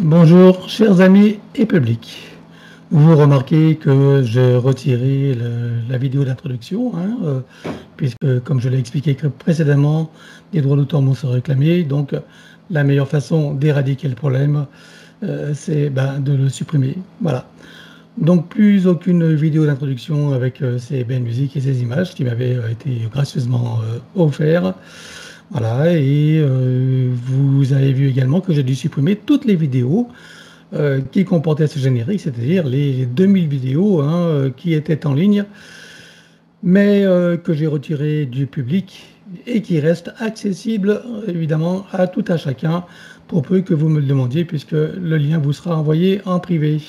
Bonjour, chers amis et public. Vous remarquez que j'ai retiré la vidéo d'introduction, puisque, comme je l'ai expliqué précédemment, des droits d'auteur m'ont sont réclamés. Donc, la meilleure façon d'éradiquer le problème, c'est de le supprimer. Voilà. Donc, plus aucune vidéo d'introduction avec ces belles musiques et ces images qui m'avaient été gracieusement offertes. Voilà, et vous avez vu également que j'ai dû supprimer toutes les vidéos qui comportaient ce générique, c'est-à-dire les 2000 vidéos qui étaient en ligne, mais que j'ai retirées du public et qui restent accessibles évidemment à tout à chacun, pour peu que vous me le demandiez, puisque le lien vous sera envoyé en privé.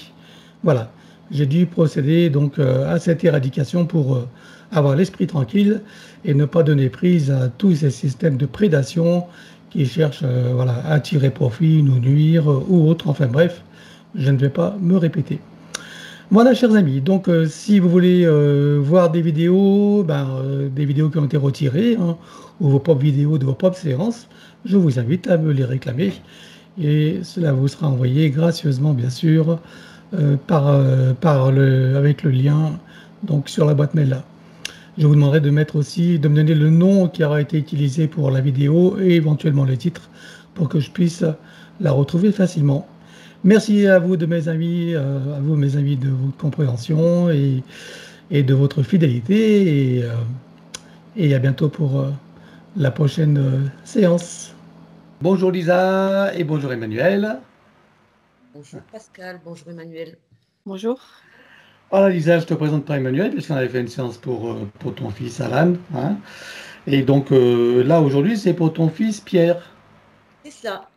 Voilà, j'ai dû procéder donc à cette éradication pour avoir l'esprit tranquille et ne pas donner prise à tous ces systèmes de prédation qui cherchent voilà, à tirer profit, nous nuire ou autre. Enfin bref, je ne vais pas me répéter. Voilà, chers amis, donc si vous voulez voir des vidéos qui ont été retirées, ou vos propres vidéos de vos propres séances, je vous invite à me les réclamer et cela vous sera envoyé gracieusement, bien sûr, avec le lien donc sur la boîte mail là. Je vous demanderai de mettre aussi, de me donner le nom qui aura été utilisé pour la vidéo et éventuellement le titre pour que je puisse la retrouver facilement. Merci à vous, mes amis, à vous, mes amis, de votre compréhension et de votre fidélité. Et à bientôt pour la prochaine séance. Bonjour Lisa et bonjour Emmanuel. Bonjour Pascal, bonjour Emmanuel. Bonjour. Voilà Lisa, je te présente pas Emmanuel puisqu'on avait fait une séance pour ton fils Alan. Et donc là aujourd'hui c'est pour ton fils Pierre. C'est ça.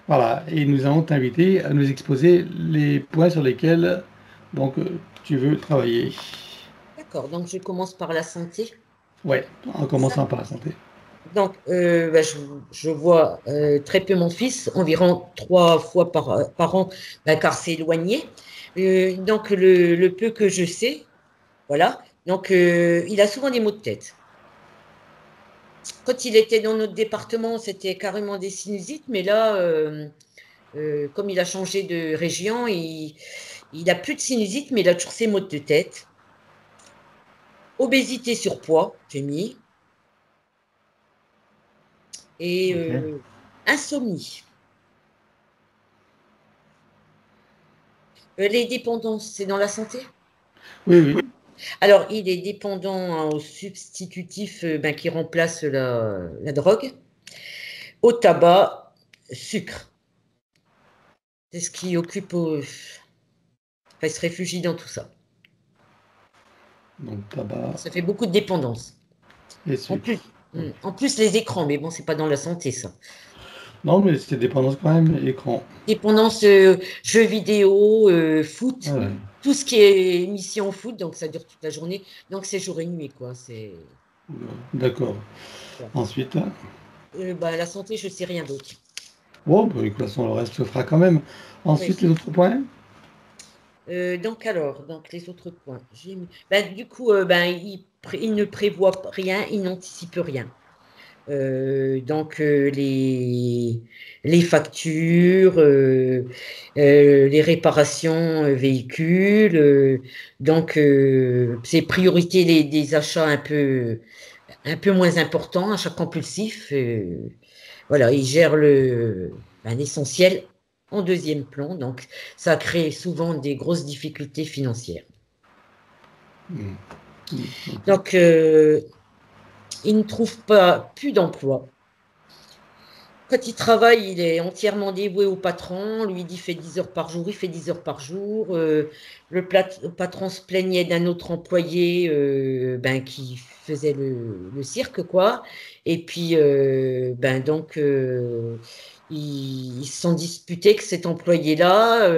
Voilà, et nous allons t'inviter à nous exposer les points sur lesquels donc, tu veux travailler. D'accord, donc je commence par la santé. Ouais, en commençant par la santé. Donc, je vois très peu mon fils, environ 3 fois par an, car c'est éloigné. Donc, le peu que je sais, voilà. Donc, il a souvent des maux de tête. Quand il était dans notre département, c'était carrément des sinusites, mais là, comme il a changé de région, il n'a plus de sinusite, mais il a toujours ses maux de tête. Obésité, surpoids, j'ai mis. Et insomnie. Les dépendances, c'est dans la santé? Oui, oui. Alors, il est dépendant au substitutif qui remplace la drogue, au tabac, sucre. C'est ce qui occupe. Enfin, il se réfugie dans tout ça. Donc tabac Ça fait beaucoup de dépendance. et En sucre. plus, en plus, les écrans, mais bon, c'est pas dans la santé, ça. Non, mais c'est dépendance quand même, écran. Dépendance jeux vidéo, foot, Ah ouais. tout ce qui est émission foot, donc ça dure toute la journée. Donc c'est jour et nuit, quoi. D'accord. Voilà. Ensuite, La santé, je sais rien d'autre. bon, de toute façon, le reste se fera quand même. Oui. Ensuite, les autres points? Donc les autres points. Du coup, il ne prévoit rien, il n'anticipe rien. Les factures, les réparations véhicules, c'est priorité des achats un peu moins importants, achats compulsifs. Voilà, il gère l'essentiel en deuxième plan, donc ça crée souvent des grosses difficultés financières. Okay. Donc, il ne trouve pas plus d'emploi. Quand il travaille, il est entièrement dévoué au patron. Lui dit fait 10 heures par jour, il fait 10 heures par jour. Le patron se plaignait d'un autre employé qui faisait le cirque, quoi. Et puis, ils se sont disputés que cet employé-là.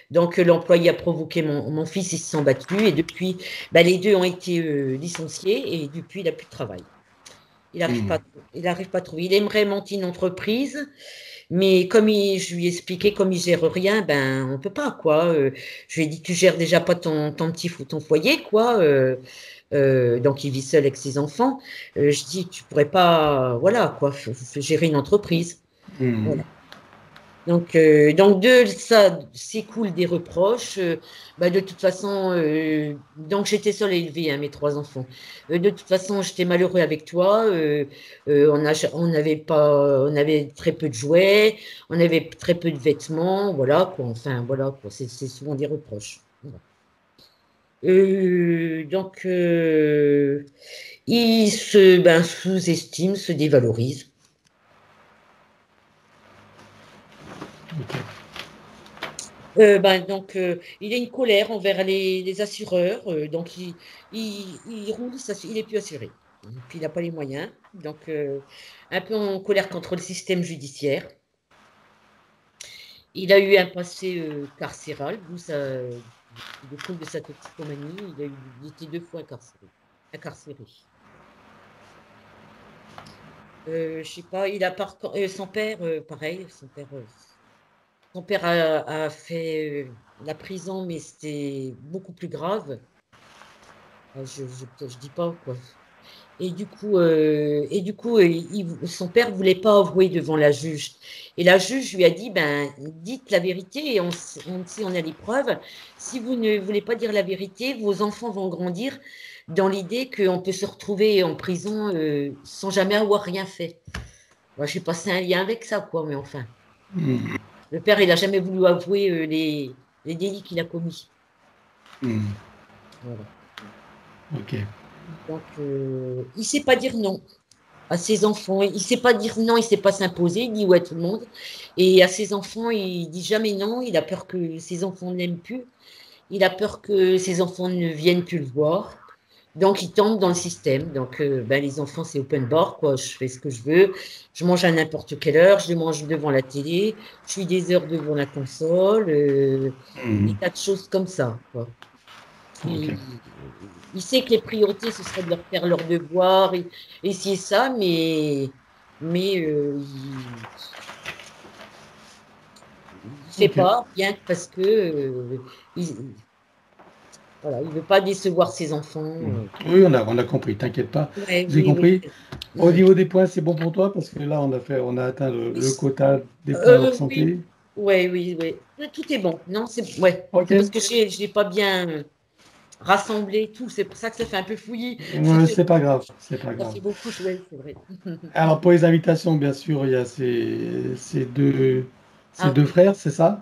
Donc, l'employé a provoqué mon fils, ils se sont battus. Et depuis, les deux ont été licenciés. Et depuis, il n'a plus de travail. Il n'arrive pas à trouver. Il aimerait monter une entreprise, mais je lui ai expliqué, comme il gère rien, on peut pas, quoi. Je lui ai dit, tu gères déjà pas ton foyer, quoi. Donc il vit seul avec ses enfants. Je dis, tu pourrais pas, voilà, quoi, gérer une entreprise. Voilà. Donc de ça s'écoulent des reproches. Bah, de toute façon, donc j'étais seule à élever hein, mes trois enfants. De toute façon, j'étais malheureux avec toi. On avait très peu de jouets, on avait très peu de vêtements. Voilà quoi. Enfin voilà quoi. C'est souvent des reproches. Voilà. Donc ils se sous-estiment, se dévalorisent. Ok. Il a une colère envers les assureurs, donc il roule, il est plus assuré. Puis il n'a pas les moyens, donc un peu en colère contre le système judiciaire. Il a eu un passé carcéral, d'où il découle de sa toxicomanie. Il était deux fois incarcéré. Je sais pas, son père, pareil, son père a fait la prison, mais c'était beaucoup plus grave. Je dis pas quoi. Son père voulait pas avouer devant la juge. Et la juge lui a dit, ben, dites la vérité et si on a les preuves. Si vous ne voulez pas dire la vérité, vos enfants vont grandir dans l'idée qu'on peut se retrouver en prison sans jamais avoir rien fait. Moi, je sais pas, c'est un lien avec ça, quoi, mais enfin. Hmm. Le père, il a jamais voulu avouer les délits qu'il a commis. Hmm. Voilà. Ok. Donc, il sait pas dire non à ses enfants. Il sait pas dire non, il sait pas s'imposer, il dit ouais à tout le monde. Et à ses enfants, il dit jamais non. Il a peur que ses enfants ne l'aiment plus. Il a peur que ses enfants ne viennent plus le voir. Donc, il tombe dans le système. Donc, les enfants, c'est open bar, quoi. Je fais ce que je veux. Je mange à n'importe quelle heure. Je mange devant la télé. Je suis des heures devant la console. Des Hmm. tas de choses comme ça, quoi. Ok. Il sait que les priorités, ce serait de leur faire leur devoir et c'est ça, mais il fait Ok. pas, bien que parce que voilà, il veut pas décevoir ses enfants. Hmm. Oui, on a compris, t'inquiète pas. Ouais, J'ai oui, oui. compris. Au niveau des points, c'est bon pour toi parce que là, on a atteint le quota des points hors Oui, santé. ouais, oui, oui. Tout est bon. Non, Ok. c'est parce que j'ai pas bien rassemblé tout. C'est pour ça que ça fait un peu fouillis. C'est pas grave, c'est pas Ça grave. fait beaucoup, ouais, c'est vrai. Alors pour les invitations, bien sûr, il y a ces Ah deux oui. frères, c'est ça?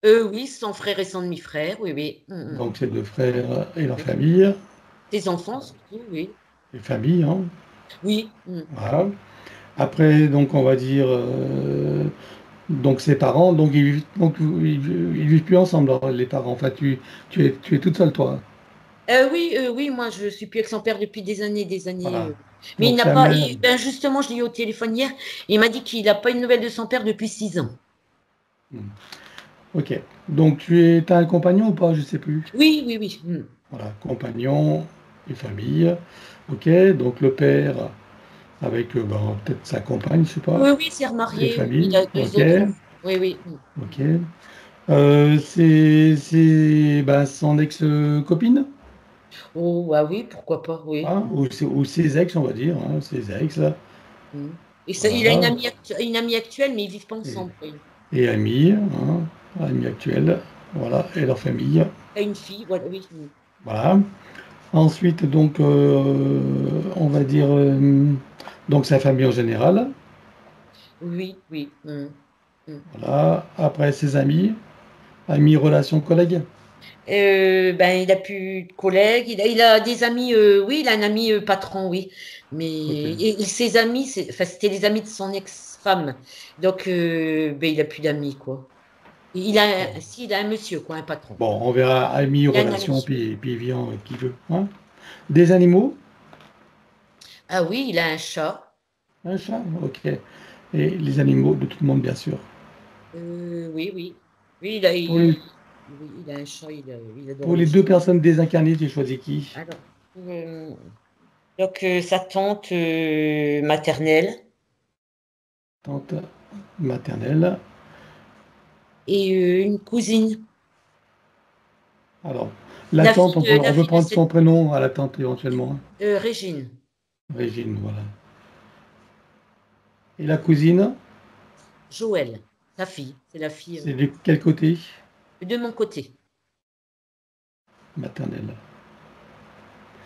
Oui, son frère et son demi-frère, oui, oui. Donc ces deux frères et leur famille, Tes enfants, surtout, oui. les familles, hein. Oui. Voilà. Après, donc on va dire, donc ses parents, ils vivent plus ensemble, alors, les parents. Enfin, tu es toute seule, toi. Oui, moi je suis plus avec son père depuis des années, des années. Voilà. Mais il Donc n'a c'est la pas. mère. Ben justement, je l'ai eu au téléphone hier. Il m'a dit qu'il n'a pas une nouvelle de son père depuis 6 ans. Hmm. Ok. Donc t'as un compagnon ou pas? Je sais plus. Oui, oui, oui. Voilà, compagnon et famille. Ok. Donc le père avec peut-être sa compagne, je sais pas. Oui, oui, il s'est Et remarié. Il famille. a deux Ok. autres enfants. Oui, oui. Ok. C'est son ex-copine, Oh, bah oui, pourquoi pas, oui. hein, ou ses ex, on va dire, hein, ses ex, là. Mm. Et ça, il a Voilà. une amie actuelle, mais ils vivent pas Et, ensemble. Oui. et amis, hein, amis actuels, voilà, et leur famille. Il a une fille, voilà, oui. Voilà. Ensuite, donc, on va dire, donc sa famille en général. Oui, oui. Voilà. Après, ses amis, amis, relations, collègues. Il a plus de collègues, il a des amis, oui, il a un ami patron, oui, mais Ok. ses amis, c'était les amis de son ex-femme, donc il a plus d'amis, quoi. Il a un monsieur, quoi, un patron. Bon, on verra amis, Il a un relations, ami. puis il vient qui veut, hein. Des animaux, Ah oui, il a un chat. un chat, ok. Et les animaux de tout le monde, bien sûr. Oui, oui. Oui, Pour les, oui, il a un chat, il adore pour les les deux chats. personnes désincarnées, tu choisis qui? Alors, sa tante maternelle Tante maternelle. et une cousine, Alors, la tante, la on peut fille de prendre son cette prénom à la tante éventuellement. Régine. Régine, voilà. Et la cousine, Joël. Sa fille, c'est la fille C'est de quel côté? de mon côté. Maternelle.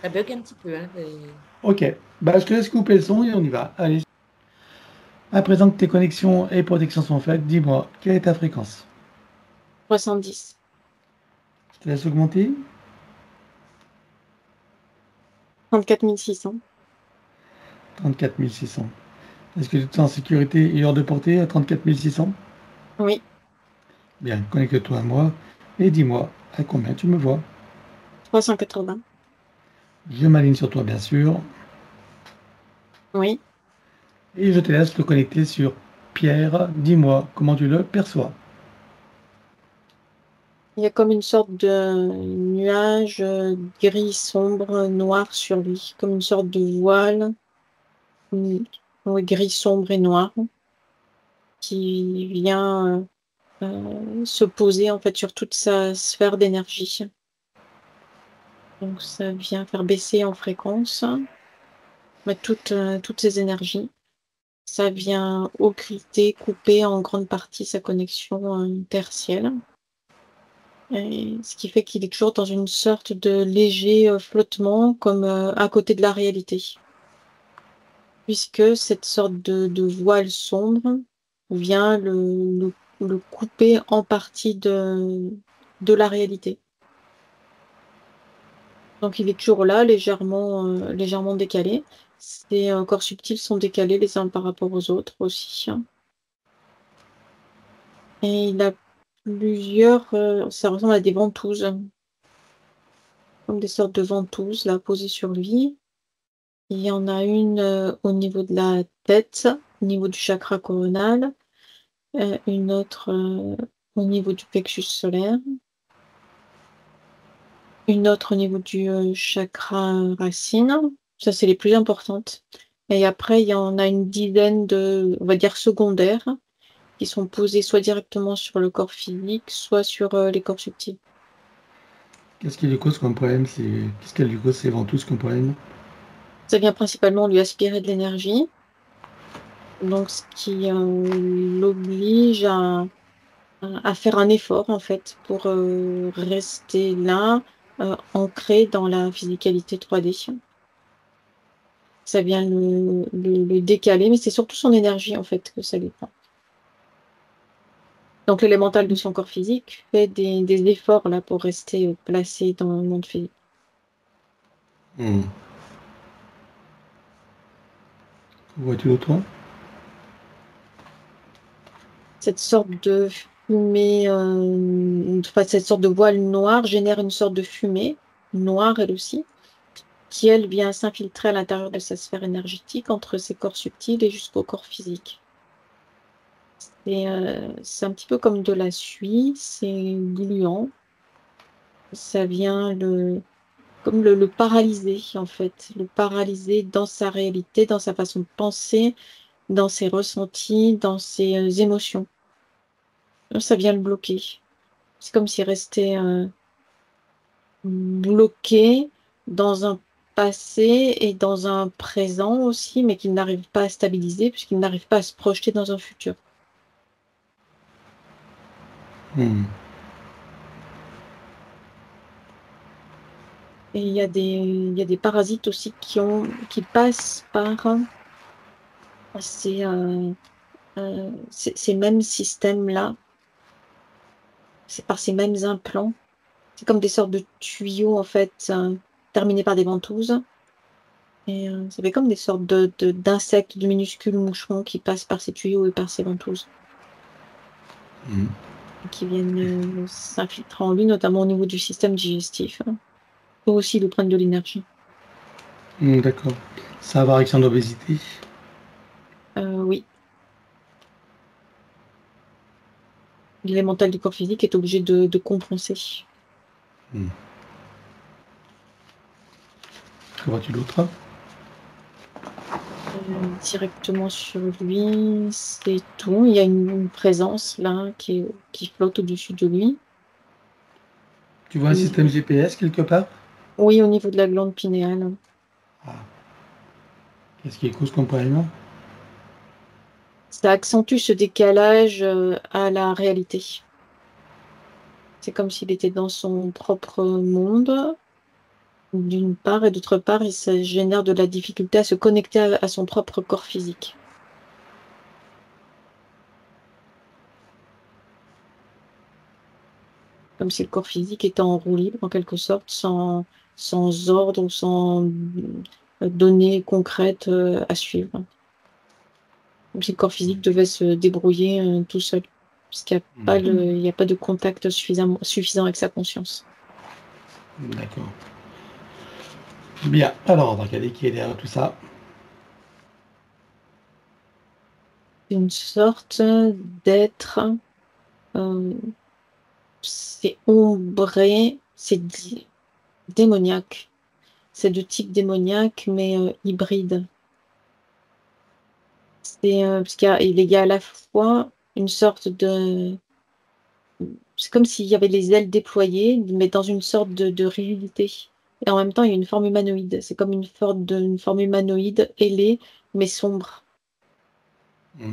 Ça bug un petit peu, hein, Ok, bah, je te laisse couper le son et on y va. Allez. À présent que tes connexions et protections sont faites, dis-moi, quelle est ta fréquence? 70. Je te laisse augmenter. 34 600. 34 600. Est-ce que tu te sens en sécurité et hors de portée à 34 600? Oui, Bien, connecte-toi à moi et dis-moi à combien tu me vois. 380. Je m'aligne sur toi, bien sûr, Oui. et je te laisse te connecter sur Pierre. Dis-moi comment tu le perçois. Il y a comme une sorte de nuage gris sombre, noir sur lui, comme une sorte de voile, oui, gris sombre et noir, qui vient se poser en fait sur toute sa sphère d'énergie. Donc ça vient faire baisser en fréquence toutes ces énergies. Ça vient occulter, couper en grande partie sa connexion tertielle. Et ce qui fait qu'il est toujours dans une sorte de léger flottement, comme à côté de la réalité. Puisque cette sorte de voile sombre vient le couper en partie de la réalité. Donc il est toujours là, légèrement décalé. Ces corps subtils sont décalés les uns par rapport aux autres aussi. Et il a plusieurs, ça ressemble à des ventouses, comme des sortes de ventouses là posées sur lui. Il y en a une au niveau de la tête, au niveau du chakra coronal, une autre au niveau du plexus solaire, une autre au niveau du chakra racine. Ça, c'est les plus importantes. Et après, il y en a une dizaine de, on va dire, secondaires, qui sont posées soit directement sur le corps physique, soit sur les corps subtils. Qu'est-ce qui lui cause comme problème? Qu'est-ce qu'elle lui cause ces ventouses comme problème? Ça vient principalement lui aspirer de l'énergie, donc ce qui l'oblige à faire un effort en fait pour rester là, ancré dans la physicalité 3D. Ça vient le décaler, mais c'est surtout son énergie en fait que ça lui prend. Donc l'élémental de son corps physique fait des efforts là pour rester placé dans le monde physique. Hmm. Vois-tu d'autre? Cette sorte de fumée, enfin cette sorte de voile noir génère une sorte de fumée noire elle aussi, qui elle vient s'infiltrer à l'intérieur de sa sphère énergétique entre ses corps subtils et jusqu'au corps physique. C'est un petit peu comme de la suie, c'est gluant, ça vient comme le paralyser en fait, le paralyser dans sa réalité, dans sa façon de penser, dans ses ressentis, dans ses émotions. Ça vient le bloquer. C'est comme s'il restait bloqué dans un passé et dans un présent aussi, mais qu'il n'arrive pas à stabiliser puisqu'il n'arrive pas à se projeter dans un futur. Hmm. Et il y a des parasites aussi qui passent par ces, ces mêmes systèmes-là, c'est par ces mêmes implants. C'est comme des sortes de tuyaux, en fait, terminés par des ventouses. Et ça fait comme des sortes d'insectes, de minuscules moucherons qui passent par ces tuyaux et par ces ventouses. Hmm. Et qui viennent s'infiltrer en lui, notamment au niveau du système digestif. Eux aussi, ils prennent de l'énergie. Hmm, d'accord. Ça va voir avec son obésité. Oui. L'élémental du corps physique est obligé de compenser. Hmm. Que vois-tu d'autre? Directement sur lui, c'est tout. Il y a une présence là qui flotte au-dessus de lui. Tu vois un système GPS quelque part? Oui, au niveau de la glande pinéale. Ah. Qu'est-ce qui cause comme problème? Ça accentue ce décalage à la réalité. C'est comme s'il était dans son propre monde, d'une part, et d'autre part, ça génère de la difficulté à se connecter à son propre corps physique. Comme si le corps physique était en roue libre, en quelque sorte, sans ordre ou sans données concrètes à suivre. Comme si le corps physique devait se débrouiller tout seul, puisqu'il n'y a pas de contact suffisant avec sa conscience. D'accord. Bien, alors on va regarder qui est derrière tout ça. Une sorte d'être, c'est ombré, c'est démoniaque. C'est de type démoniaque, mais hybride. Parce il y a à la fois une sorte de... C'est comme s'il y avait les ailes déployées, mais dans une sorte de rigidité. Et en même temps, il y a une forme humanoïde. C'est comme une forme humanoïde ailée, mais sombre.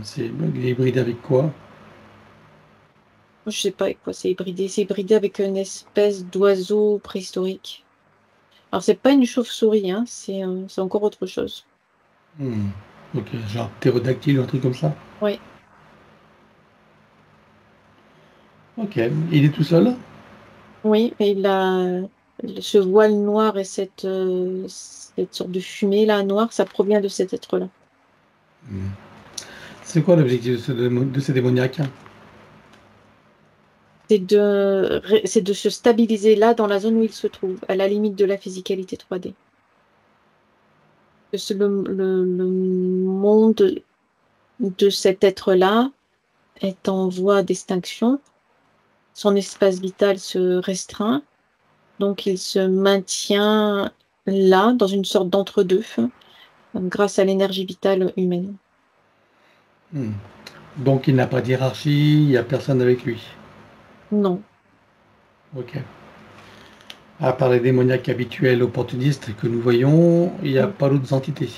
C'est hybride avec quoi? Je sais pas avec quoi c'est hybridé. C'est hybridé avec une espèce d'oiseau préhistorique. Alors, c'est pas une chauve-souris, hein, c'est encore autre chose. Ok, genre ptérodactyle ou un truc comme ça? Oui. Ok, il est tout seul? Oui, et ce voile noir et cette sorte de fumée là, noire, ça provient de cet être-là. C'est quoi l'objectif de ce démoniaque? C'est de se stabiliser là, dans la zone où il se trouve, à la limite de la physicalité 3D. Le monde de cet être-là est en voie d'extinction. Son espace vital se restreint, donc il se maintient là, dans une sorte d'entre-deux, grâce à l'énergie vitale humaine. Donc il n'a pas de hiérarchie, il n'y a personne avec lui. Non. Ok. À part les démoniaques habituels opportunistes que nous voyons, il n'y a pas d'autres entités.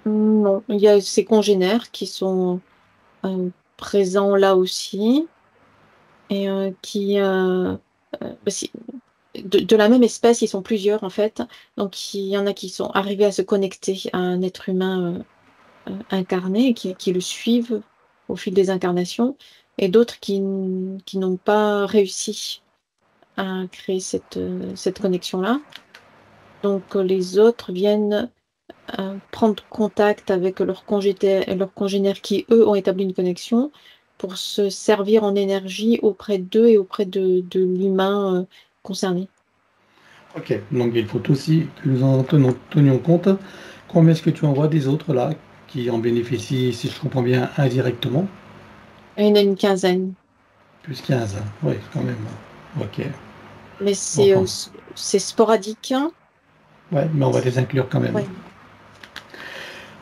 Non, il y a ses congénères qui sont présents là aussi et de la même espèce, ils sont plusieurs en fait. Donc il y en a qui sont arrivés à se connecter à un être humain incarné et qui le suivent au fil des incarnations et d'autres qui n'ont pas réussi à créer cette connexion-là. Donc les autres viennent prendre contact avec leurs congénères qui, eux, ont établi une connexion pour se servir en énergie auprès d'eux et auprès de l'humain concerné. Ok, donc il faut aussi que nous en tenions compte. Combien est-ce que tu envoies des autres là qui en bénéficient, si je comprends bien, indirectement? Il y en a une quinzaine, Plus 15, oui, quand même. Ok. mais Enfin, c'est sporadique, hein. ouais, mais on va les inclure quand même. Ouais.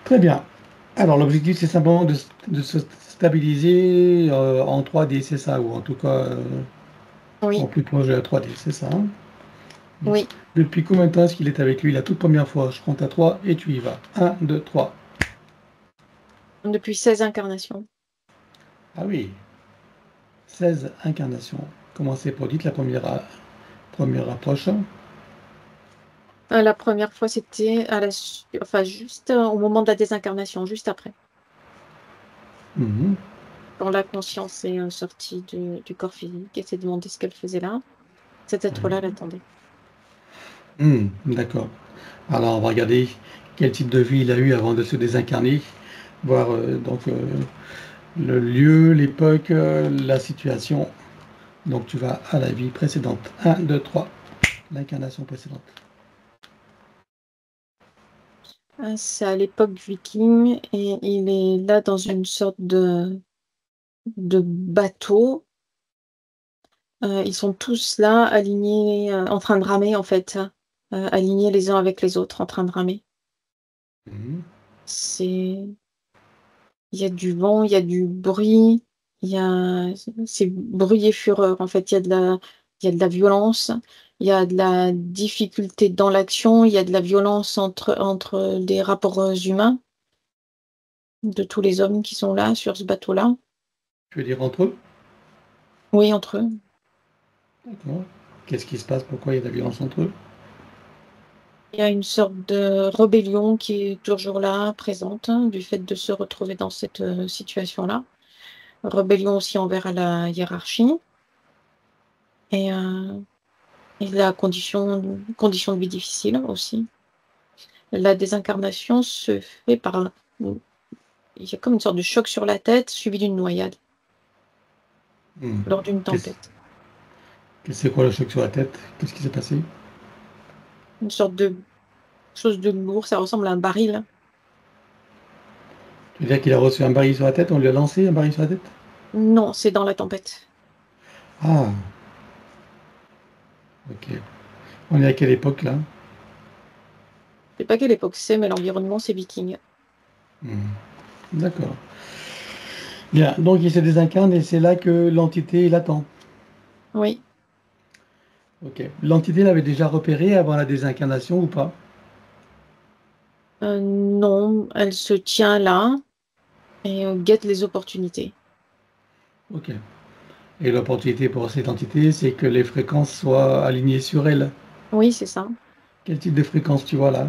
Très bien. Alors l'objectif c'est simplement de se stabiliser en 3D, c'est ça, ou en tout cas en Oui, plus proche de la 3D, c'est ça, hein? oui. Depuis combien de temps est-ce qu'il est avec lui la toute première fois? Je compte à 3 et tu y vas. 1, 2, 3. Depuis 16 incarnations. Ah oui, 16 incarnations. Comment s'est produite la première approche? La première fois, c'était enfin, juste au moment de la désincarnation, juste après, Mhm. quand la conscience est sortie du corps physique et s'est demandé ce qu'elle faisait là. Cet être-là l'attendait. D'accord. Alors on va regarder quel type de vie il a eu avant de se désincarner, voir le lieu, l'époque, la situation. Donc tu vas à la vie précédente. 1, 2, 3. L'incarnation précédente. C'est à l'époque viking et il est là dans une sorte de bateau. Ils sont tous là, alignés, en train de ramer en fait, alignés les uns avec les autres, en train de ramer. Mhm. C'est, il y a du vent, il y a du bruit, c'est bruit et fureur en fait. Il y a de la violence, il y a de la difficulté dans l'action, il y a de la violence entre les rapports humains. de tous les hommes qui sont là, sur ce bateau-là. Tu veux dire entre eux? Oui, entre eux. D'accord. Qu'est-ce qui se passe? Pourquoi il y a de la violence entre eux? Il y a une sorte de rébellion qui est toujours là, présente, hein, du fait de se retrouver dans cette situation-là. Rébellion aussi envers la hiérarchie et, la condition de vie difficile aussi. La désincarnation se fait par... Il y a comme une sorte de choc sur la tête suivi d'une noyade Hmm. lors d'une Qu'est-ce tempête. c'est quoi le choc sur la tête? Qu'est-ce qui s'est passé? Une sorte de chose de lourd, ça ressemble à un baril. Tu veux dire qu'il a reçu un baril sur la tête? On lui a lancé un baril sur la tête? Non, c'est dans la tempête. Ah, ok. On est à quelle époque là? Je sais pas quelle époque c'est, mais l'environnement, c'est viking. Hmm. D'accord. Bien, donc il se désincarne et c'est là que l'entité l'attend. Oui. Ok. L'entité l'avait déjà repéré avant la désincarnation ou pas? Non, elle se tient là et guette les opportunités. Ok. Et l'opportunité pour cette entité, c'est que les fréquences soient alignées sur elle. Oui, c'est ça. Quel type de fréquence tu vois là?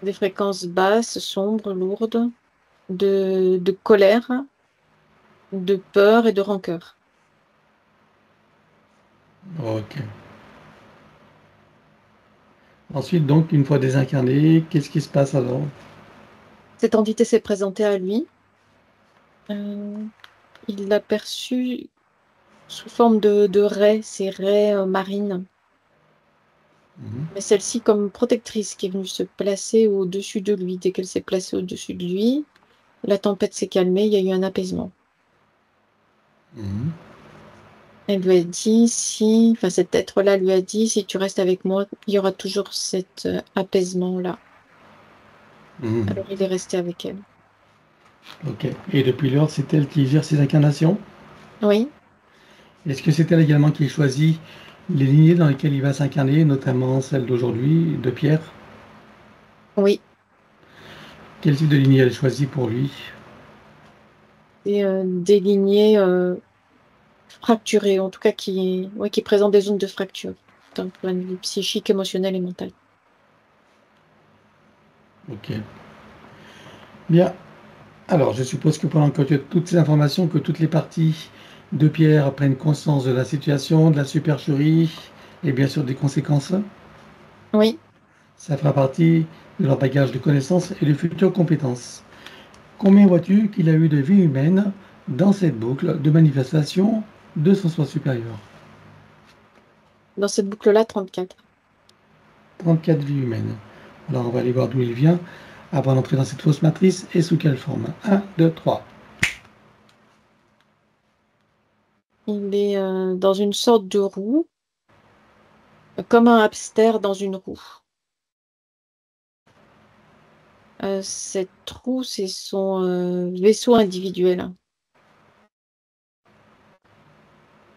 Des fréquences basses, sombres, lourdes, de colère, de peur et de rancœur. Ok. Ensuite, donc, une fois désincarné, qu'est-ce qui se passe alors? Cette entité s'est présentée à lui. Euh, il l'a perçue sous forme de raies, ces raies marines. Mhm. Mais celle-ci comme protectrice qui est venue se placer au-dessus de lui. Dès qu'elle s'est placée au-dessus de lui, la tempête s'est calmée, il y a eu un apaisement. Mhm. Elle lui a dit, enfin cet être-là lui a dit, si tu restes avec moi, il y aura toujours cet apaisement-là. Mhm. Alors il est resté avec elle. Ok. Et depuis lors, c'est elle qui gère ses incarnations? Oui, Est-ce que c'est elle également qui choisit les lignées dans lesquelles il va s'incarner, notamment celle d'aujourd'hui, de Pierre? oui. Quel type de lignée elle choisit pour lui? Et des lignées fracturées, en tout cas ouais, qui présentent des zones de fracture, d'un point de vue psychique, émotionnel et mental. Ok. Bien. Alors, je suppose que pendant que tu as toutes ces informations, que toutes les parties de Pierre prennent conscience de la situation, de la supercherie et bien sûr des conséquences, Oui, ça fera partie de leur bagage de connaissances et de futures compétences. Combien vois-tu qu'il a eu de vies humaines dans cette boucle de manifestation de son soi supérieur? dans cette boucle-là, 34. 34 vies humaines. Alors, on va aller voir d'où il vient avant d'entrer dans cette fausse matrice et sous quelle forme. 1, 2, 3. Il est dans une sorte de roue, comme un hamster dans une roue. Cette roue, c'est son vaisseau individuel.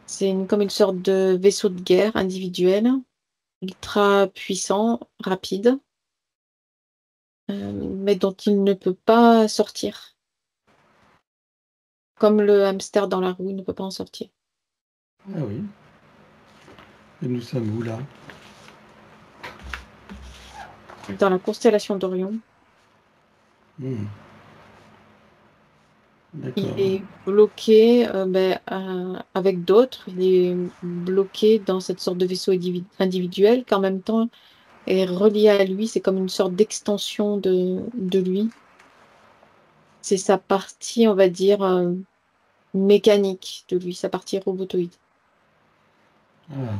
C'est comme une sorte de vaisseau de guerre individuel, ultra puissant, rapide, mais dont il ne peut pas sortir. Comme le hamster dans la roue, il ne peut pas en sortir. Ah oui. Et nous sommes où là? Dans la constellation d'Orion, Hmm. il D'accord. est bloqué avec d'autres. Il est bloqué dans cette sorte de vaisseau individuel qu'en même temps est relié à lui. C'est comme une sorte d'extension de lui. C'est sa partie, on va dire, mécanique de lui, sa partie robotoïde. Ah,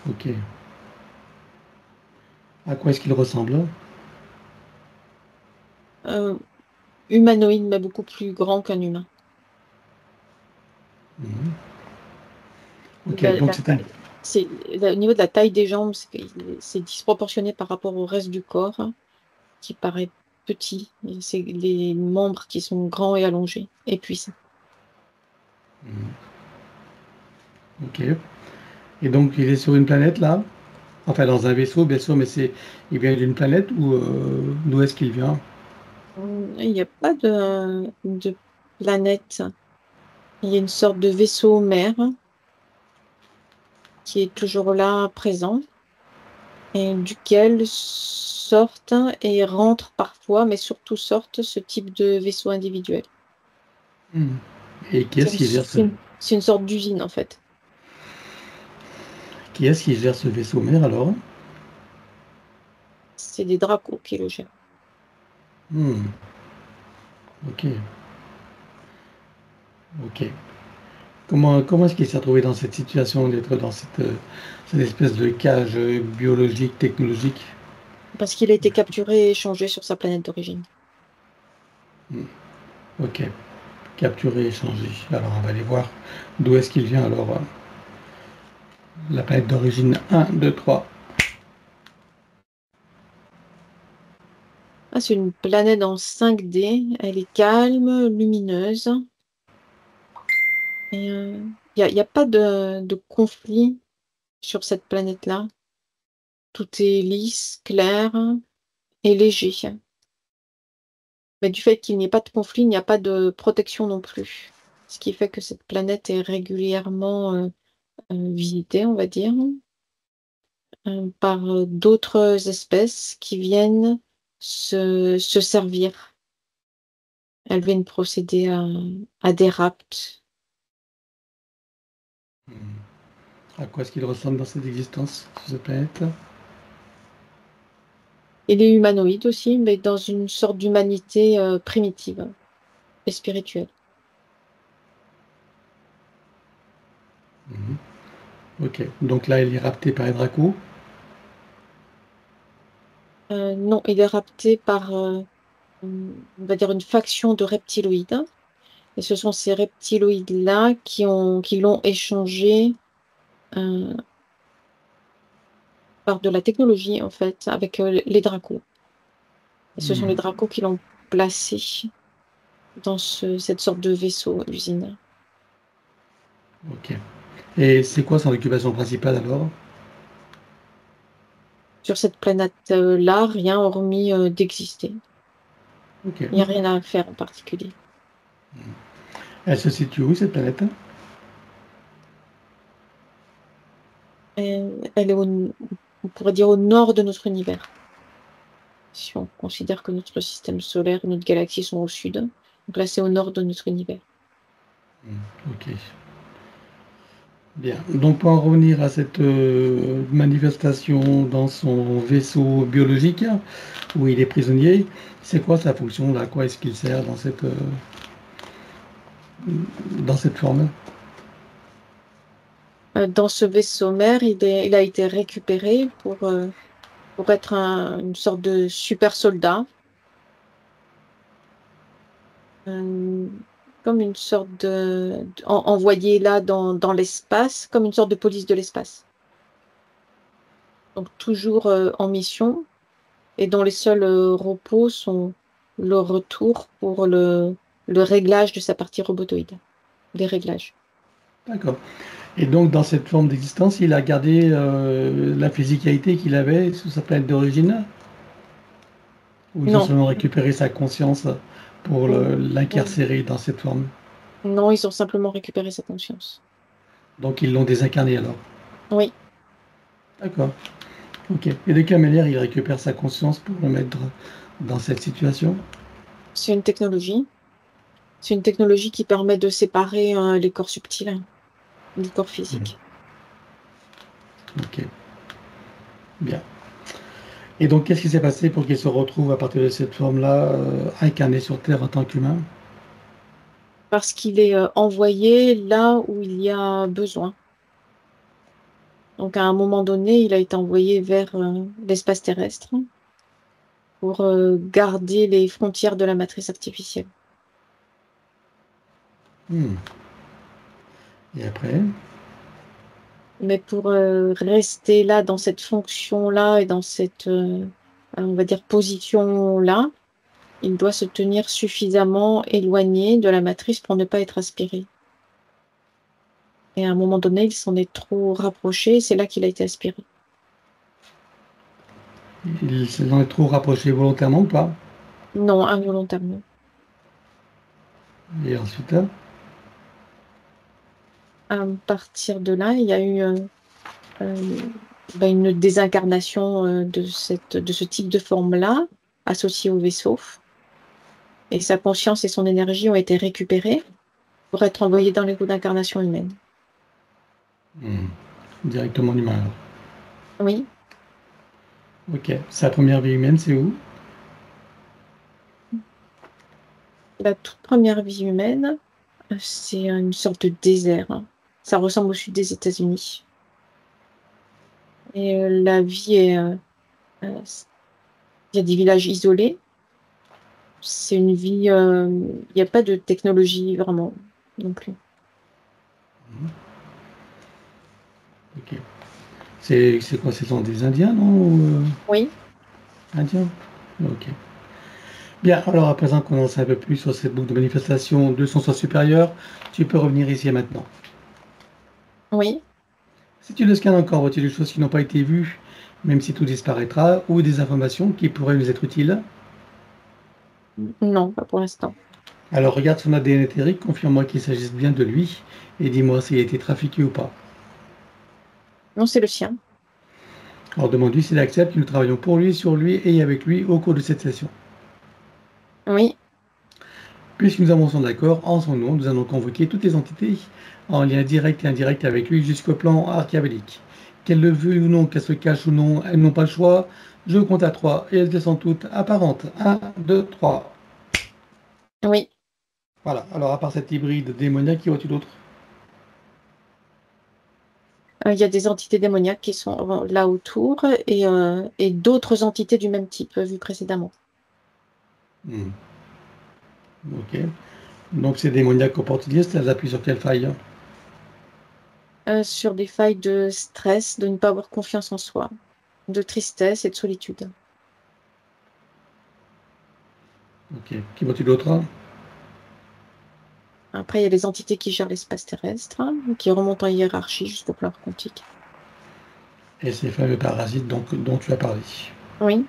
ok. À quoi est-ce qu'il ressemble? Euh, Humanoïde, mais beaucoup plus grand qu'un humain. Mhm. Ok, La- donc la c'est un... taille- au niveau de la taille des jambes, c'est disproportionné par rapport au reste du corps, hein, qui paraît petit. Et c'est les membres qui sont grands et allongés et puissants. Mhm. Ok. Et donc il est sur une planète là? Enfin dans un vaisseau, bien sûr, mais c'est il vient d'une planète ou d'où est-ce qu'il vient? Il n'y a pas de planète. Il y a une sorte de vaisseau mère qui est toujours là, présent, et duquel sortent et rentrent parfois, mais surtout sortent ce type de vaisseau individuel. Et qui est-ce qui gère C'est une sorte d'usine, en fait. qui est-ce qui gère ce vaisseau mère alors? C'est des dracos qui le gèrent. Ok. Ok. Comment est-ce qu'il s'est retrouvé dans cette situation d'être dans cette espèce de cage biologique, technologique? Parce qu'il a été capturé et échangé sur sa planète d'origine. Ok. Capturé, échangé. Alors on va aller voir d'où est-ce qu'il vient alors. La planète d'origine 1, 2, 3. Ah, c'est une planète en 5D. Elle est calme, lumineuse. Et il n'y a pas de conflit sur cette planète-là. Tout est lisse, clair et léger. Mais du fait qu'il n'y ait pas de conflit, il n'y a pas de protection non plus. Ce qui fait que cette planète est régulièrement visitée, on va dire, par d'autres espèces qui viennent se servir. Elles viennent procéder à des rapts. À quoi est-ce qu'il ressemble dans cette existence, sur cette planète? Il est humanoïde aussi, mais dans une sorte d'humanité primitive et spirituelle. Ok. Donc là, il est rapté par les dracos. Non, il est rapté par, on va dire, une faction de reptiloïdes. Et ce sont ces reptiloïdes-là qui l'ont échangé par de la technologie, en fait, avec les dracos. Et ce sont les dracos qui l'ont placé dans cette sorte de vaisseau usine. Ok. Et c'est quoi son occupation principale alors? Sur cette planète-là, rien hormis d'exister. Ok. Il n'y a rien à faire en particulier. Elle se situe où cette planète? Elle est, on pourrait dire, au nord de notre univers. Si on considère que notre système solaire et notre galaxie sont au sud. Donc là, c'est au nord de notre univers. Ok. Bien. Donc pour en revenir à cette manifestation dans son vaisseau biologique, où il est prisonnier, c'est quoi sa fonction là? À quoi est-ce qu'il sert dans cette forme? Dans ce vaisseau mère, il a été récupéré pour être une sorte de super soldat. Comme une sorte envoyé là dans l'espace, comme une sorte de police de l'espace. Donc toujours en mission, et dont les seuls repos sont le retour pour le réglage de sa partie robotoïde. Des réglages. D'accord. Et donc dans cette forme d'existence, il a gardé la physicalité qu'il avait sous sa planète d'origine? Ou ils ont Non, seulement récupéré sa conscience pour non, l'incarcérer dans cette forme? non, ils ont simplement récupéré sa conscience. Donc ils l'ont désincarné alors? Oui, D'accord. Ok. Et de quelle manière il récupère sa conscience pour le mettre dans cette situation? c'est une technologie. C'est une technologie qui permet de séparer les corps subtils du corps physique. Ok. Bien. Et donc qu'est-ce qui s'est passé pour qu'il se retrouve à partir de cette forme-là, incarné sur Terre en tant qu'humain? Parce qu'il est envoyé là où il y a besoin. Donc à un moment donné, il a été envoyé vers l'espace terrestre pour garder les frontières de la matrice artificielle. Et après? Mais pour rester là dans cette fonction-là et dans cette, on va dire, position-là, il doit se tenir suffisamment éloigné de la matrice pour ne pas être aspiré. Et à un moment donné, il s'en est trop rapproché, et c'est là qu'il a été aspiré. Il s'en est trop rapproché volontairement ou pas? Non, involontairement. Et ensuite, À partir de là, il y a eu une désincarnation de ce type de forme-là, associée au vaisseau. Et sa conscience et son énergie ont été récupérées pour être envoyées dans les routes d'incarnation humaine. directement en humain. Alors. Oui, Ok. Sa première vie humaine, c'est où? la toute première vie humaine, c'est une sorte de désert, hein. Ça ressemble au sud des États-Unis. Et la vie est... il y a des villages isolés. C'est une vie... il n'y a pas de technologie vraiment non plus. Ok. C'est quoi? Ce sont des Indiens, non? Ou, Oui, Indiens? Ok. Bien, alors à présent qu'on en sait un peu plus sur cette boucle de manifestation de son soi supérieur, tu peux revenir ici et maintenant. oui. Si tu le scannes encore, vois-tu des choses qui n'ont pas été vues, même si tout disparaîtra, ou des informations qui pourraient nous être utiles? Non, pas pour l'instant. Alors regarde son ADN éthérique, confirme-moi qu'il s'agisse bien de lui, et dis-moi s'il a été trafiqué ou pas. Non, c'est le sien. Alors demande-lui s'il accepte que nous travaillons pour lui, sur lui et avec lui au cours de cette session. Oui, Puisque nous avons son accord, en son nom, nous allons convoquer toutes les entités en lien direct et indirect avec lui jusqu'au plan archiabélique. Qu'elles le veuillent ou non, qu'elles se cachent ou non, elles n'ont pas le choix. Je compte à 3 et elles sont toutes apparentes. 1, 2, 3. oui. Voilà. Alors à part cet hybride démoniaque, qui vois-tu d'autre? Il y a des entités démoniaques qui sont là autour et d'autres entités du même type vues précédemment. Ok. Donc ces démoniaques opportunistes, elles appuient sur quelle faille? Sur des failles de stress, de ne pas avoir confiance en soi, de tristesse et de solitude. Ok. Qui vois-tu d'autre? Après, il y a les entités qui gèrent l'espace terrestre, hein, qui remontent en hiérarchie jusqu'au plan quantique. Et ces fameux parasites dont tu as parlé. Oui,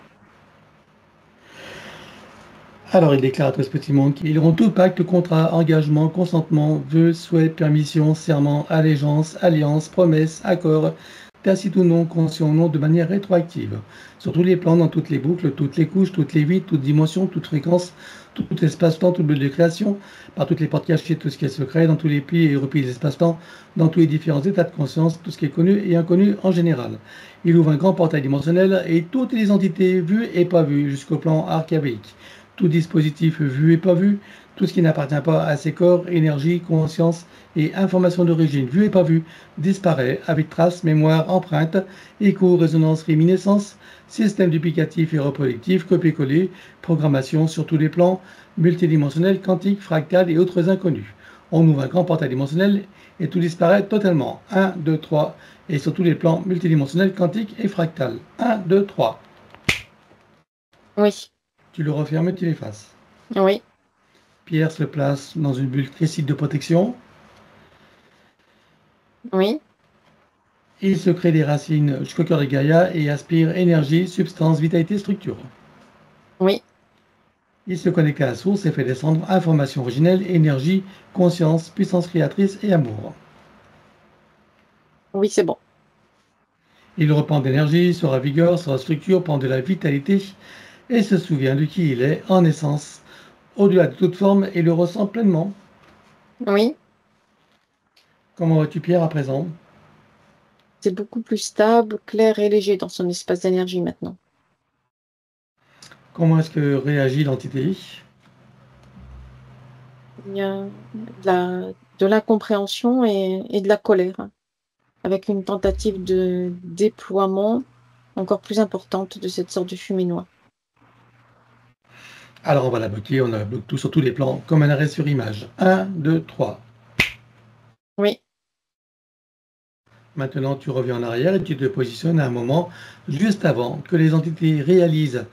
Alors il déclare respectivement qu'ils auront tout pacte, contrat, engagement, consentement, vœux, souhaits, permission, serment, allégeance, alliance, promesse, accord, tacite ou non, conscient ou non, de manière rétroactive. Sur tous les plans, dans toutes les boucles, toutes les couches, toutes les vides, toutes dimensions, toutes fréquences, tout espace-temps, tout but de création, par toutes les portes cachées, tout ce qui est secret, dans tous les plis et replis des espaces-temps, dans tous les différents états de conscience, tout ce qui est connu et inconnu en général. Il ouvre un grand portail dimensionnel et toutes les entités vues et pas vues jusqu'au plan archaïque. Tout dispositif vu et pas vu, tout ce qui n'appartient pas à ces corps, énergie, conscience et information d'origine vu et pas vu, disparaît avec traces, mémoire, empreinte, écho, résonance, réminiscence, système duplicatif et reproductif, copier-coller, programmation sur tous les plans, multidimensionnels, quantiques, fractales et autres inconnus. On ouvre un grand portail dimensionnel et tout disparaît totalement. 1, 2, 3, et sur tous les plans multidimensionnels, quantiques et fractales. 1, 2, 3. oui, Tu le refermes et tu l'effaces. oui, Pierre se place dans une bulle critique de protection. oui, Il se crée des racines jusqu'au cœur de Gaïa et aspire énergie, substance, vitalité, structure. oui, Il se connecte à la source et fait descendre information originelle, énergie, conscience, puissance créatrice et amour. oui, c'est bon. Il reprend d'énergie, sera vigueur, sera structure, prend de la vitalité et se souvient de qui il est en essence, au-delà de toute forme et le ressent pleinement. Oui, Comment vas-tu Pierre à présent? c'est beaucoup plus stable, clair et léger dans son espace d'énergie maintenant. Comment est-ce que réagit l'entité? Il y a de l'incompréhension et de la colère, hein, avec une tentative de déploiement encore plus importante de cette sorte de fumée noire. Alors on va la bloquer, on la bloque tout sur tous les plans, comme un arrêt sur image. 1, 2, 3. Oui, Maintenant, tu reviens en arrière et tu te positionnes à un moment juste avant que les entités réalisent,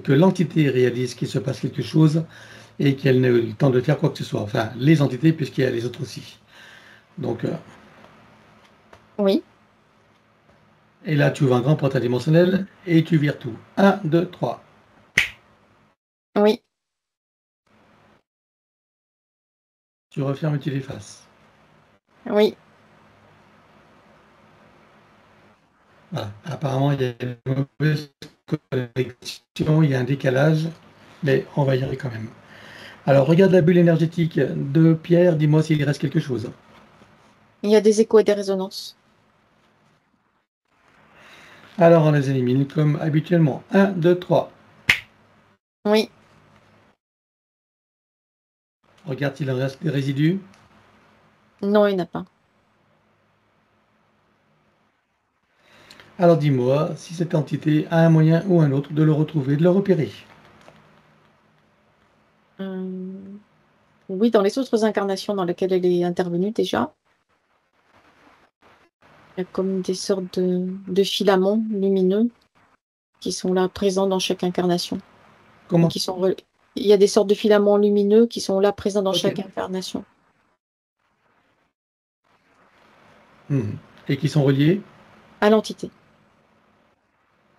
que l'entité réalise qu'il se passe quelque chose et qu'elle n'ait eu le temps de faire quoi que ce soit. Enfin, les entités, puisqu'il y a les autres aussi. Donc, oui, et là, tu ouvres un grand portail dimensionnel et tu vires tout. 1, 2, 3. oui, Tu refermes et tu l'effaces. Oui. Voilà. Apparemment, il y a une mauvaise connexion, il y a un décalage, mais on va y arriver quand même. Alors, regarde la bulle énergétique de Pierre, dis-moi s'il reste quelque chose. Il y a des échos et des résonances. Alors, on les élimine comme habituellement. 1, 2, 3. Oui. Regarde s'il en reste des résidus. Non, il n'y en a pas. Alors, dis-moi si cette entité a un moyen ou un autre de le retrouver, de le repérer. Oui, dans les autres incarnations dans lesquelles elle est intervenue déjà, il y a comme des sortes de filaments lumineux qui sont là présents dans chaque incarnation. Comment? Qui sont Il y a des sortes de filaments lumineux qui sont là présents dans Ok. chaque incarnation. Et qui sont reliés À l'entité.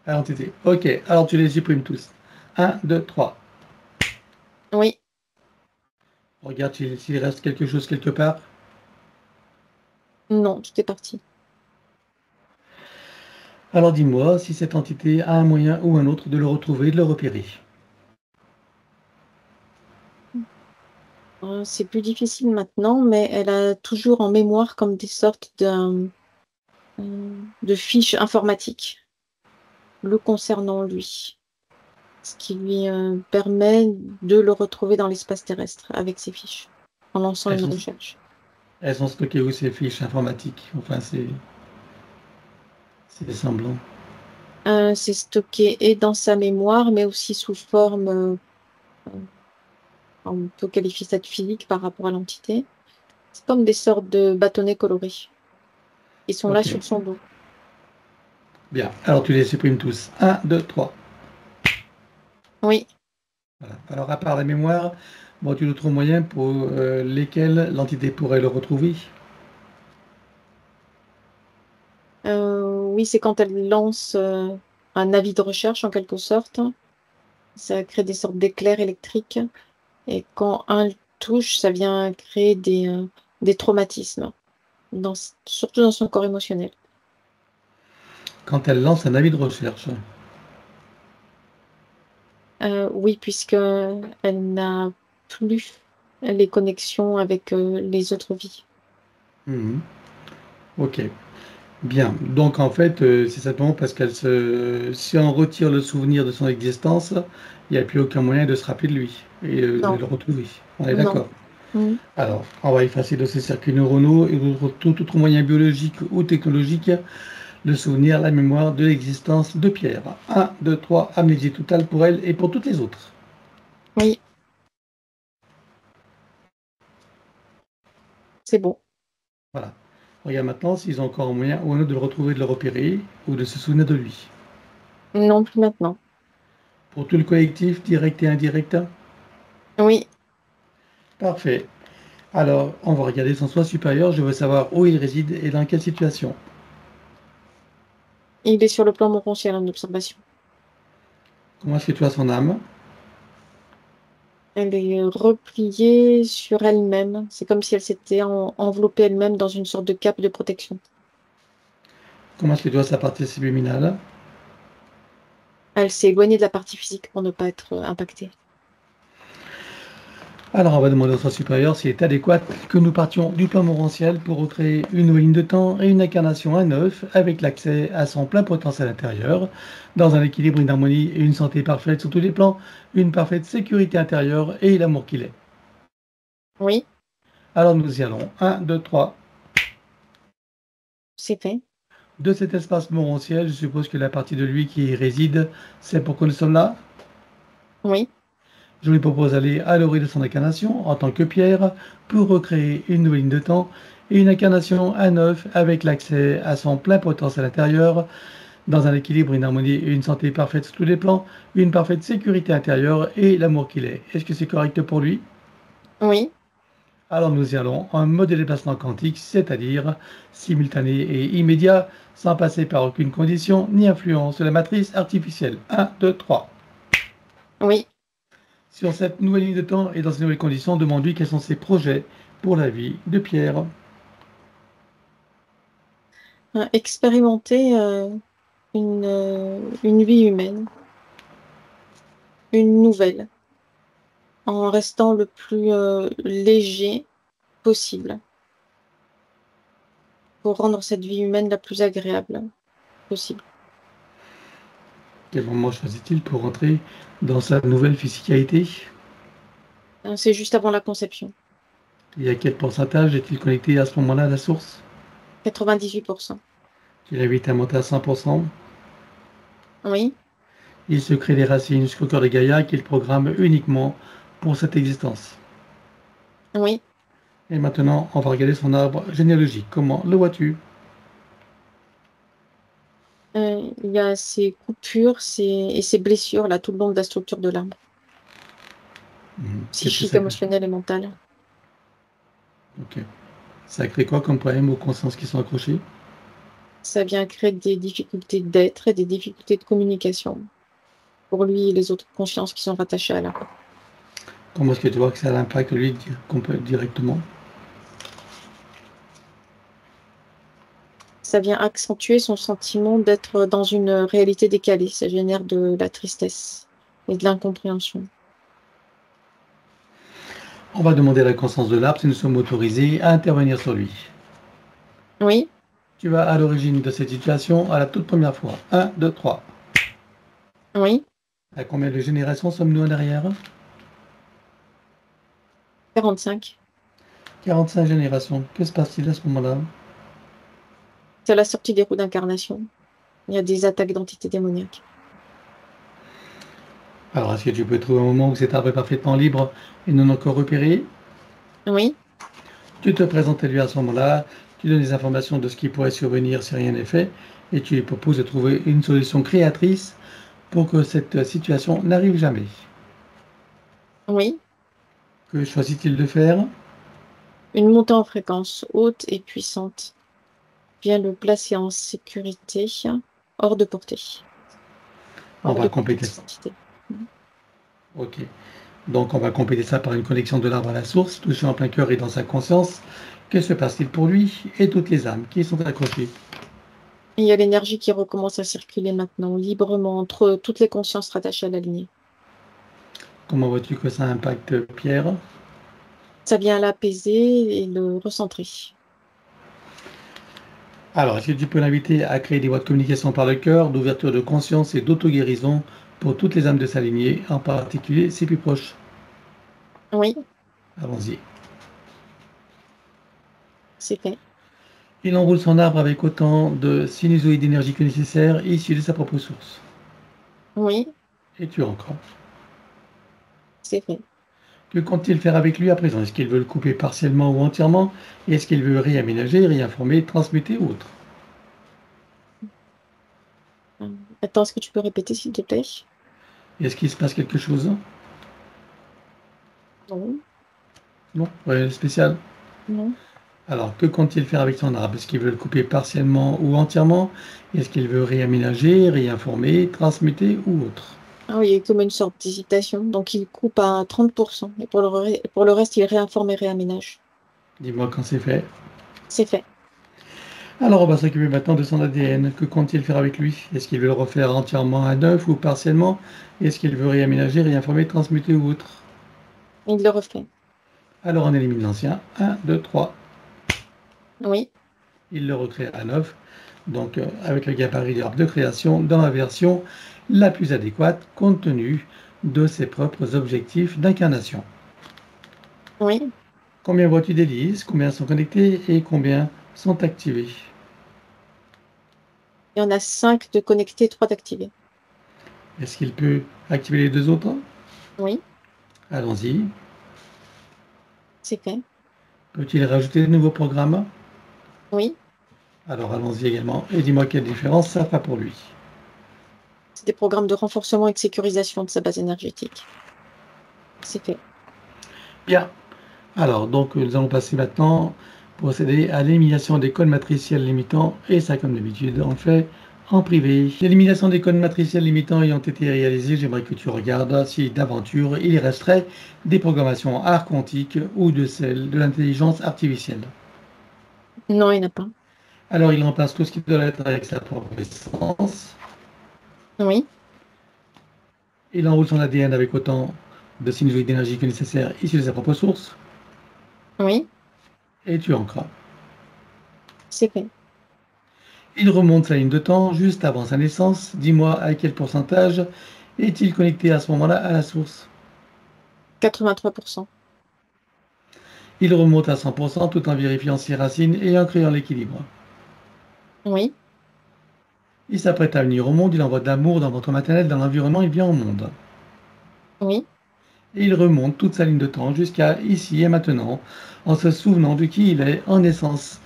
à l'entité. Ok, alors tu les supprimes tous. 1, 2, 3. Oui. Regarde s'il reste quelque chose quelque part. Non, tout est parti. Alors dis-moi si cette entité a un moyen ou un autre de le retrouver, de le repérer. C'est plus difficile maintenant, mais elle a toujours en mémoire comme des sortes de fiches informatiques le concernant lui. Ce qui lui permet de le retrouver dans l'espace terrestre avec ses fiches, en lançant Elles une sont, recherche. elles sont stockées où ces fiches informatiques? Enfin, c'est semblant. C'est stocké et dans sa mémoire, mais aussi sous forme, on peut qualifier ça de physique par rapport à l'entité. C'est comme des sortes de bâtonnets colorés. Ils sont là Ok, sur son dos. bien. Alors tu les supprimes tous. 1, 2, 3. Oui. Voilà. Alors à part la mémoire, bon, tu d'autres moyens pour lesquels l'entité pourrait le retrouver? Oui, c'est quand elle lance un avis de recherche en quelque sorte. Ça crée des sortes d'éclairs électriques. Et quand un touche, ça vient créer des traumatismes, surtout dans son corps émotionnel. Quand elle lance un avis de recherche. Oui, puisque elle n'a plus les connexions avec les autres vies. Mhm. Ok. Bien, donc en fait, c'est simplement parce si on retire le souvenir de son existence, il n'y a plus aucun moyen de se rappeler de lui et de Non, le retrouver. On est non. d'accord. Mm. Alors, on va effacer de ces circuits neuronaux et tout autre moyen biologique ou technologique, le souvenir, la mémoire de l'existence de Pierre. 1, 2, 3, amnésie totale pour elle et pour toutes les autres. Oui, c'est bon. Voilà. Regarde maintenant s'ils ont encore un moyen ou un autre de le retrouver, de le repérer ou de se souvenir de lui. Non plus maintenant. Pour tout le collectif, direct et indirect. Oui, Parfait. Alors, on va regarder son soi supérieur. Je veux savoir où il réside et dans quelle situation. il est sur le plan montpensier en observation. Comment est-ce que tu as son âme? Elle est repliée sur elle-même. C'est comme si elle s'était enveloppée elle-même dans une sorte de cape de protection. Comment est-ce que tu as sa partie subliminale? Elle s'est éloignée de la partie physique pour ne pas être impactée. Alors, on va demander au soi supérieur s'il est adéquat que nous partions du plan morantiel pour recréer une nouvelle ligne de temps et une incarnation à neuf avec l'accès à son plein potentiel intérieur, dans un équilibre, une harmonie et une santé parfaite sur tous les plans, une parfaite sécurité intérieure et l'amour qu'il est. Oui, Alors, nous y allons. 1, 2, 3. c'est fait. De cet espace morantiel, je suppose que la partie de lui qui y réside, c'est pourquoi nous sommes là. Oui, Je lui propose d'aller à l'origine de son incarnation en tant que pierre pour recréer une nouvelle ligne de temps et une incarnation à neuf avec l'accès à son plein potentiel intérieur dans un équilibre, une harmonie et une santé parfaite sur tous les plans, une parfaite sécurité intérieure et l'amour qu'il est. Est-ce que c'est correct pour lui? oui, Alors nous y allons en mode de déplacement quantique, c'est-à-dire simultané et immédiat, sans passer par aucune condition ni influence de la matrice artificielle. 1, 2, 3. oui. Sur cette nouvelle ligne de temps et dans ces nouvelles conditions, demande-lui quels sont ses projets pour la vie de Pierre? Expérimenter une vie humaine, une nouvelle, en restant le plus léger possible, pour rendre cette vie humaine la plus agréable possible. Quel moment choisit-il pour entrer dans sa nouvelle physicalité? C'est juste avant la conception. Et à quel pourcentage est-il connecté à ce moment-là à la source? 98%. Il invite à monter à 100%. Oui, Il se crée des racines jusqu'au cœur de Gaïa qu'il programme uniquement pour cette existence. oui. Et maintenant, on va regarder son arbre généalogique. Comment le vois-tu? Il y a ces coupures et ces blessures là tout le long de la structure de l'arbre, Qu'est-ce que psychique, ça crée? émotionnelle et mentale. Ok. Ça crée quoi comme problème aux consciences qui sont accrochées? Ça vient créer des difficultés d'être et des difficultés de communication pour lui et les autres consciences qui sont rattachées à l'arbre. Comment est-ce que tu vois que ça l'impacte lui directement? Ça vient accentuer son sentiment d'être dans une réalité décalée. Ça génère de la tristesse et de l'incompréhension. On va demander à la conscience de l'arbre si nous sommes autorisés à intervenir sur lui. Oui, Tu vas à l'origine de cette situation à la toute première fois. 1, 2, 3. oui, À combien de générations sommes-nous en arrière? 45. 45 générations. Que se passe-t-il à ce moment-là? C'est à la sortie des roues d'incarnation. Il y a des attaques d'entités démoniaques. Alors, est-ce que tu peux trouver un moment où cet arbre est parfaitement libre et non encore repéré? Oui, Tu te présentes à lui à ce moment-là, tu donnes des informations de ce qui pourrait survenir si rien n'est fait, et tu lui proposes de trouver une solution créatrice pour que cette situation n'arrive jamais. oui. Que choisit-il de faire? Une montée en fréquence haute et puissante vient le placer en sécurité, hors de portée. On Hors va de portée de compléter cette ça. entité. Ok. Donc on va compléter ça par une connexion de l'arbre à la source, touché en plein cœur et dans sa conscience. Que se passe-t-il pour lui et toutes les âmes qui y sont accrochées? Et il y a l'énergie qui recommence à circuler maintenant, librement, entre toutes les consciences rattachées à la lignée. Comment vois-tu que ça impacte Pierre? Ça vient l'apaiser et le recentrer. Alors, est-ce que tu peux l'inviter à créer des voies de communication par le cœur, d'ouverture de conscience et d'auto-guérison pour toutes les âmes de sa lignée, en particulier ses plus proches? Oui, Allons-y. c'est fait. Il enroule son arbre avec autant de sinusoïdes d'énergie que nécessaire, issus de sa propre source. Oui, Et tu encore. c'est fait. Que compte-t-il faire avec lui à présent? Est-ce qu'il veut le couper partiellement ou entièrement? Et est-ce qu'il veut réaménager, réinformer, transmuter ou autre? Attends, est-ce que tu peux répéter, s'il te plaît? Est-ce qu'il se passe quelque chose? Non, Non? Rien de spécial? non. Alors, que compte-t-il faire avec son arbre? Est-ce qu'il veut le couper partiellement ou entièrement? Est-ce qu'il veut réaménager, réinformer, transmuter ou autre? Ah oui, il y a comme une sorte d'hésitation. Donc, il coupe à 30%. Et pour le reste, il réinforme et réaménage. Dis-moi quand c'est fait. C'est fait. Alors, on va s'occuper maintenant de son ADN. Que compte-t-il faire avec lui? Est-ce qu'il veut le refaire entièrement à neuf ou partiellement? Est-ce qu'il veut réaménager, réinformer, transmuter ou autre? Il le refait. Alors, on élimine l'ancien. 1, 2, 3. Oui, Il le recrée à neuf. Donc, avec le gabarit de l'arbre de création, dans la version la plus adéquate, compte tenu de ses propres objectifs d'incarnation. oui. Combien vois-tu d'hélices? Combien sont connectés et combien sont activés? Il y en a 5 de connectés et 3 d'activés. Est-ce qu'il peut activer les deux autres? Oui, Allons-y. c'est fait. Peut-il rajouter de nouveaux programmes? Oui, Alors allons-y également. Et dis-moi quelle différence ça fera pour lui. c'est des programmes de renforcement et de sécurisation de sa base énergétique. C'est fait. Bien. Alors, donc, nous allons passer maintenant, procéder à l'élimination des codes matriciels limitants. Et ça, comme d'habitude, on le fait en privé. L'élimination des codes matriciels limitants ayant été réalisée, j'aimerais que tu regardes si d'aventure il y resterait des programmations art quantique ou de celles de l'intelligence artificielle. Non, il n'y en a pas. Alors il remplace tout ce qui doit être avec sa propre essence. Oui, Il enroule son ADN avec autant de sinusoïdes d'énergie que nécessaire issus de sa propre source. oui, Et tu ancres. c'est fait. Il remonte sa ligne de temps juste avant sa naissance. Dis-moi à quel pourcentage est-il connecté à ce moment-là à la source. 83%. Il remonte à 100% tout en vérifiant ses racines et en créant l'équilibre. Oui, Il s'apprête à venir au monde, il envoie de l'amour dans votre maternelle, dans l'environnement, il vient au monde. oui, Et il remonte toute sa ligne de temps jusqu'à ici et maintenant, en se souvenant de qui il est en essence,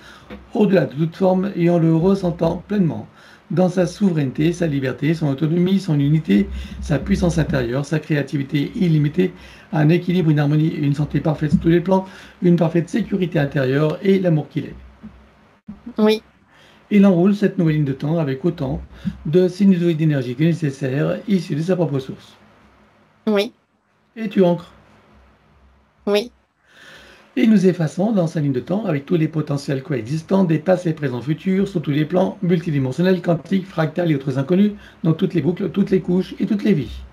au-delà de toute forme et en le ressentant pleinement, dans sa souveraineté, sa liberté, son autonomie, son unité, sa puissance intérieure, sa créativité illimitée, un équilibre, une harmonie et une santé parfaite sur tous les plans, une parfaite sécurité intérieure et l'amour qu'il est. oui, Il enroule cette nouvelle ligne de temps avec autant de sinusoïdes d'énergie que nécessaire, issus de sa propre source. oui, Et tu ancres. oui, Et nous effaçons dans sa ligne de temps avec tous les potentiels coexistants des passés, présents, futurs, sur tous les plans, multidimensionnels, quantiques, fractales et autres inconnus, dans toutes les boucles, toutes les couches et toutes les vies.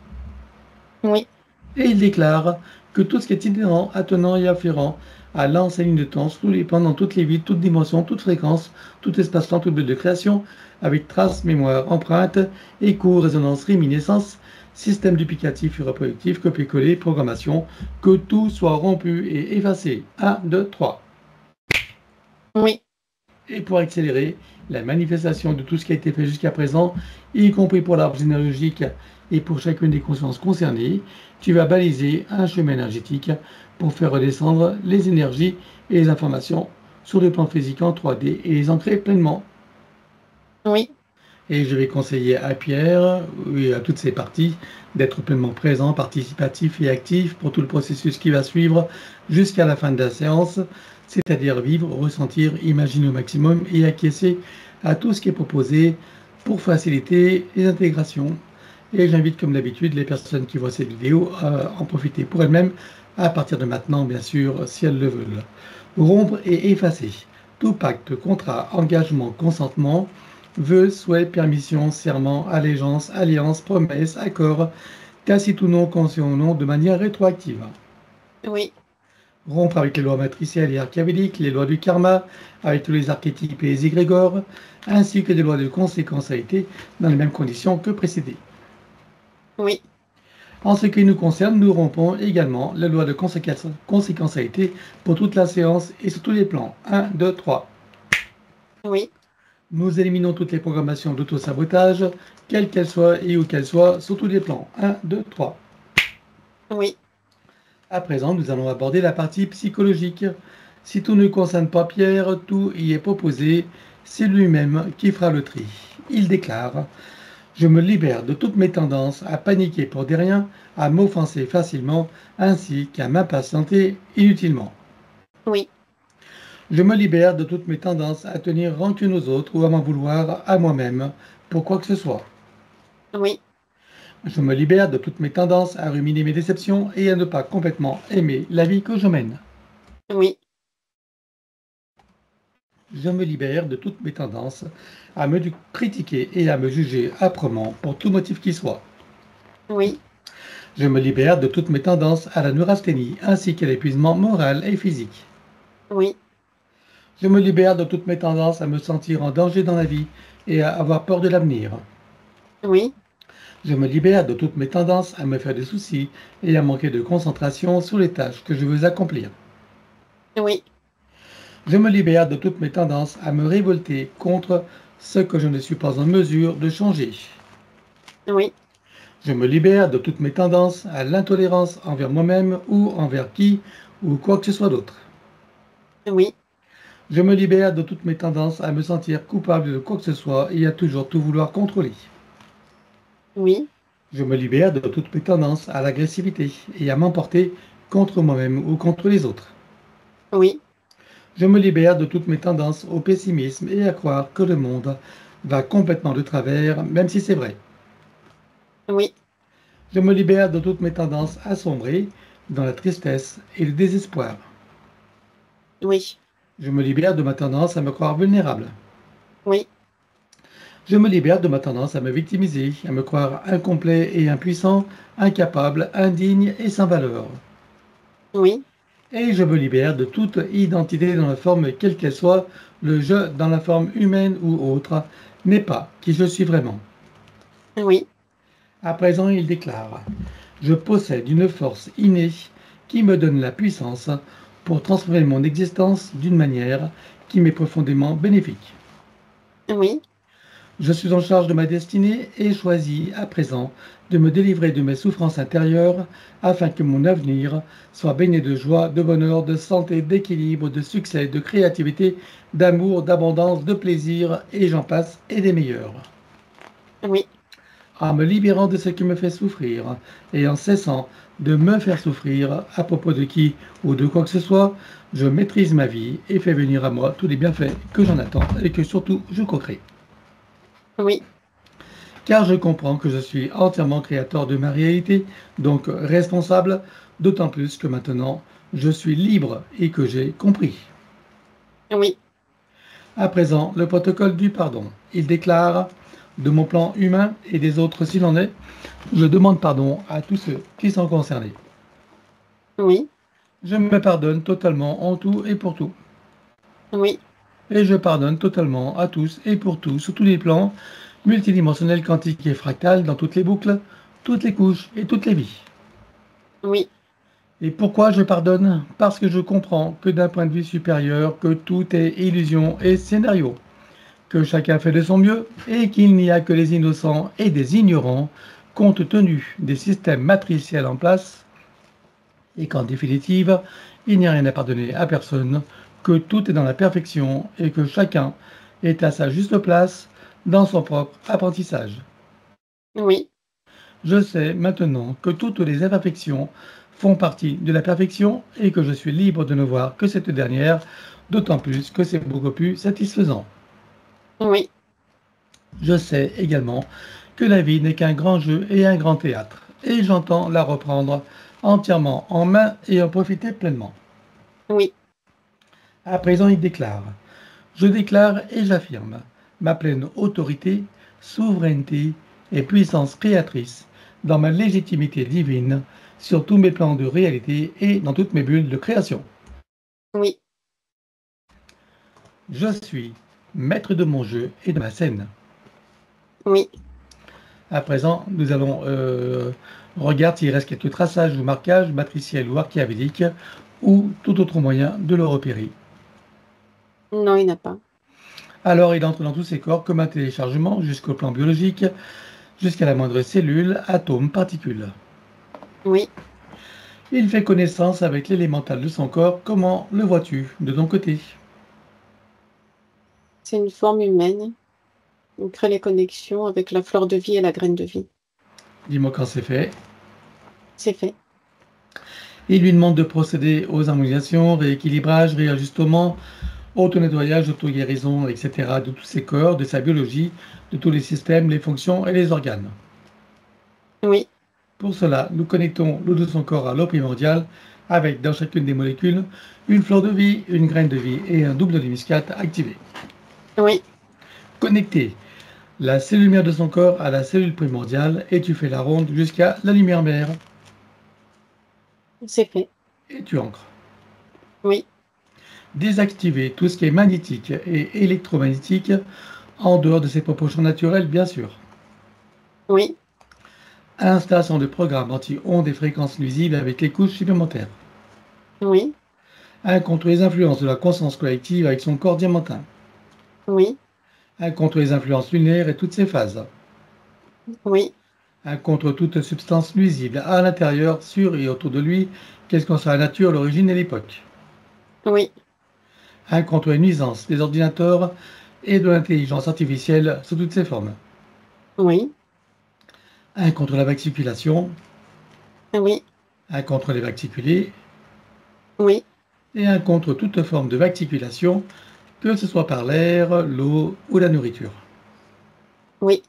oui, Et il déclare que tout ce qui est inhérent, attenant et afférent à l'ancienne ligne de temps, sur tous les plans, dans toutes les vies, toutes dimensions, toutes fréquences, tout espace-temps, toute bulle de création, avec traces, mémoire, empreinte, écho, résonance, réminiscence, système duplicatif et reproductif, copier-coller, programmation, que tout soit rompu et effacé. 1, 2, 3. oui, Et pour accélérer la manifestation de tout ce qui a été fait jusqu'à présent, y compris pour l'arbre généalogique et pour chacune des consciences concernées, tu vas baliser un chemin énergétique pour faire redescendre les énergies et les informations sur le plan physique en 3D et les ancrer pleinement. oui, Et je vais conseiller à Pierre et à toutes ses parties d'être pleinement présent, participatif et actif pour tout le processus qui va suivre jusqu'à la fin de la séance, c'est-à-dire vivre, ressentir, imaginer au maximum et acquiescer à tout ce qui est proposé pour faciliter les intégrations. Et j'invite comme d'habitude les personnes qui voient cette vidéo à en profiter pour elles-mêmes à partir de maintenant, bien sûr, si elles le veulent. Rompre et effacer tout pacte, contrat, engagement, consentement, vœux, souhaits, permission, serment, allégeance, alliance, promesse, accord, tacite ou non, conscient ou non, de manière rétroactive. oui, Rompre avec les lois matricielles et archavéliques, les lois du karma, avec tous les archétypes et les égrégores, ainsi que des lois de conséquentialité dans les mêmes conditions que précédées. oui, En ce qui nous concerne, nous rompons également la loi de conséquentialité pour toute la séance et sur tous les plans. 1, 2, 3. oui, Nous éliminons toutes les programmations d'auto-sabotage, quelles qu'elles soient et où qu'elles soient, sur tous les plans. 1, 2, 3. oui, À présent, nous allons aborder la partie psychologique. Si tout ne concerne pas Pierre, tout y est proposé, c'est lui-même qui fera le tri. Il déclare: je me libère de toutes mes tendances à paniquer pour des riens, à m'offenser facilement, ainsi qu'à m'impatienter inutilement. oui, Je me libère de toutes mes tendances à tenir rancune aux autres ou à m'en vouloir à moi-même pour quoi que ce soit. oui, Je me libère de toutes mes tendances à ruminer mes déceptions et à ne pas complètement aimer la vie que je mène. oui, Je me libère de toutes mes tendances à me critiquer et à me juger âprement pour tout motif qui soit. oui, Je me libère de toutes mes tendances à la neurasthénie ainsi qu'à l'épuisement moral et physique. oui, Je me libère de toutes mes tendances à me sentir en danger dans la vie et à avoir peur de l'avenir. oui, Je me libère de toutes mes tendances à me faire des soucis et à manquer de concentration sur les tâches que je veux accomplir. oui, Je me libère de toutes mes tendances à me révolter contre ce que je ne suis pas en mesure de changer. oui, Je me libère de toutes mes tendances à l'intolérance envers moi-même ou envers qui ou quoi que ce soit d'autre. oui, Je me libère de toutes mes tendances à me sentir coupable de quoi que ce soit et à toujours tout vouloir contrôler. oui, Je me libère de toutes mes tendances à l'agressivité et à m'emporter contre moi-même ou contre les autres. oui, Je me libère de toutes mes tendances au pessimisme et à croire que le monde va complètement de travers, même si c'est vrai. Oui, Je me libère de toutes mes tendances à sombrer dans la tristesse et le désespoir. oui, Je me libère de ma tendance à me croire vulnérable. oui, Je me libère de ma tendance à me victimiser, à me croire incomplet et impuissant, incapable, indigne et sans valeur. oui, Et je me libère de toute identité dans la forme quelle qu'elle soit, le je dans la forme humaine ou autre n'est pas qui je suis vraiment. oui, À présent, il déclare: je possède une force innée qui me donne la puissance pour transformer mon existence d'une manière qui m'est profondément bénéfique. oui, Je suis en charge de ma destinée et choisis à présent de me délivrer de mes souffrances intérieures afin que mon avenir soit baigné de joie, de bonheur, de santé, d'équilibre, de succès, de créativité, d'amour, d'abondance, de plaisir, et j'en passe, et des meilleurs. oui, En me libérant de ce qui me fait souffrir et en cessant de me faire souffrir à propos de qui ou de quoi que ce soit, je maîtrise ma vie et fais venir à moi tous les bienfaits que j'en attends et que surtout je co-crée. oui, Car je comprends que je suis entièrement créateur de ma réalité, donc responsable, d'autant plus que maintenant je suis libre et que j'ai compris. oui, À présent, le protocole du pardon. Il déclare: de mon plan humain et des autres s'il en est, je demande pardon à tous ceux qui sont concernés. oui, Je me pardonne totalement en tout et pour tout. oui, Et je pardonne totalement à tous et pour tout, sur tous les plans, multidimensionnels, quantiques et fractales, dans toutes les boucles, toutes les couches et toutes les vies. oui, Et pourquoi je pardonne? Parce que je comprends que d'un point de vue supérieur, que tout est illusion et scénario, que chacun fait de son mieux et qu'il n'y a que les innocents et des ignorants, compte tenu des systèmes matriciels en place, et qu'en définitive, il n'y a rien à pardonner à personne, que tout est dans la perfection et que chacun est à sa juste place dans son propre apprentissage. oui, Je sais maintenant que toutes les imperfections font partie de la perfection et que je suis libre de ne voir que cette dernière, d'autant plus que c'est beaucoup plus satisfaisant. oui, Je sais également que la vie n'est qu'un grand jeu et un grand théâtre, et j'entends la reprendre entièrement en main et en profiter pleinement. oui, À présent, il déclare: je déclare et j'affirme ma pleine autorité, souveraineté et puissance créatrice dans ma légitimité divine sur tous mes plans de réalité et dans toutes mes bulles de création. oui, Je suis maître de mon jeu et de ma scène. oui, À présent, nous allons regarder s'il reste quelques traçages ou marquages matriciels ou archéavédiques ou tout autre moyen de le repérer. non, il n'y en a pas. Alors il entre dans tous ces corps comme un téléchargement jusqu'au plan biologique, jusqu'à la moindre cellule, atome, particule. Oui, Il fait connaissance avec l'élémental de son corps. Comment le vois-tu de ton côté? c'est une forme humaine. On crée les connexions avec la fleur de vie et la graine de vie. Dis-moi quand c'est fait. C'est fait. Il lui demande de procéder aux harmonisations, rééquilibrages, réajustements, auto-nettoyage, auto-guérison, etc. de tous ses corps, de sa biologie, de tous les systèmes, les fonctions et les organes. Oui, Pour cela, nous connectons l'eau de son corps à l'eau primordiale avec, dans chacune des molécules, une fleur de vie, une graine de vie et un double de muscate activé. oui, Connecter la cellule mère de son corps à la cellule primordiale et tu fais la ronde jusqu'à la lumière mère c'est fait. et tu ancres. Oui, Désactiver tout ce qui est magnétique et électromagnétique en dehors de ses proportions naturelles, bien sûr. oui, Installation de programmes anti-ondes et fréquences nuisibles avec les couches supplémentaires. oui, Un contre les influences de la conscience collective avec son corps diamantin. oui, Un contre les influences lunaires et toutes ses phases. oui, Un contre toute substance nuisible à l'intérieur, sur et autour de lui, quelle qu'en soit la nature, l'origine et l'époque. oui, Un contre les nuisances des ordinateurs et de l'intelligence artificielle sous toutes ses formes. oui, Un contre la vaxiculation, oui, un contre les vaxiculés oui, et un contre toute forme de vaxiculation, que ce soit par l'air, l'eau ou la nourriture. Oui.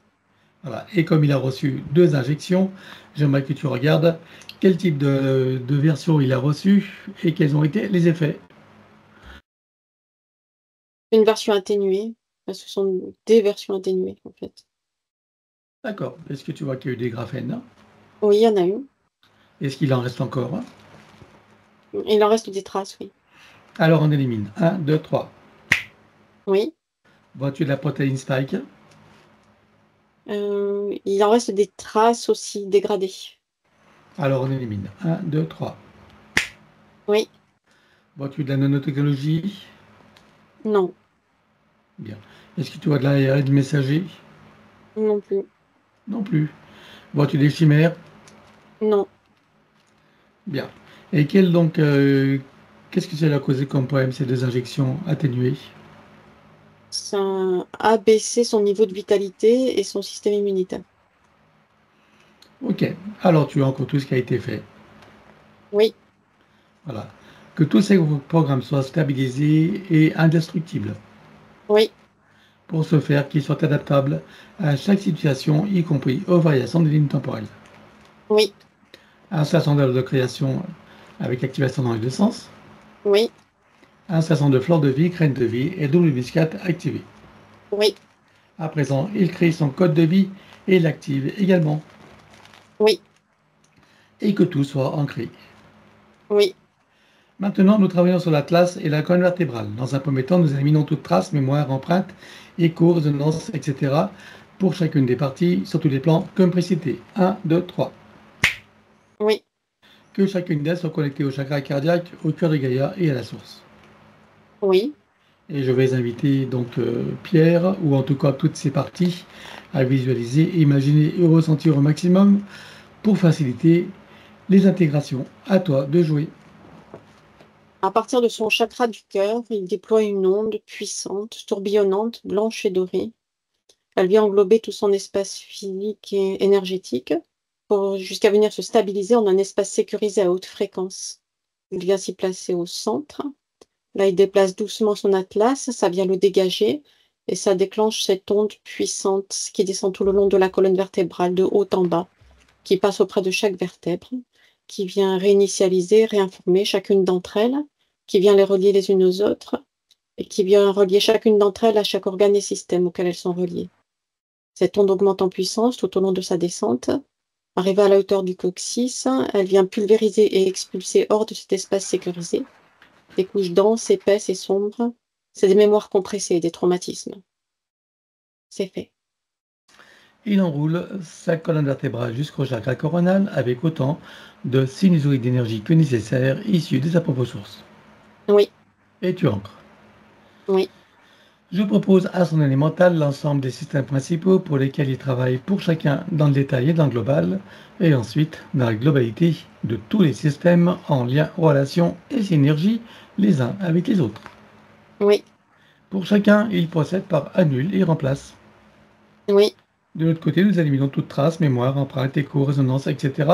Voilà. Et comme il a reçu 2 injections, j'aimerais que tu regardes quel type de version il a reçu et quels ont été les effets. Une version atténuée. Ce sont des versions atténuées, en fait. D'accord. Est-ce que tu vois qu'il y a eu des graphènes? Oui, il y en a une. Est-ce qu'il en reste encore? Il en reste des traces, oui. Alors on élimine. 1, 2, 3. Oui. Vois-tu de la protéine spike? Il en reste des traces aussi dégradées. Alors on élimine. 1, 2, 3. Oui. Vois-tu de la nanotechnologie? Non. Bien. Est-ce que tu vois de l'ARN messager? Non plus. Non plus. Vois-tu des chimères? Non. Bien. Et qu'est-ce que ça a causé comme problème, ces 2 injections atténuées? Ça a baissé son niveau de vitalité et son système immunitaire. Ok. Alors tu as encore tout ce qui a été fait. Oui. Voilà. Que tous ces programmes soient stabilisés et indestructibles. Oui. Pour ce faire, qu'ils soient adaptables à chaque situation, y compris aux variations des lignes temporelles. Oui. Un certain nombre de création avec activation dans les 2 sens. Oui. Un certain nombre de fleurs de vie, graines de vie et double biscate activées. Oui. À présent, il crée son code de vie et l'active également. Oui. Et que tout soit ancré. Oui. Maintenant, nous travaillons sur l'atlas et la colonne vertébrale. Dans un premier temps, nous éliminons toute trace, mémoire, empreinte, écho, résonance, etc. pour chacune des parties, sur tous les plans, comme précité. 1, 2, 3. Oui. Que chacune d'elles soit connectée au chakra cardiaque, au cœur de Gaïa et à la source. Oui. Et je vais inviter Pierre, ou en tout cas toutes ces parties, à visualiser, imaginer et ressentir au maximum pour faciliter les intégrations. À toi de jouer. À partir de son chakra du cœur, il déploie une onde puissante, tourbillonnante, blanche et dorée. Elle vient englober tout son espace physique et énergétique jusqu'à venir se stabiliser en un espace sécurisé à haute fréquence. Il vient s'y placer au centre. Là, il déplace doucement son atlas, ça vient le dégager et ça déclenche cette onde puissante qui descend tout le long de la colonne vertébrale, de haut en bas, qui passe auprès de chaque vertèbre, qui vient réinitialiser, réinformer chacune d'entre elles, qui vient les relier les unes aux autres et qui vient relier chacune d'entre elles à chaque organe et système auquel elles sont reliées. Cette onde augmente en puissance tout au long de sa descente. Arrivée à la hauteur du coccyx, elle vient pulvériser et expulser hors de cet espace sécurisé des couches denses, épaisses et sombres. C'est des mémoires compressées, des traumatismes. C'est fait. Il enroule sa colonne vertébrale jusqu'au chakra coronal avec autant de sinusoïdes d'énergie que nécessaire issus de sa propre source. Oui, Et tu ancres. oui, Je propose à son élémental l'ensemble des systèmes principaux pour lesquels il travaille pour chacun dans le détail et dans le global, et ensuite dans la globalité de tous les systèmes en lien, relation et synergie les uns avec les autres. oui, Pour chacun, il procède par annule et remplace. oui, De l'autre côté, nous éliminons toute trace, mémoire, empreinte, écho, résonance, etc.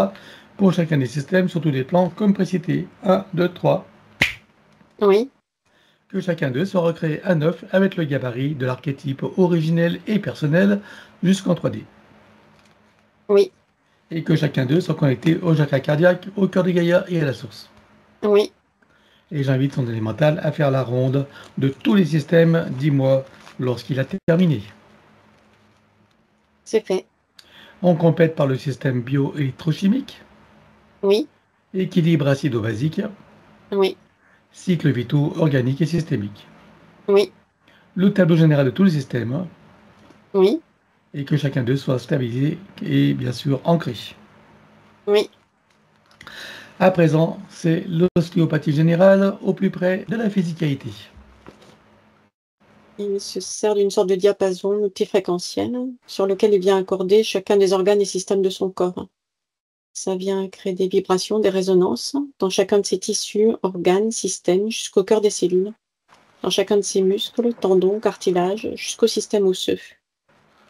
pour chacun des systèmes sur tous les plans comme précité. 1, 2, 3. oui, Que chacun d'eux soit recréé à neuf avec le gabarit de l'archétype originel et personnel jusqu'en 3D. oui, Et que chacun d'eux soit connecté au chakra cardiaque, au cœur de Gaïa et à la source. oui, Et j'invite son élémental à faire la ronde de tous les systèmes, dis-moi, lorsqu'il a terminé. c'est fait. On complète par le système bio-électrochimique, Oui, équilibre acido-basique, oui, cycle vitaux organique et systémique. oui, Le tableau général de tous les systèmes, oui, et que chacun d'eux soit stabilisé et bien sûr ancré. oui. À présent, c'est l'ostéopathie générale au plus près de la physicalité. Il se sert d'une sorte de diapason multifréquentiel sur lequel il vient accorder chacun des organes et systèmes de son corps. Ça vient créer des vibrations, des résonances dans chacun de ses tissus, organes, systèmes, jusqu'au cœur des cellules, dans chacun de ses muscles, tendons, cartilages, jusqu'au système osseux.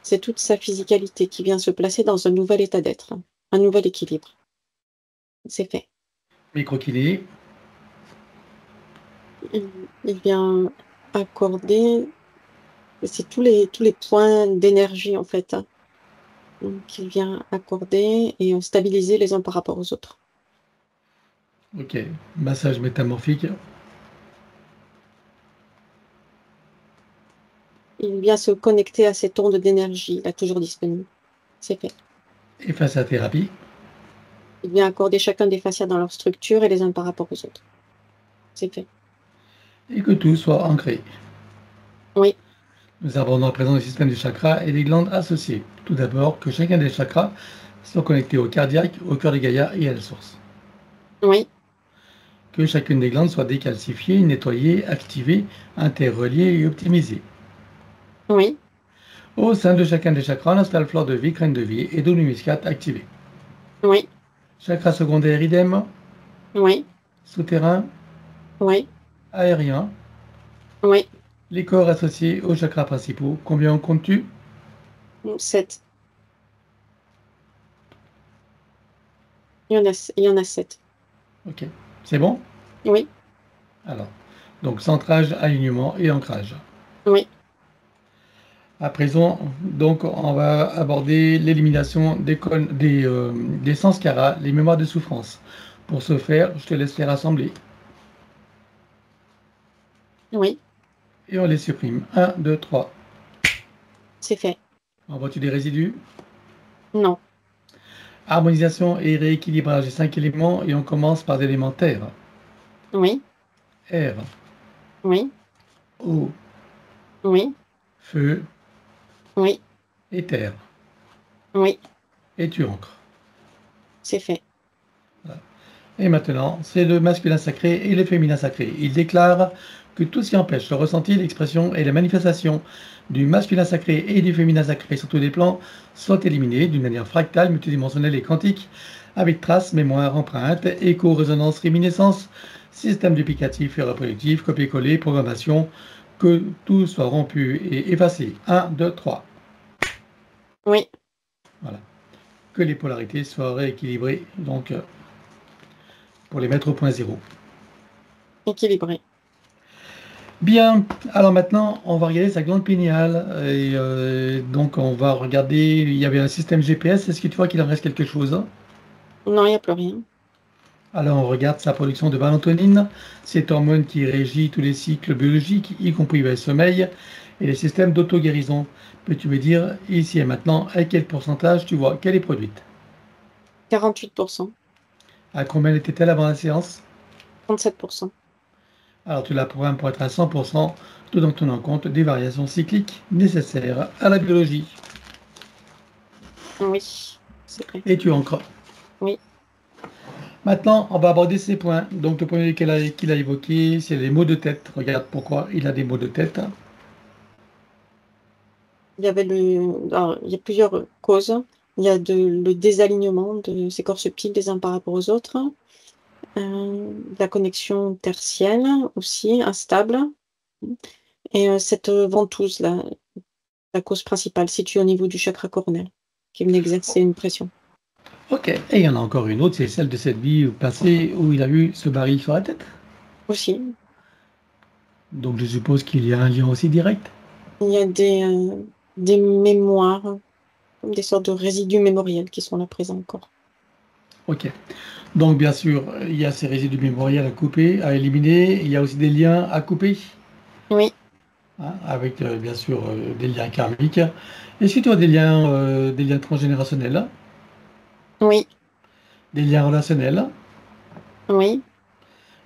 C'est toute sa physicalité qui vient se placer dans un nouvel état d'être, un nouvel équilibre. C'est fait. Microkiné, Il vient accorder C'est tous les points d'énergie, en fait, hein, qu'il vient accorder et stabiliser les uns par rapport aux autres. Ok. Massage métamorphique. Il vient se connecter à cette onde d'énergie, là, toujours disponible. C'est fait. Et fasciathérapie. Il vient accorder chacun des fascias dans leur structure et les uns par rapport aux autres. C'est fait. Et que tout soit ancré. Oui, Nous abordons à présent le système du chakra et les glandes associées. Tout d'abord, que chacun des chakras soit connecté au cardiaque, au cœur de Gaïa et à la source. oui, Que chacune des glandes soit décalcifiée, nettoyée, activée, interreliée et optimisée. oui, Au sein de chacun des chakras, on installe fleur de vie, graine de vie et dôme muscate activée. oui, Chakra secondaire idem, oui, souterrain, oui, aérien, oui. les corps associés aux chakras principaux. Combien en comptes-tu? 7. Il y en a 7. Ok, c'est bon? Oui, Alors, donc centrage, alignement et ancrage. oui, À présent, donc, on va aborder l'élimination des sanskaras, les mémoires de souffrance. Pour ce faire, je te laisse les rassembler oui, et on les supprime. 1, 2, 3. c'est fait. Envoies-tu des résidus? Non. Harmonisation et rééquilibrage des 5 éléments et on commence par l'élément terre. Oui, Air, oui, eau, oui, feu oui, et terre. oui, Et tu ancres. c'est fait. Et maintenant, c'est le masculin sacré et le féminin sacré. Il déclare que tout ce qui empêche le ressenti, l'expression et la manifestation du masculin sacré et du féminin sacré sur tous les plans soit éliminé d'une manière fractale, multidimensionnelle et quantique, avec traces, mémoire, empreinte, écho, résonance, réminiscence, système duplicatif et reproductif, copier-coller, programmation, que tout soit rompu et effacé. 1, 2, 3. Oui, Voilà. Que les polarités soient rééquilibrées, donc pour les mettre au point zéro. équilibré. Bien, alors maintenant, on va regarder sa glande pinéale. Et donc, on va regarder, il y avait un système GPS. Est-ce que tu vois qu'il en reste quelque chose, hein? Non, il n'y a plus rien. Alors, on regarde sa production de mélatonine, cette hormone qui régit tous les cycles biologiques, y compris le sommeil, et les systèmes d'auto-guérison. Peux-tu me dire, ici et maintenant, à quel pourcentage tu vois qu'elle est produite? 48%, À combien était-elle avant la séance? 37%. Alors, tu la programmes pour être à 100%, tout en tenant compte des variations cycliques nécessaires à la biologie. Oui, c'est vrai. Et tu ancres. Oui, Maintenant, on va aborder ces points. Donc, le premier qu'il a évoqué, c'est les maux de tête. Regarde pourquoi il a des maux de tête. il y a plusieurs causes. Il y a le désalignement de ces corps subtils les uns par rapport aux autres. La connexion tertielle aussi instable. Et cette ventouse-là, la cause principale, située au niveau du chakra cornel, qui vient exercer une pression. Ok. Et il y en a encore une autre, c'est celle de cette vie passée où il a eu ce baril sur la tête. Aussi, Donc, je suppose qu'il y a un lien aussi direct. il y a des mémoires, comme des sortes de résidus mémoriels qui sont là présents encore. Ok. Donc, bien sûr, il y a ces résidus mémoriels à couper, à éliminer. Il y a aussi des liens à couper, Oui, hein, avec bien sûr des liens karmiques. Est-ce que tu as des liens transgénérationnels, oui, des liens relationnels, oui,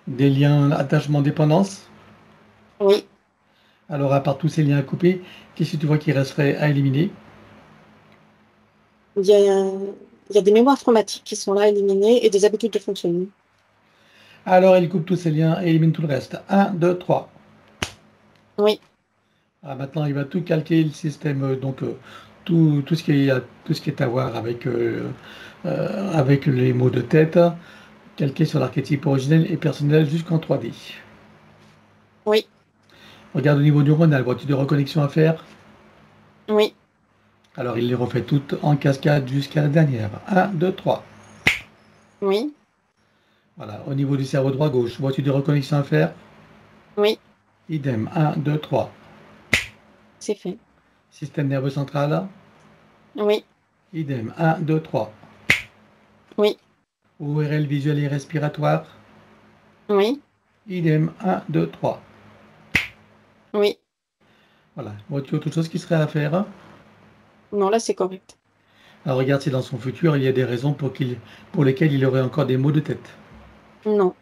des liens attachement-dépendance? oui. Alors, à part tous ces liens à couper, qu'est-ce que tu vois qui resterait à éliminer? Il y a, il y a des mémoires traumatiques qui sont là éliminées et des habitudes de fonctionnement. Alors, il coupe tous ces liens et élimine tout le reste. 1, 2, 3. Oui, Ah, maintenant, il va tout calquer le système, donc tout tout ce qui est à voir avec les mots de tête, calqué sur l'archétype originel et personnel jusqu'en 3D. oui, Regarde au niveau neuronal, vois-tu des reconnexions à faire? oui, Alors, il les refait toutes en cascade jusqu'à la dernière. 1, 2, 3. oui, Voilà, au niveau du cerveau droit-gauche, vois-tu des reconnexions à faire? oui, Idem, 1, 2, 3. c'est fait. Système nerveux central, Oui, idem. 1, 2, 3. oui, ORL visuel et respiratoire, oui, idem. 1, 2, 3. oui. Voilà. Vois-tu autre chose qui serait à faire? Non, là, c'est correct. Alors regarde si dans son futur, il y a des raisons pour lesquelles il aurait encore des maux de tête. Non,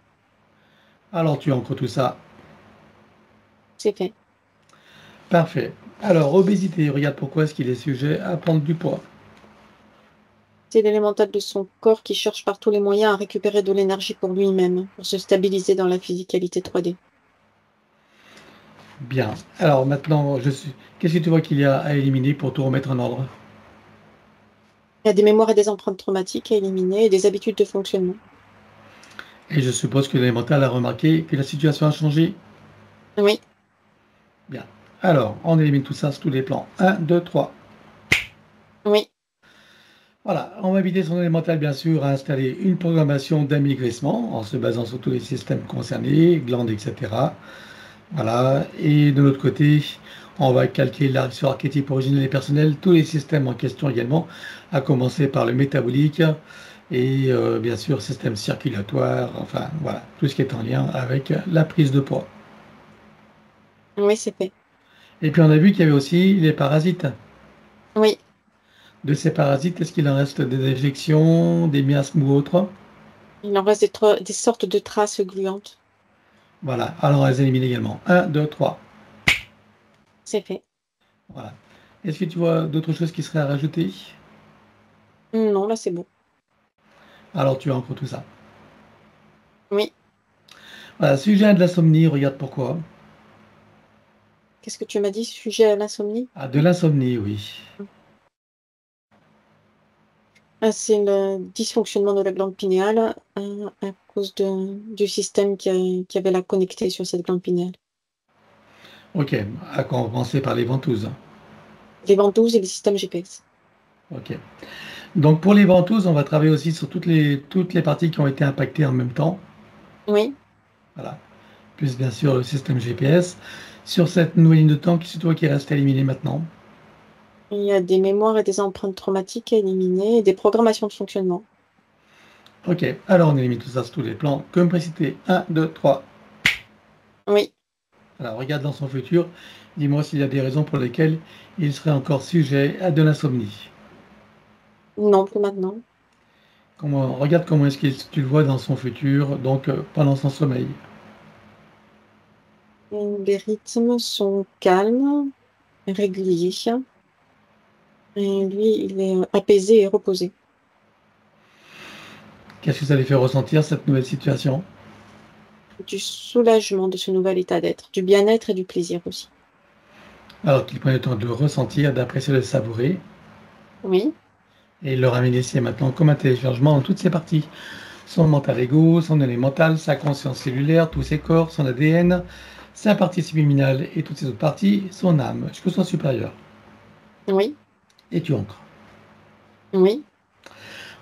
Alors tu ancres tout ça. c'est fait. Parfait. Alors, obésité, regarde pourquoi est-ce qu'il est sujet à prendre du poids. C'est l'élémental de son corps qui cherche par tous les moyens à récupérer de l'énergie pour lui-même, pour se stabiliser dans la physicalité 3D. Bien. Alors maintenant, qu'est-ce que tu vois qu'il y a à éliminer pour tout remettre en ordre? Il y a des mémoires et des empreintes traumatiques à éliminer et des habitudes de fonctionnement. Et je suppose que l'élémental a remarqué que la situation a changé. Oui, Bien. Alors, on élimine tout ça sur tous les plans. 1, 2, 3. oui, Voilà, on va inviter son élémental, bien sûr, à installer une programmation d'amaigrissement en se basant sur tous les systèmes concernés, glandes, etc. Voilà, et de l'autre côté, on va calquer sur archétype originel et personnel tous les systèmes en question également, à commencer par le métabolique et bien sûr système circulatoire, enfin voilà, tout ce qui est en lien avec la prise de poids. oui, c'est fait. Et puis on a vu qu'il y avait aussi les parasites. Oui, De ces parasites, est-ce qu'il en reste des éjections, des miasmes ou autres? il en reste des sortes de traces gluantes. Voilà, alors on les élimine également. 1, 2, 3. C'est fait. Voilà. Est-ce que tu vois d'autres choses qui seraient à rajouter? Non, là, c'est bon. Alors tu as encore tout ça. Oui. Voilà, sujet de l'insomnie, regarde pourquoi. Qu'est-ce que tu m'as dit, sujet à l'insomnie? Ah, de l'insomnie, oui. Ah, c'est le dysfonctionnement de la glande pinéale à cause du système qui avait la connecté sur cette glande pinéale. Ok, à commencer par les ventouses. Les ventouses et les systèmes GPS. Ok. Donc pour les ventouses, on va travailler aussi sur toutes les parties qui ont été impactées en même temps. Oui, Voilà. Plus bien sûr le système GPS. Sur cette nouvelle ligne de temps, c'est toi qui reste à éliminer maintenant. il y a des mémoires et des empreintes traumatiques à éliminer et des programmations de fonctionnement. Ok, alors on élimine tout ça sur tous les plans. Comme précité, 1, 2, 3. Oui, Alors regarde dans son futur, dis-moi s'il y a des raisons pour lesquelles il serait encore sujet à de l'insomnie. non, plus maintenant. Regarde comment est-ce que tu le vois dans son futur, donc pendant son sommeil. Les rythmes sont calmes, réguliers, et lui, il est apaisé et reposé. Qu'est-ce que ça lui fait ressentir, cette nouvelle situation? Du soulagement de ce nouvel état d'être, du bien-être et du plaisir aussi. Alors qu'il prend le temps de le ressentir, d'apprécier, de le savourer, Oui, et il le ramène ici et maintenant comme un téléchargement en toutes ses parties. Son mental égo, son élémental, sa conscience cellulaire, tous ses corps, son ADN, sa partie subliminale et toutes ses autres parties, son âme, jusqu'au soi supérieur. oui, Et tu ancres. oui,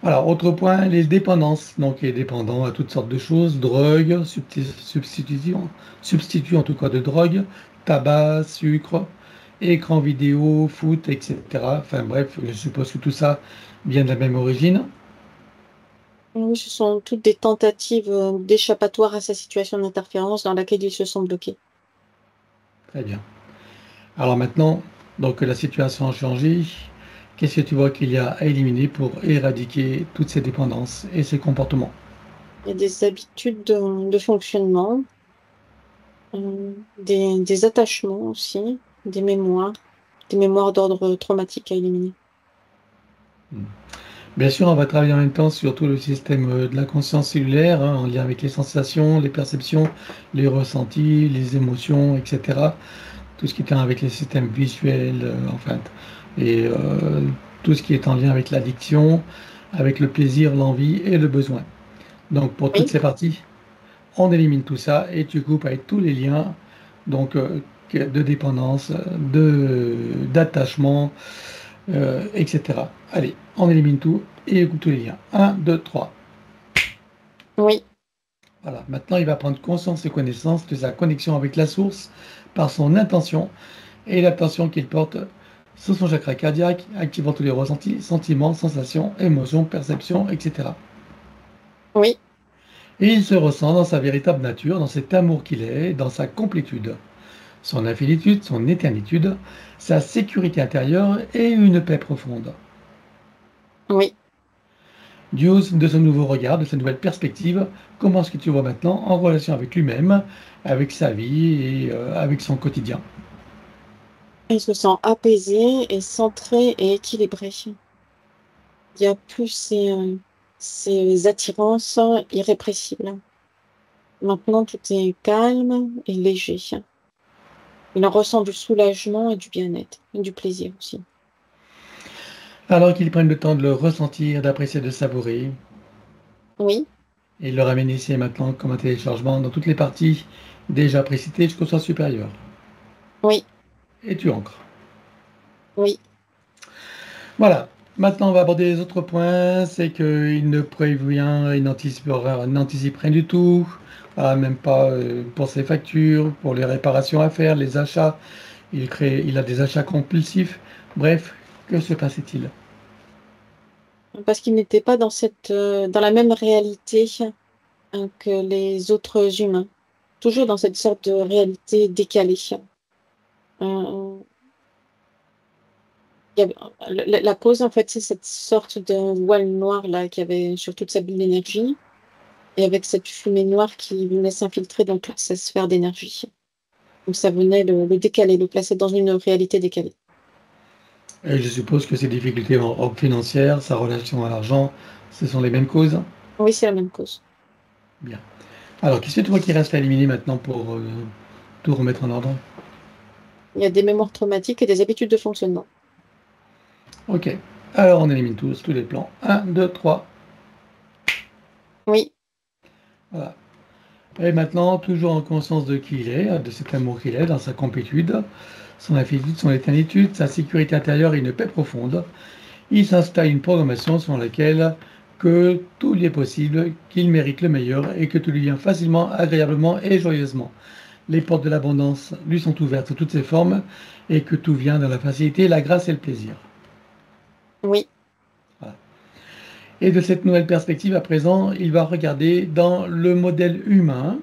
Voilà, autre point, les dépendances. Donc, il est dépendant à toutes sortes de choses, drogue, substitut en tout cas de drogue, tabac, sucre, écran vidéo, foot, etc. Enfin bref, je suppose que tout ça vient de la même origine. oui, ce sont toutes des tentatives d'échappatoire à sa situation d'interférence dans laquelle ils se sont bloqués. Très bien. Alors maintenant, donc que la situation a changé, qu'est-ce que tu vois qu'il y a à éliminer pour éradiquer toutes ces dépendances et ces comportements? Il y a des habitudes de fonctionnement, des attachements aussi, des mémoires d'ordre traumatique à éliminer. Bien sûr, on va travailler en même temps sur tout le système de la conscience cellulaire, hein, en lien avec les sensations, les perceptions, les ressentis, les émotions, etc. Tout ce qui est en lien avec les systèmes visuels, enfin, et tout ce qui est en lien avec l'addiction, avec le plaisir, l'envie et le besoin. Donc, pour toutes Oui, ces parties, on élimine tout ça et tu coupes avec tous les liens, donc de dépendance, d'attachement, etc. Allez, on élimine tout et écoute tous les liens. 1, 2, 3. oui, Voilà, maintenant il va prendre conscience et connaissance de sa connexion avec la source par son intention et l'attention qu'il porte sur son chakra cardiaque, activant tous les ressentis, sentiments, sensations, émotions, perceptions, etc. Oui, Et il se ressent dans sa véritable nature, dans cet amour qu'il est, dans sa complétude, son infinitude, son éternitude, sa sécurité intérieure et une paix profonde. oui. Du haut de ce nouveau regard, de cette nouvelle perspective, comment est-ce que tu vois maintenant en relation avec lui-même, avec sa vie et avec son quotidien? Il se sent apaisé et centré et équilibré. Il y a plus ces attirances irrépressibles. Maintenant, tout est calme et léger. Il en ressent du soulagement et du bien-être, et du plaisir aussi. Alors qu'ils prennent le temps de le ressentir, d'apprécier, de savourer, Oui, et le ramène ici et maintenant comme un téléchargement dans toutes les parties déjà précitées jusqu'au sens supérieur. oui, Et tu ancres. oui, Voilà. Maintenant, on va aborder les autres points. C'est qu'il ne prévient, il n'anticipe rien du tout. Voilà, même pas pour ses factures, pour les réparations à faire, les achats. Il a des achats compulsifs. Bref, que se passait-il? parce qu'il n'était pas dans la même réalité que les autres humains. Toujours dans cette sorte de réalité décalée. Euh, la cause, en fait, c'est cette sorte de voile noir là qui avait sur toute sa bulle d'énergie et avec cette fumée noire qui venait s'infiltrer dans toute sa sphère d'énergie. Donc ça venait le décaler, le placer dans une réalité décalée. Et je suppose que ses difficultés financières, sa relation à l'argent, ce sont les mêmes causes? Oui, c'est la même cause. Bien. Alors, qu'est-ce que tu vois qui reste à éliminer maintenant pour tout remettre en ordre? Il y a des mémoires traumatiques et des habitudes de fonctionnement. Ok. Alors, on élimine tous les plans. Un, 2, 3. Oui, Voilà. Et maintenant, toujours en conscience de qui il est, de cet amour qu'il est, dans sa complétude, son infinitude, son éternitude, sa sécurité intérieure et une paix profonde, il s'installe une programmation selon laquelle que tout lui est possible, qu'il mérite le meilleur et que tout lui vient facilement, agréablement et joyeusement. Les portes de l'abondance lui sont ouvertes sous toutes ses formes et que tout vient dans la facilité, la grâce et le plaisir. oui, Voilà. Et de cette nouvelle perspective, à présent, il va regarder dans le modèle humain,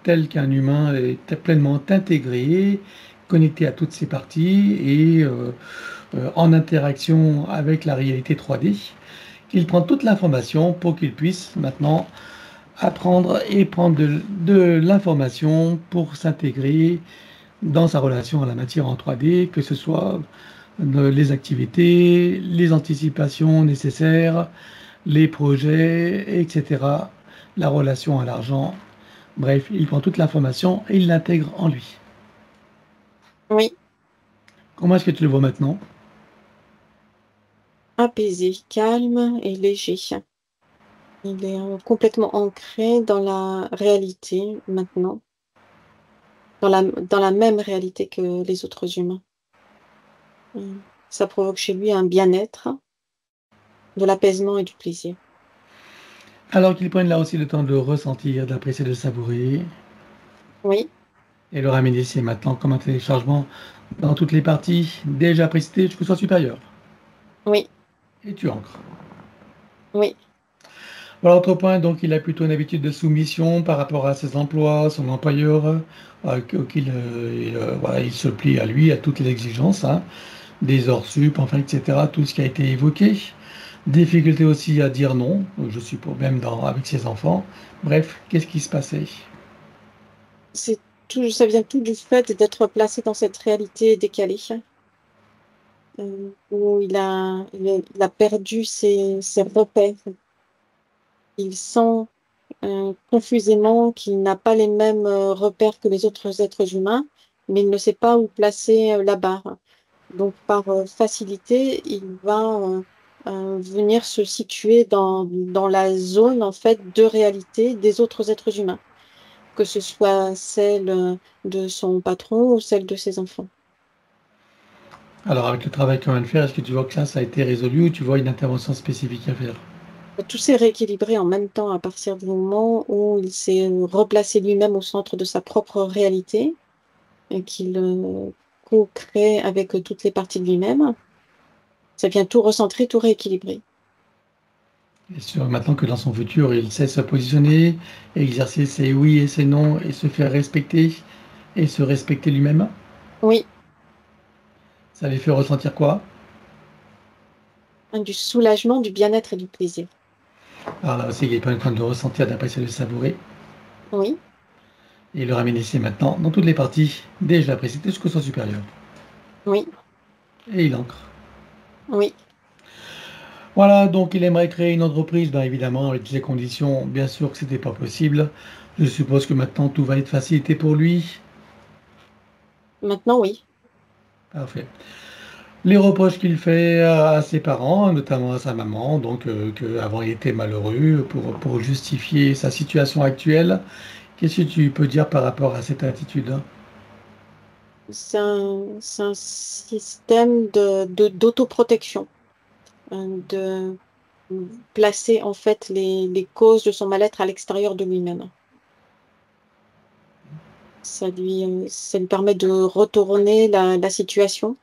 tel qu'un humain est pleinement intégré, connecté à toutes ses parties et en interaction avec la réalité 3D, qu'il prend toute l'information pour qu'il puisse maintenant apprendre et prendre de l'information pour s'intégrer dans sa relation à la matière en 3D, que ce soit les activités, les anticipations nécessaires, les projets, etc., la relation à l'argent. Bref, il prend toute l'information et il l'intègre en lui. oui. Comment est-ce que tu le vois maintenant? Apaisé, calme et léger. Il est complètement ancré dans la réalité maintenant, dans la même réalité que les autres humains. Ça provoque chez lui un bien-être, de l'apaisement et du plaisir. Alors qu'ils prennent là aussi le temps de le ressentir, d'apprécier, de savourer, Oui, et le ramener ici et maintenant comme un téléchargement dans toutes les parties déjà précitées jusqu'au soi supérieur. oui, Et tu ancres. oui, Voilà, autre point, donc il a plutôt une habitude de soumission par rapport à ses emplois, son employeur, voilà, il se plie à lui, à toutes les exigences, hein, des heures sup, enfin, etc., tout ce qui a été évoqué. Difficulté aussi à dire non, je suppose, même avec ses enfants. Bref, qu'est-ce qui se passait? ça vient tout du fait d'être placé dans cette réalité décalée, où il a perdu ses repères. Il sent confusément qu'il n'a pas les mêmes repères que les autres êtres humains, mais il ne sait pas où placer la barre. Donc, par facilité, il va venir se situer dans la zone en fait de réalité des autres êtres humains, que ce soit celle de son patron ou celle de ses enfants. Alors, avec le travail qu'on vient de faire, est-ce que tu vois que ça a été résolu ou tu vois une intervention spécifique à faire? Tout s'est rééquilibré en même temps à partir du moment où il s'est replacé lui-même au centre de sa propre réalité et qu'il co-crée avec toutes les parties de lui-même. Ça vient tout recentrer, tout rééquilibrer. Et maintenant que dans son futur, il sait se positionner, exercer ses oui et ses non, et se faire respecter, et se respecter lui-même, Oui, ça lui fait ressentir quoi? du soulagement, du bien-être et du plaisir. Alors là aussi, il est pas en train de le ressentir, d'apprécier, de le savourer, Oui, et le ramener ici maintenant dans toutes les parties, déjà précitées jusqu'au sens supérieur. oui, Et il ancre. oui. Voilà, donc il aimerait créer une entreprise, bien évidemment, avec les conditions, bien sûr que c'était pas possible. Je suppose que maintenant tout va être facilité pour lui. Maintenant, oui. Parfait. Les reproches qu'il fait à ses parents, notamment à sa maman, donc qu'avant il était malheureux, pour justifier sa situation actuelle. Qu'est-ce que tu peux dire par rapport à cette attitude? C'est un système d'autoprotection, de placer en fait les causes de son mal-être à l'extérieur de lui-même. Ça lui permet de retourner la situation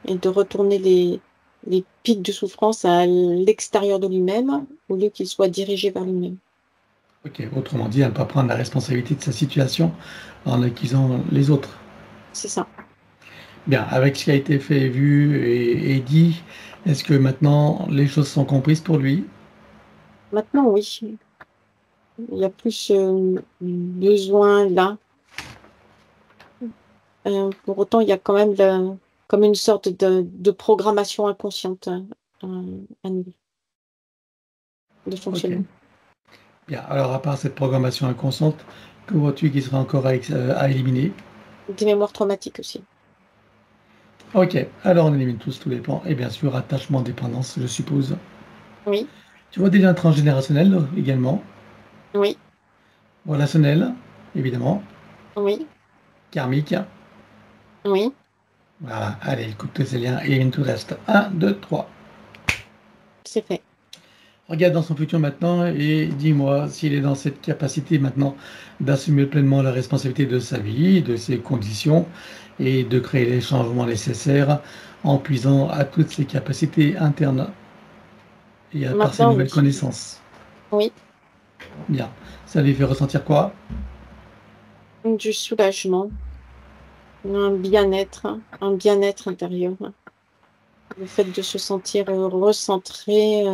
et de retourner les pics de souffrance à l'extérieur de lui-même au lieu qu'il soit dirigé vers lui-même. Ok, autrement dit, à ne pas prendre la responsabilité de sa situation en accusant les autres. C'est ça. Bien, avec ce qui a été fait, vu et dit, est-ce que maintenant les choses sont comprises pour lui? Maintenant, oui, il y a plus besoin là. Pour autant, il y a quand même comme une sorte de programmation inconsciente à nous, de Ok. fonctionnement. Bien, alors à part cette programmation inconsciente, que vois-tu qui sera encore à éliminer? Des mémoires traumatiques aussi. Ok, alors on élimine tous les plans, et bien sûr, attachement, dépendance, je suppose. Oui, Tu vois des liens transgénérationnels également, oui, relationnels, évidemment, oui, karmiques. oui. Voilà, allez, coupe tous ces liens, élimine tout le reste. Un, 2, 3. C'est fait. Regarde dans son futur maintenant et dis-moi s'il est dans cette capacité maintenant d'assumer pleinement la responsabilité de sa vie, de ses conditions et de créer les changements nécessaires en puisant à toutes ses capacités internes et à par ses Maintenant, nouvelles oui. connaissances. Oui, Bien. Ça lui fait ressentir quoi? du soulagement, un bien-être intérieur. Le fait de se sentir recentré,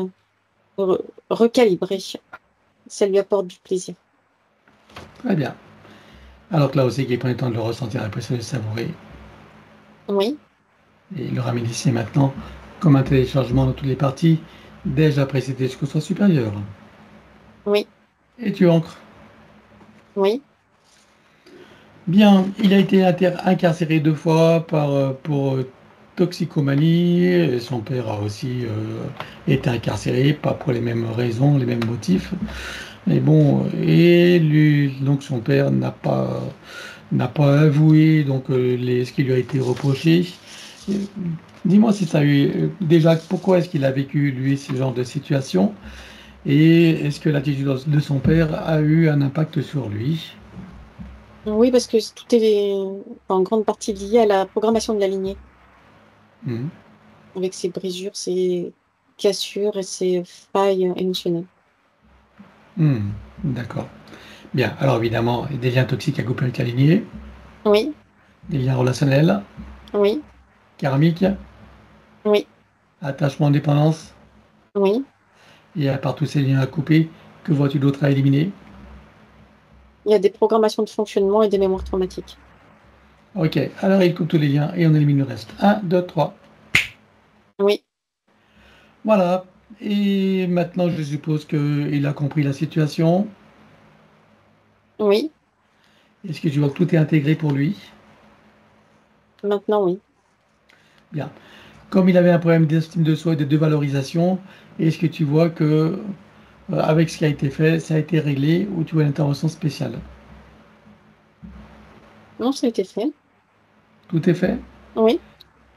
recalibré, ça lui apporte du plaisir. Très bien. Alors que là aussi, qu'il prend le temps de le ressentir, après ça, de le savourer. Oui, Et il le ramène ici et maintenant comme un téléchargement dans toutes les parties, déjà précédé jusqu'au soi supérieur. oui, Et tu ancres. oui, Bien, il a été incarcéré 2 fois pour toxicomanie. Et son père a aussi été incarcéré, pas pour les mêmes raisons, les mêmes motifs. Mais bon, et lui, donc son père n'a pas avoué donc ce qui lui a été reproché. Euh, Dis-moi si ça a eu déjà pourquoi est-ce qu'il a vécu lui ce genre de situation et est-ce que l'attitude de son père a eu un impact sur lui? oui, parce que tout est en grande partie lié à la programmation de la lignée, Mhm. avec ses brisures, ses cassures et ses failles émotionnelles. D'accord. Bien, alors évidemment, des liens toxiques à couper avec la lignée, Oui, des liens relationnels, oui, karmiques, oui, attachement, dépendance, oui. et à part tous ces liens à couper, que vois-tu d'autre à éliminer? Il y a des programmations de fonctionnement et des mémoires traumatiques. Ok, alors il coupe tous les liens et on élimine le reste. Un, 2, 3. Oui, Voilà. Et maintenant, je suppose qu'il a compris la situation. oui, Est-ce que tu vois que tout est intégré pour lui? maintenant oui. Bien. Comme il avait un problème d'estime de soi et de dévalorisation, est-ce que tu vois que, avec ce qui a été fait, ça a été réglé ou tu vois une intervention spéciale? Non, ça a été fait. Tout est fait? Oui,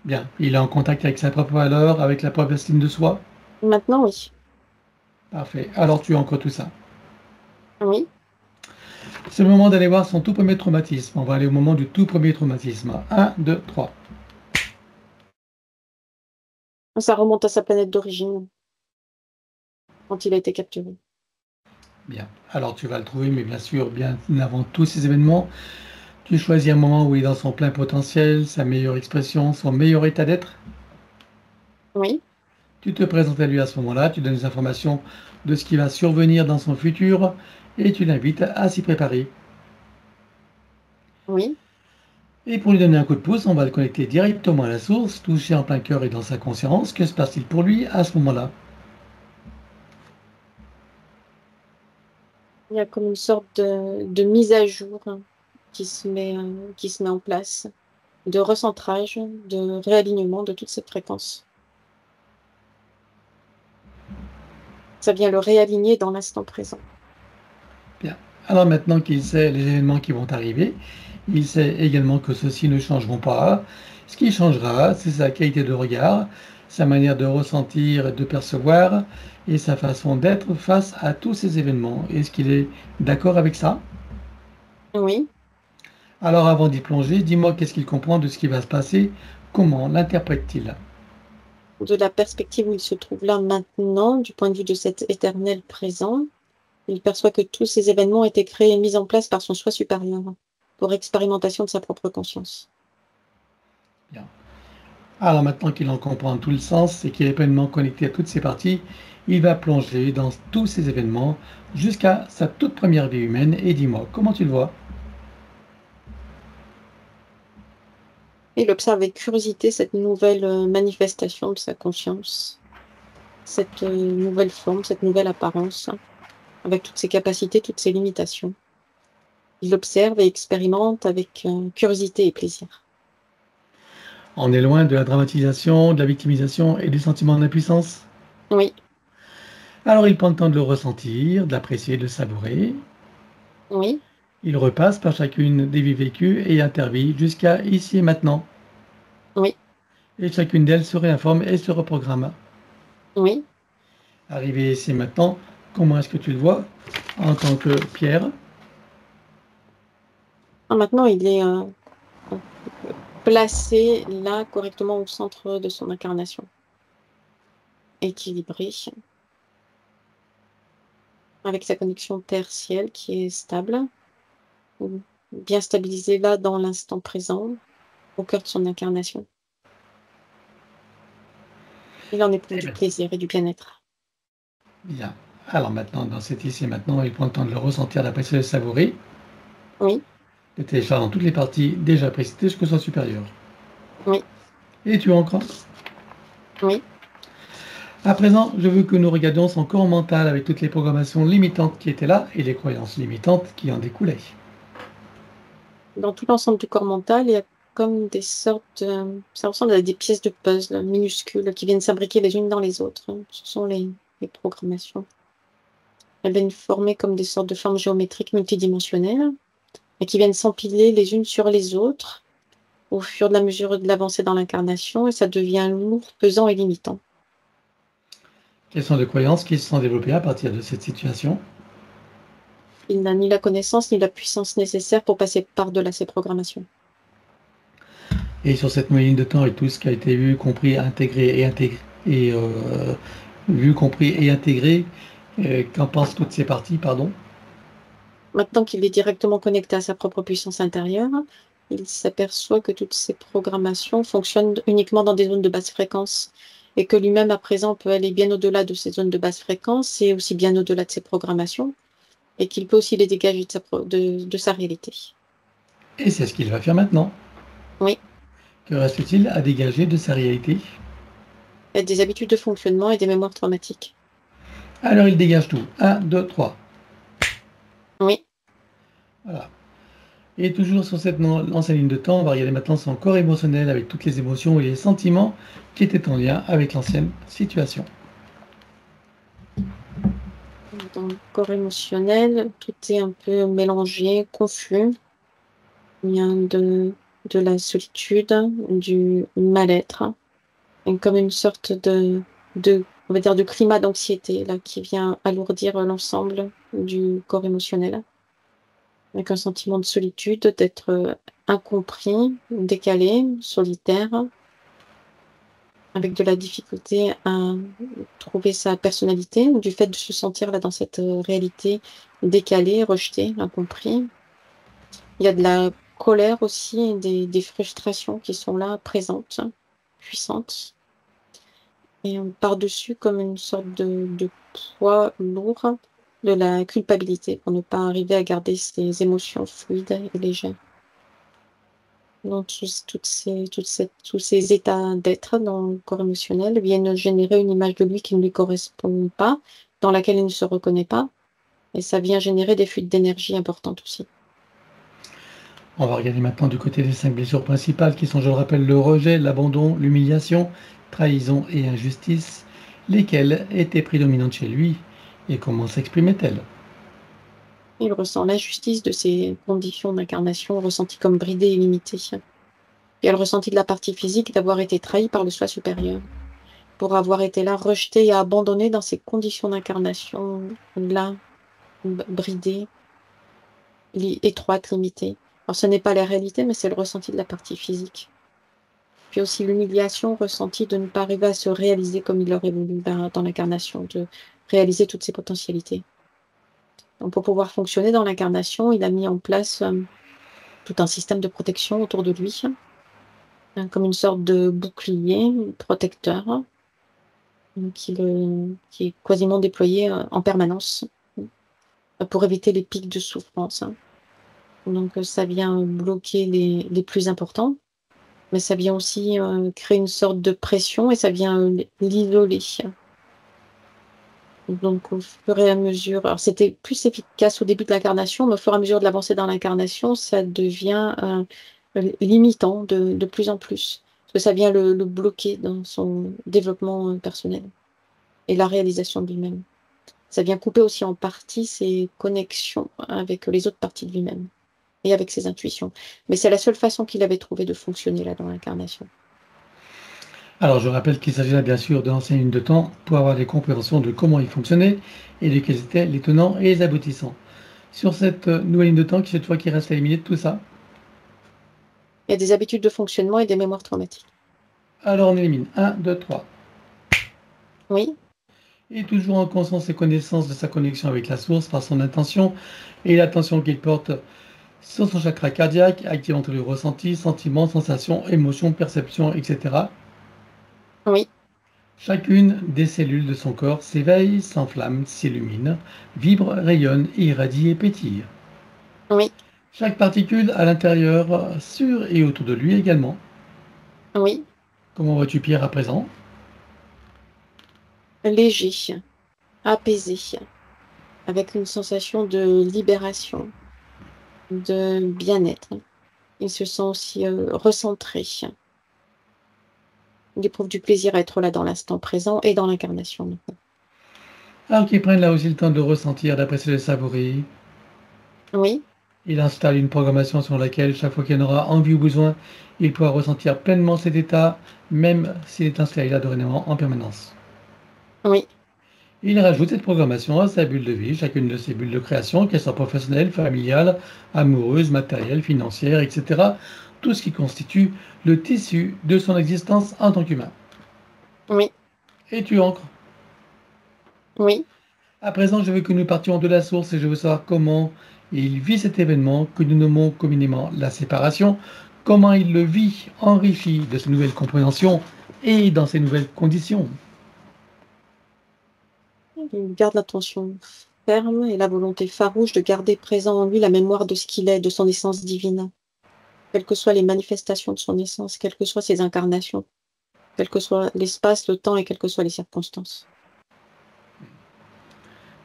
Bien. Il est en contact avec sa propre valeur, avec la propre estime de soi? maintenant oui. Parfait. Alors tu ancres tout ça. Oui, C'est le moment d'aller voir son tout premier traumatisme. On va aller au moment du tout premier traumatisme. Un, 2, 3. Ça remonte à sa planète d'origine, quand il a été capturé. Bien. Alors tu vas le trouver, mais bien sûr, bien avant tous ces événements, tu choisis un moment où il est dans son plein potentiel, sa meilleure expression, son meilleur état d'être. Oui, Tu te présentes à lui à ce moment-là, tu donnes des informations de ce qui va survenir dans son futur et tu l'invites à s'y préparer. oui. Et pour lui donner un coup de pouce, on va le connecter directement à la source, toucher en plein cœur et dans sa conscience. Que se passe-t-il pour lui à ce moment-là? Il y a comme une sorte de mise à jour qui se met en place, de recentrage, de réalignement de toute cette fréquence. Ça vient le réaligner dans l'instant présent. Bien. Alors maintenant qu'il sait les événements qui vont arriver, il sait également que ceux-ci ne changeront pas. Ce qui changera, c'est sa qualité de regard, sa manière de ressentir, de percevoir et sa façon d'être face à tous ces événements. Est-ce qu'il est d'accord avec ça? Oui, Alors avant d'y plonger, dis-moi qu'est-ce qu'il comprend de ce qui va se passer, comment l'interprète-t-il? de la perspective où il se trouve là maintenant, du point de vue de cet éternel présent, il perçoit que tous ces événements ont été créés et mis en place par son soi supérieur, pour expérimentation de sa propre conscience. Bien. Alors maintenant qu'il en comprend tout le sens et qu'il est pleinement connecté à toutes ces parties, il va plonger dans tous ces événements jusqu'à sa toute première vie humaine. Et dis-moi, comment tu le vois? Et il observe avec curiosité cette nouvelle manifestation de sa conscience, cette nouvelle forme, cette nouvelle apparence, avec toutes ses capacités, toutes ses limitations. Il observe et expérimente avec curiosité et plaisir. On est loin de la dramatisation, de la victimisation et du sentiment d'impuissance. Oui, Alors il prend le temps de le ressentir, de l'apprécier, de le savourer. oui, Il repasse par chacune des vies vécues et intervient jusqu'à ici et maintenant. oui, Et chacune d'elles se réinforme et se reprogramme. oui. Arrivé ici et maintenant, comment est-ce que tu le vois en tant que Pierre? Ah, maintenant, il est placé là correctement au centre de son incarnation, équilibré, avec sa connexion terre-ciel qui est stable, ou bien stabilisé là dans l'instant présent, au cœur de son incarnation. Il en éprouve Eh du bien, plaisir et du bien-être. bien. Alors maintenant, dans cet ici et maintenant, il prend le temps de le ressentir, d'apprécier, de le savourer, Oui, de télécharger dans toutes les parties déjà précitées jusqu'au soi supérieur. oui, Et tu encore. oui. À présent, je veux que nous regardions son corps mental avec toutes les programmations limitantes qui étaient là et les croyances limitantes qui en découlaient. Dans tout l'ensemble du corps mental, il y a comme des sortes, ça ressemble à des pièces de puzzle minuscules qui viennent s'imbriquer les unes dans les autres. Ce sont les programmations. Elles viennent former comme des sortes de formes géométriques multidimensionnelles et qui viennent s'empiler les unes sur les autres au fur et à mesure de l'avancée dans l'incarnation et ça devient lourd, pesant et limitant. Quelles sont les croyances qui se sont développées à partir de cette situation? Il n'a ni la connaissance ni la puissance nécessaire pour passer par-delà ces programmations. Et sur cette moyenne de temps et tout ce qui a été vu, compris, et vu, compris et intégré, qu'en pensent toutes ces parties, pardon? Maintenant qu'il est directement connecté à sa propre puissance intérieure, il s'aperçoit que toutes ces programmations fonctionnent uniquement dans des zones de basse fréquence et que lui-même, à présent, peut aller bien au-delà de ces zones de basse fréquence et aussi bien au-delà de ces programmations et qu'il peut aussi les dégager de sa réalité. Et c'est ce qu'il va faire maintenant. Oui, Que reste-t-il à dégager de sa réalité? il y a des habitudes de fonctionnement et des mémoires traumatiques. Alors il dégage tout. Un, 2, 3. Oui, Voilà. Et toujours sur cette ancienne ligne de temps, on va regarder maintenant son corps émotionnel avec toutes les émotions et les sentiments qui étaient en lien avec l'ancienne situation. dans le corps émotionnel, tout est un peu mélangé, confus. Il y a de la solitude, du mal-être, et comme une sorte on va dire, de climat d'anxiété là, qui vient alourdir l'ensemble du corps émotionnel, avec un sentiment de solitude, d'être incompris, décalé, solitaire. avec de la difficulté à trouver sa personnalité, du fait de se sentir là dans cette réalité décalée, rejetée, incompris. Il y a de la colère aussi et des frustrations qui sont là, présentes, puissantes. Et par-dessus, comme une sorte de poids lourd, de la culpabilité pour ne pas arriver à garder ses émotions fluides et légères. Donc, tous ces états d'être dans le corps émotionnel viennent générer une image de lui qui ne lui correspond pas, dans laquelle il ne se reconnaît pas, et ça vient générer des fuites d'énergie importantes aussi. On va regarder maintenant du côté des 5 blessures principales qui sont, je le rappelle, le rejet, l'abandon, l'humiliation, trahison et injustice, lesquelles étaient prédominantes chez lui et comment s'exprimaient-elles? Il ressent l'injustice de ses conditions d'incarnation ressenties comme bridées et limitées. Il y a le ressenti de la partie physique d'avoir été trahi par le soi supérieur, pour avoir été là rejeté et abandonné dans ces conditions d'incarnation là, bridées, étroites, limitées. Alors ce n'est pas la réalité, mais c'est le ressenti de la partie physique. Puis aussi l'humiliation ressentie de ne pas arriver à se réaliser comme il aurait voulu dans l'incarnation, de réaliser toutes ses potentialités. Donc pour pouvoir fonctionner dans l'incarnation, il a mis en place tout un système de protection autour de lui, comme une sorte de bouclier protecteur qui est quasiment déployé en permanence pour éviter les pics de souffrance. Donc ça vient bloquer les plus importants, mais ça vient aussi créer une sorte de pression et ça vient l'isoler. Donc au fur et à mesure, alors c'était plus efficace au début de l'incarnation, mais au fur et à mesure de l'avancée dans l'incarnation, ça devient limitant de plus en plus, parce que ça vient le bloquer dans son développement personnel et la réalisation de lui-même. Ça vient couper aussi en partie ses connexions avec les autres parties de lui-même et avec ses intuitions. Mais c'est la seule façon qu'il avait trouvé de fonctionner là dans l'incarnation. Alors, je rappelle qu'il s'agit là bien sûr de lancer une ligne de temps pour avoir des compréhensions de comment il fonctionnait et de quels étaient les tenants et les aboutissants. Sur cette nouvelle ligne de temps, c'est toi qui reste à éliminer de tout ça. Il y a des habitudes de fonctionnement et des mémoires traumatiques. Alors, on élimine 1, 2, 3. Oui, Et toujours en conscience et connaissance de sa connexion avec la source par son intention et l'attention qu'il porte sur son chakra cardiaque, activant tous les ressentis, sentiments, sensations, émotions, perceptions, etc. oui, Chacune des cellules de son corps s'éveille, s'enflamme, s'illumine, vibre, rayonne, irradie et pétille. oui, Chaque particule à l'intérieur, sur et autour de lui également. oui. Comment vois-tu Pierre à présent? Léger, apaisé, avec une sensation de libération, de bien-être. Il se sent aussi recentré. Il éprouve du plaisir à être là dans l'instant présent et dans l'incarnation maintenant. Alors qu'il prenne là aussi le temps de le ressentir, d'apprécier, de le savourer. Oui, Il installe une programmation sur laquelle, chaque fois qu'il en aura envie ou besoin, il pourra ressentir pleinement cet état, même s'il est installé là dorénavant en permanence. oui, Il rajoute cette programmation à sa bulle de vie, chacune de ses bulles de création, qu'elles soient professionnelles, familiales, amoureuses, matérielles, financières, etc. Tout ce qui constitue le tissu de son existence en tant qu'humain. oui, Et tu ancres. oui. À présent, je veux que nous partions de la source et je veux savoir comment il vit cet événement que nous nommons communément la séparation, comment il le vit enrichi de ces nouvelles compréhensions et dans ces nouvelles conditions. Il garde l'attention ferme et la volonté farouche de garder présent en lui la mémoire de ce qu'il est, de son essence divine. Quelles que soient les manifestations de son essence, quelles que soient ses incarnations, quel que soit l'espace, le temps et quelles que soient les circonstances.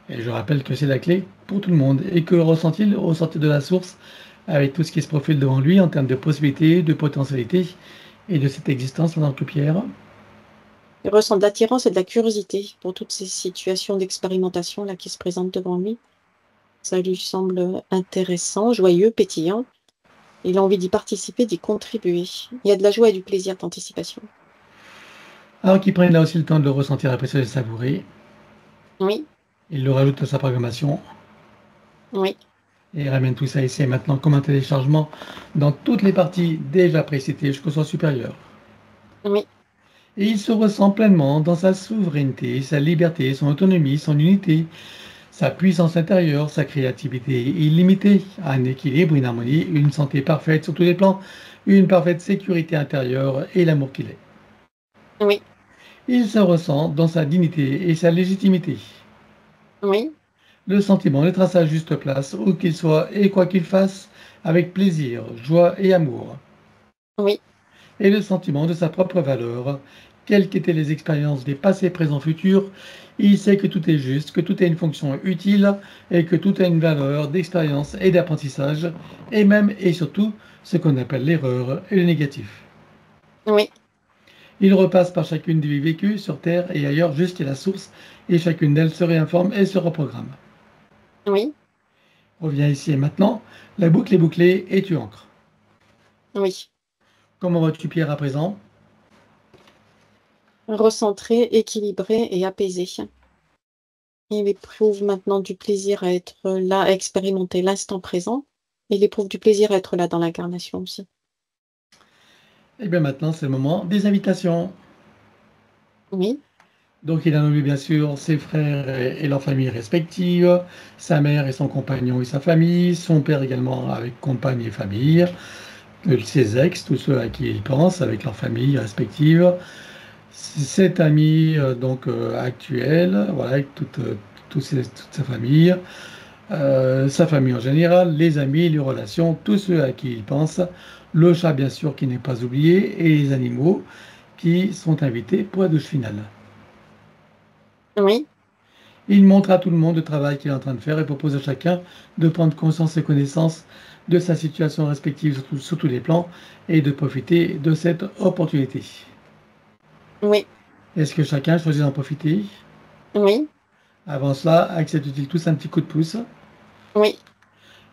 Et je rappelle que c'est la clé pour tout le monde et que ressent-il au sortir de la source avec tout ce qui se profile devant lui en termes de possibilités, de potentialités et de cette existence en tant que pierre. Il ressent de l'attirance et de la curiosité pour toutes ces situations d'expérimentation là qui se présentent devant lui. Ça lui semble intéressant, joyeux, pétillant. Il a envie d'y participer, d'y contribuer. Il y a de la joie et du plaisir d'anticipation. Alors qu'il prenne là aussi le temps de le ressentir, apprécier et le savourer. Oui, Il le rajoute à sa programmation oui, et ramène tout ça ici et maintenant comme un téléchargement dans toutes les parties déjà précitées jusqu'au sens supérieur. oui, Et il se ressent pleinement dans sa souveraineté, sa liberté, son autonomie, son unité, sa puissance intérieure, sa créativité illimitée, un équilibre, une harmonie, une santé parfaite sur tous les plans, une parfaite sécurité intérieure et l'amour qu'il est. Oui, Il se ressent dans sa dignité et sa légitimité. oui, Le sentiment d'être à sa juste place, où qu'il soit et quoi qu'il fasse, avec plaisir, joie et amour. oui, Et le sentiment de sa propre valeur, quelles qu'étaient les expériences des passés, présents, futurs, il sait que tout est juste, que tout a une fonction utile et que tout a une valeur d'expérience et d'apprentissage, et même et surtout ce qu'on appelle l'erreur et le négatif. oui, Il repasse par chacune des vies vécues sur Terre et ailleurs jusqu'à la source, et chacune d'elles se réinforme et se reprogramme. oui, Reviens ici et maintenant, la boucle est bouclée et tu ancres. oui. Comment vas-tu, Pierre, à présent? Recentré, équilibré et apaisé. Il éprouve maintenant du plaisir à être là, à expérimenter l'instant présent. Il éprouve du plaisir à être là dans l'incarnation aussi. Et bien maintenant, c'est le moment des invitations. Oui, Donc il a nommé bien sûr ses frères et leurs familles respectives, sa mère et son compagnon et sa famille, son père également avec compagne et famille, ses ex, tous ceux à qui il pense avec leurs familles respectives, cet ami actuel, voilà, avec toute sa famille, sa famille en général, les amis, les relations, tous ceux à qui il pense, le chat bien sûr qui n'est pas oublié, et les animaux qui sont invités pour la douche finale. oui, Il montre à tout le monde le travail qu'il est en train de faire et propose à chacun de prendre conscience et connaissance de sa situation respective sur tous les plans et de profiter de cette opportunité. oui, Est-ce que chacun choisit d'en profiter? oui, Avant cela, acceptent-ils tous un petit coup de pouce? oui,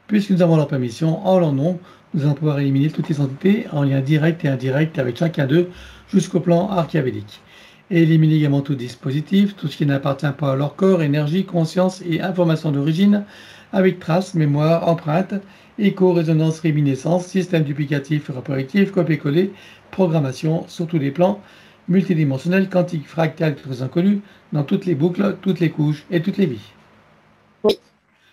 Puisque nous avons leur permission, en leur nom, nous allons pouvoir éliminer toutes les entités en lien direct et indirect avec chacun d'eux jusqu'au plan archavédique. Et éliminer également tout dispositif, tout ce qui n'appartient pas à leur corps, énergie, conscience et information d'origine, avec traces, mémoire, empreintes, écho, résonance, réminiscence, système duplicatif, reproductif, copier-coller, programmation sur tous les plans, multidimensionnels, quantiques, fractales, très inconnus, dans toutes les boucles, toutes les couches et toutes les vies. oui,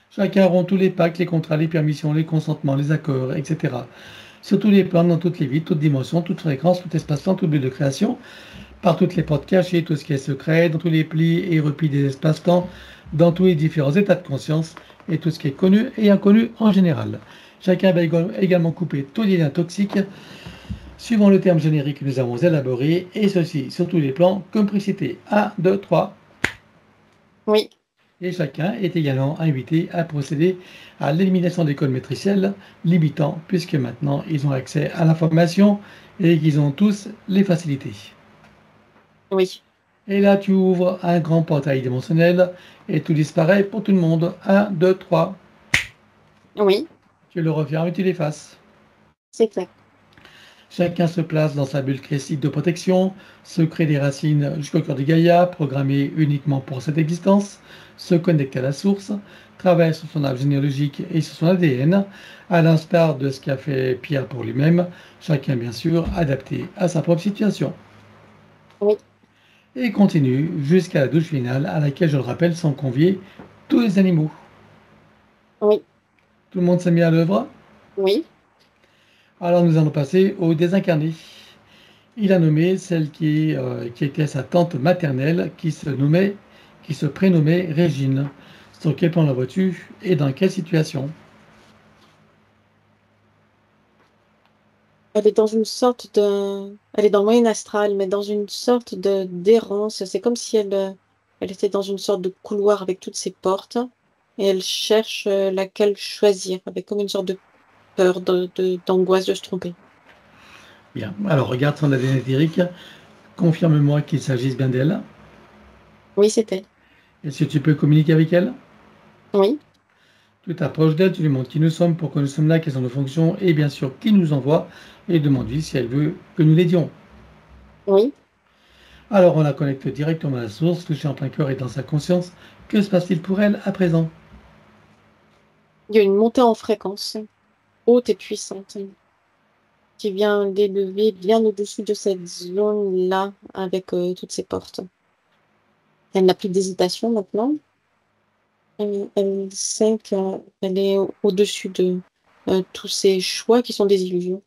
Chacun rompt tous les pactes, les contrats, les permissions, les consentements, les accords, etc. Sur tous les plans, dans toutes les vies, toutes dimensions, toutes fréquences, tout espace-temps, tout but de création, par toutes les portes cachées, tout ce qui est secret, dans tous les plis et replis des espaces-temps, dans tous les différents états de conscience et tout ce qui est connu et inconnu en général. Chacun va également couper tous les liens toxiques, suivant le terme générique que nous avons élaboré, et ceci sur tous les plans, comme précité. 1, 2, 3. oui, Et chacun est également invité à procéder à l'élimination des codes matriciels limitants, puisque maintenant ils ont accès à l'information et qu'ils ont tous les facilités. oui, Et là, tu ouvres un grand portail dimensionnel et tout disparaît pour tout le monde. 1, 2, 3. oui, Tu le refermes et tu l'effaces. c'est clair. Chacun se place dans sa bulle créative de protection, se crée des racines jusqu'au cœur de Gaïa, programmé uniquement pour cette existence, se connecte à la source, travaille sur son arbre généalogique et sur son ADN, à l'instar de ce qu'a fait Pierre pour lui-même, chacun bien sûr adapté à sa propre situation. Oui, Et continue jusqu'à la douche finale à laquelle, je le rappelle, sont conviés tous les animaux. oui, Tout le monde s'est mis à l'œuvre. oui, Alors nous allons passer au désincarné. Il a nommé celle qui était sa tante maternelle, qui se prénommait Régine. Sur quel plan la vois-tu et dans quelle situation? elle est dans une sorte de... Elle est dans le moyen astral, mais dans une sorte de d'errance. C'est comme si elle était dans une sorte de couloir avec toutes ses portes et elle cherche laquelle choisir, avec comme une sorte de peur, d'angoisse de se tromper. Bien. Alors regarde son ADN éthérique. Confirme-moi qu'il s'agisse bien d'elle. Oui, c'est elle. Est-ce que tu peux communiquer avec elle? Oui, Tu t'approches d'elle, tu lui montres qui nous sommes, pourquoi nous sommes là, quelles sont nos fonctions, et bien sûr qui nous envoie, et demande-lui si elle veut que nous l'aidions. oui. Alors on la connecte directement à la source, touchée en plein cœur et dans sa conscience. Que se passe-t-il pour elle à présent? Il y a une montée en fréquence, haute et puissante. qui vient l'élever bien au-dessus de cette zone-là, avec toutes ces portes. Elle n'a plus d'hésitation maintenant. Elle sait qu'elle est au-dessus de tous ces choix qui sont des illusions.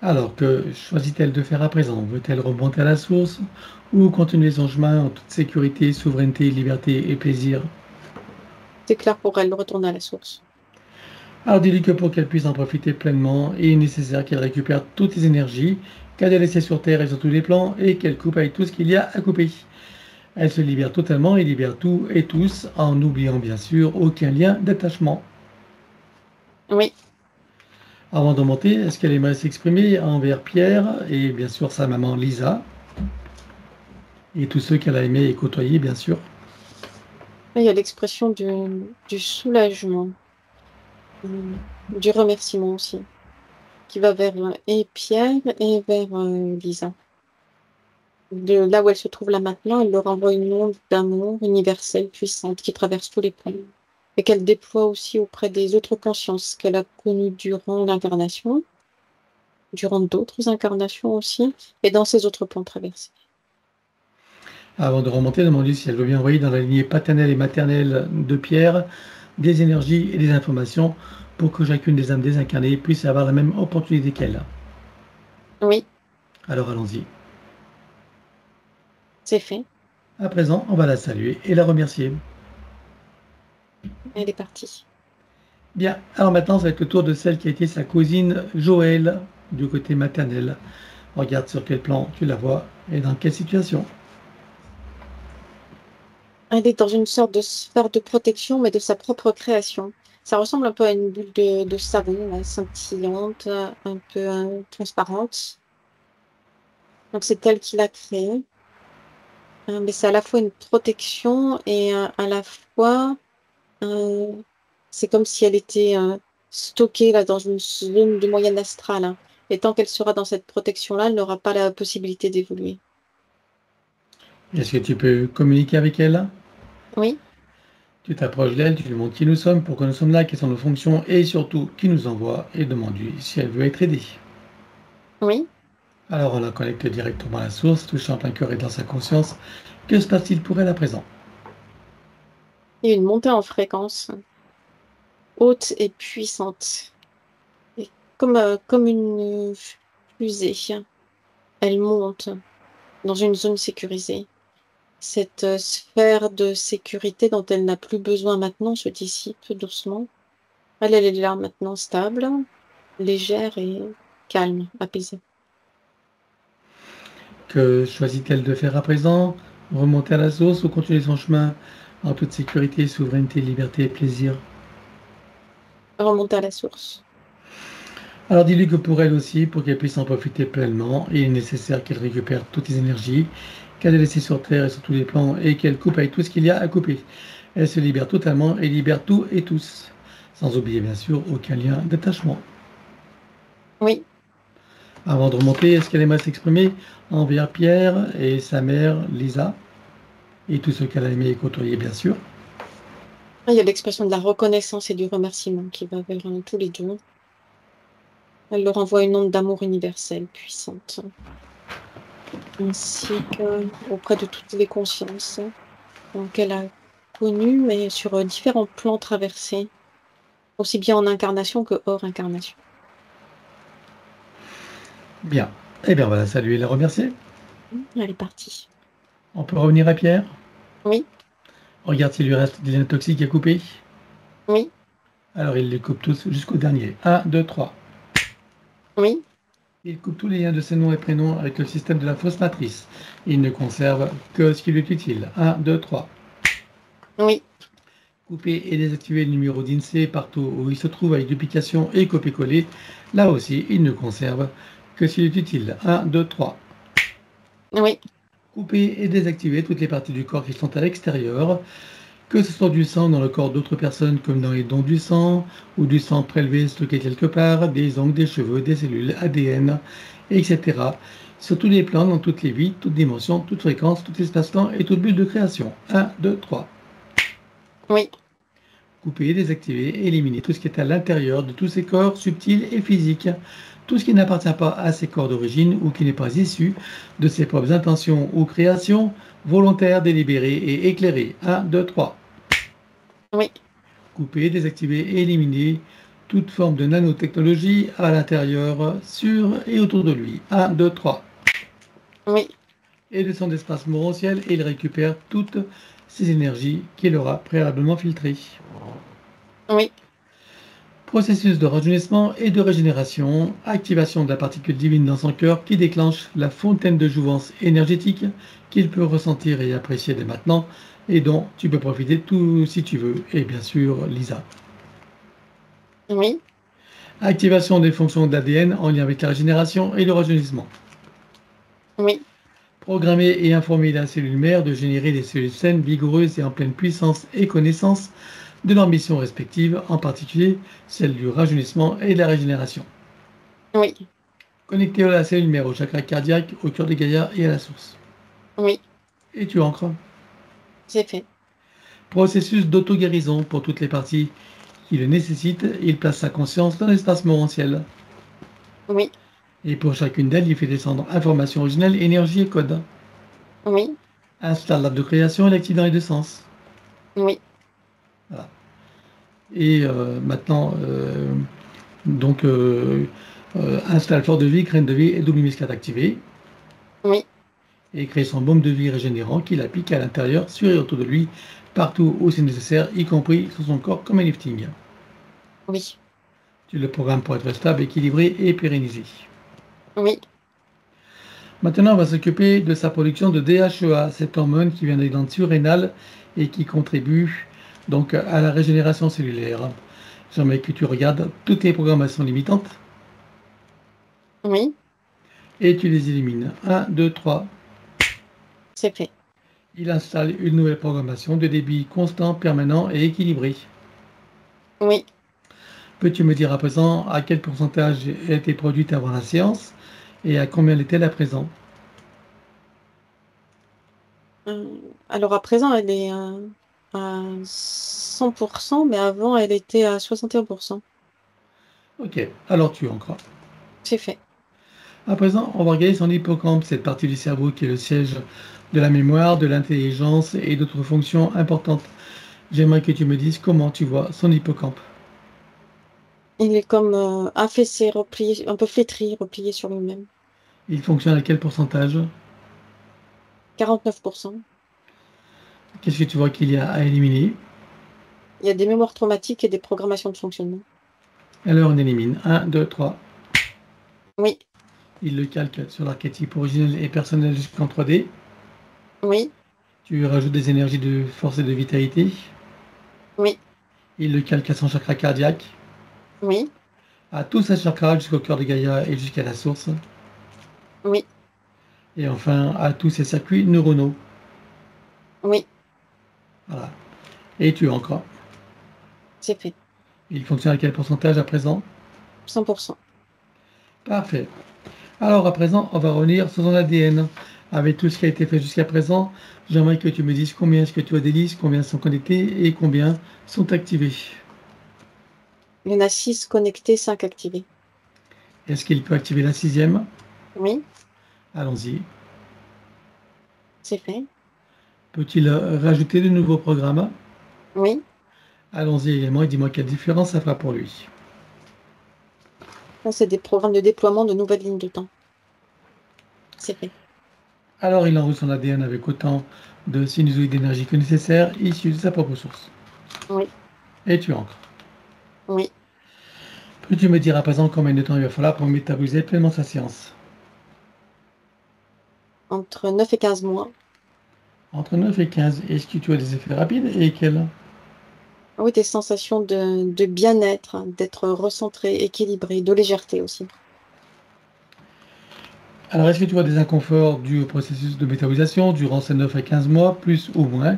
Alors, que choisit-elle de faire à présent? Veut-elle remonter à la source ou continuer son chemin en toute sécurité, souveraineté, liberté et plaisir? C'est clair pour elle de retourner à la source. Alors dis-lui que pour qu'elle puisse en profiter pleinement, il est nécessaire qu'elle récupère toutes les énergies qu'elle a laissées sur Terre et sur tous les plans et qu'elle coupe avec tout ce qu'il y a à couper. Elle se libère totalement et libère tout et tous en n'oubliant bien sûr aucun lien d'attachement. Oui, Avant de monter, est-ce qu'elle aimerait s'exprimer envers Pierre et bien sûr sa maman Lisa et tous ceux qu'elle a aimés et côtoyés bien sûr? il y a l'expression du soulagement, du remerciement aussi, qui va vers et Pierre et vers Lisa. De là où elle se trouve là maintenant, elle leur envoie une onde d'amour universelle, puissante, qui traverse tous les plans, et qu'elle déploie aussi auprès des autres consciences qu'elle a connues durant l'incarnation, durant d'autres incarnations aussi, et dans ces autres plans traversés. Avant de remonter, demande-lui si elle veut bien envoyer dans la lignée paternelle et maternelle de Pierre des énergies et des informations pour que chacune des âmes désincarnées puisse avoir la même opportunité qu'elle. Oui, Alors allons-y. c'est fait. À présent, on va la saluer et la remercier. Elle est partie. Bien, alors maintenant, ça va être le tour de celle qui a été sa cousine Joëlle du côté maternel. Regarde sur quel plan tu la vois et dans quelle situation. Elle est dans une sorte de sphère de protection, mais de sa propre création. Ça ressemble un peu à une bulle de savon, là, scintillante, un peu transparente. Donc c'est elle qui l'a créée. Mais c'est à la fois une protection et à la fois, euh, c'est comme si elle était stockée là, dans une zone de moyenne astrale, hein. Et tant qu'elle sera dans cette protection-là, elle n'aura pas la possibilité d'évoluer. Est-ce que tu peux communiquer avec elle? Oui, Tu t'approches d'elle, tu lui montres qui nous sommes, pourquoi nous sommes là, quelles sont nos fonctions et surtout qui nous envoie et demande-lui si elle veut être aidée. oui. Alors on la connecte directement à la source, touchant plein cœur et dans sa conscience. Que se passe-t-il pour elle à présent? Il y a une montée en fréquence haute et puissante. Et comme une fusée, elle monte dans une zone sécurisée. Cette sphère de sécurité dont elle n'a plus besoin maintenant se dissipe doucement. Elle est là maintenant stable, légère et calme, apaisée. Que choisit-elle de faire à présent? Remonter à la source ou continuer son chemin en toute sécurité, souveraineté, liberté et plaisir? Remonter à la source. Alors dis-lui que pour elle aussi, pour qu'elle puisse en profiter pleinement, il est nécessaire qu'elle récupère toutes les énergies qu'elle a laissées sur Terre et sur tous les plans et qu'elle coupe avec tout ce qu'il y a à couper. Elle se libère totalement et libère tout et tous, sans oublier bien sûr aucun lien d'attachement. Oui, Avant de remonter, est-ce qu'elle aimerait s'exprimer envers Pierre et sa mère Lisa et tous ceux qu'elle a aimé et côtoyé bien sûr? il y a l'expression de la reconnaissance et du remerciement qui va vers tous les deux. Elle leur envoie une onde d'amour universelle puissante, ainsi qu'auprès de toutes les consciences qu'elle a connues, mais sur différents plans traversés, aussi bien en incarnation que hors incarnation. Bien. Eh bien, on va la saluer et la remercier. Elle est partie. On peut revenir à Pierre. Oui, Regarde s'il lui reste des liens toxiques à couper. oui, Alors, il les coupe tous jusqu'au dernier. 1, 2, 3. oui, Il coupe tous les liens de ses noms et prénoms avec le système de la fausse matrice. Il ne conserve que ce qui lui est utile. 1, 2, 3. oui, Couper et désactiver le numéro d'INSEE partout où il se trouve avec duplication et copier-coller. Là aussi, il ne conserve que ce qui lui est utile. 1, 2, 3. oui, Couper et désactiver toutes les parties du corps qui sont à l'extérieur, que ce soit du sang dans le corps d'autres personnes comme dans les dons du sang, ou du sang prélevé stocké quelque part, des ongles, des cheveux, des cellules, ADN, etc. Sur tous les plans, dans toutes les vies, toutes dimensions, toutes fréquences, tout espace-temps et toute bulle de création. 1, 2, 3. oui, Couper, désactiver, éliminer tout ce qui est à l'intérieur de tous ces corps subtils et physiques. Tout ce qui n'appartient pas à ces corps d'origine ou qui n'est pas issu de ses propres intentions ou créations, volontaires, délibérées et éclairées. 1, 2, 3. Oui. Couper, désactiver, éliminer toute forme de nanotechnologie à l'intérieur, sur et autour de lui. 1, 2, 3. Oui. Et de son espace morantiel, il récupère toutes ces énergies qu'il aura préalablement filtrées. Oui. Processus de rajeunissement et de régénération, activation de la particule divine dans son cœur qui déclenche la fontaine de jouvence énergétique qu'il peut ressentir et apprécier dès maintenant et dont tu peux profiter tout si tu veux, et bien sûr Lisa. Oui. Activation des fonctions de l'ADN en lien avec la régénération et le rajeunissement. Oui. Programmer et informer la cellule mère de générer des cellules saines, vigoureuses et en pleine puissance et connaissance de leurs missions respectives, en particulier celle du rajeunissement et de la régénération. Oui. Connecter la cellule mère au chakra cardiaque, au cœur de Gaïa et à la source. Oui. Et tu ancres. C'est fait. Processus d'auto-guérison pour toutes les parties qui le nécessitent. Il place sa conscience dans l'espace morantiel. Oui. Et pour chacune d'elles, il fait descendre information originelle, énergie et code. Oui. Installe l'arbre de création et l'active dans les deux sens. Oui. Voilà. Et maintenant, installe fleur de vie, graine de vie et double muscat activé. Oui. Et crée son baume de vie régénérant qu'il applique à l'intérieur, sur et autour de lui, partout où c'est nécessaire, y compris sur son corps comme un lifting. Oui. Tu le programmes pour être stable, équilibré et pérennisé. Oui. Maintenant, on va s'occuper de sa production de DHEA, cette hormone qui vient des glandes surrénales et qui contribue donc à la régénération cellulaire. J'aimerais que tu regardes toutes les programmations limitantes Oui. et tu les élimines. 1, 2, 3. C'est fait. Il installe une nouvelle programmation de débit constant, permanent et équilibré. Oui. Peux-tu me dire à présent à quel pourcentage a été produite avant la séance et à combien l'est-elle à présent? Alors à présent, elle est à 100%, mais avant, elle était à 61%. Ok, alors tu en crois. C'est fait. À présent, on va regarder son hippocampe, cette partie du cerveau qui est le siège de la mémoire, de l'intelligence et d'autres fonctions importantes. J'aimerais que tu me dises comment tu vois son hippocampe. Il est comme affaissé, replié, un peu flétri, replié sur lui-même. Il fonctionne à quel pourcentage? 49%. Qu'est-ce que tu vois qu'il y a à éliminer? Il y a des mémoires traumatiques et des programmations de fonctionnement. Alors on élimine. 1, 2, 3. Oui. Il le calque sur l'archétype originel et personnel jusqu'en 3D. Oui. Tu lui rajoutes des énergies de force et de vitalité. Oui. Il le calque à son chakra cardiaque, Oui. à tous ses chakras jusqu'au cœur de Gaïa et jusqu'à la source. Oui. Et enfin à tous ses circuits neuronaux. Oui. Voilà. Et tu encore. C'est fait. Il fonctionne à quel pourcentage à présent? 100%. Parfait. Alors à présent, on va revenir sur son ADN. Avec tout ce qui a été fait jusqu'à présent, j'aimerais que tu me dises combien est-ce que tu as d'hélices, combien sont connectés et combien sont activés. Il y en a 6 connectés, 5 activés. Est-ce qu'il peut activer la sixième? Oui. Allons-y. C'est fait. Peut-il rajouter de nouveaux programmes? Oui. Allons-y également et dis-moi quelle différence ça fera pour lui. Ça, c'est des programmes de déploiement de nouvelles lignes de temps. C'est fait. Alors il enroule son ADN avec autant de sinusoïdes d'énergie que nécessaire, issus de sa propre source. Oui. Et tu ancres. Oui. Peux-tu me dire à présent combien de temps il va falloir pour métaboliser pleinement sa séance? Entre 9 et 15 mois. Entre 9 et 15, est-ce que tu as des effets rapides et quels? Oui, des sensations de bien-être, d'être recentré, équilibré, de légèreté aussi. Alors, est-ce que tu vois des inconforts dus au processus de métabolisation durant ces 9 à 15 mois, plus ou moins,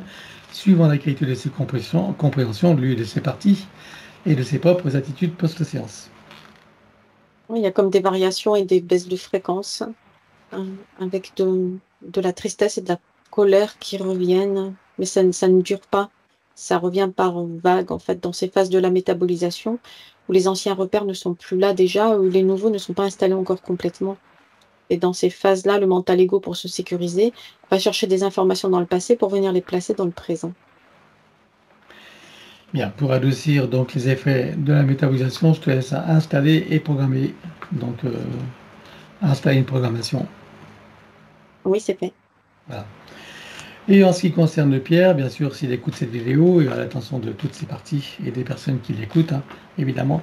suivant la qualité de ses compréhensions de lui et de ses parties et de ses propres attitudes post-séance? Oui, il y a comme des variations et des baisses de fréquence, avec de la tristesse et de la colère qui reviennent, mais ça ne dure pas. Ça revient par vague, en fait, dans ces phases de la métabolisation, où les anciens repères ne sont plus là déjà, où les nouveaux ne sont pas installés encore complètement. Et dans ces phases-là, le mental ego, pour se sécuriser, va chercher des informations dans le passé pour venir les placer dans le présent. Bien, pour adoucir donc les effets de la métabolisation, je te laisse à installer et programmer. Donc, installer une programmation. Oui, c'est fait. Voilà. Et en ce qui concerne Pierre, bien sûr, s'il écoute cette vidéo, il a l'attention de toutes ses parties et des personnes qui l'écoutent, hein, évidemment.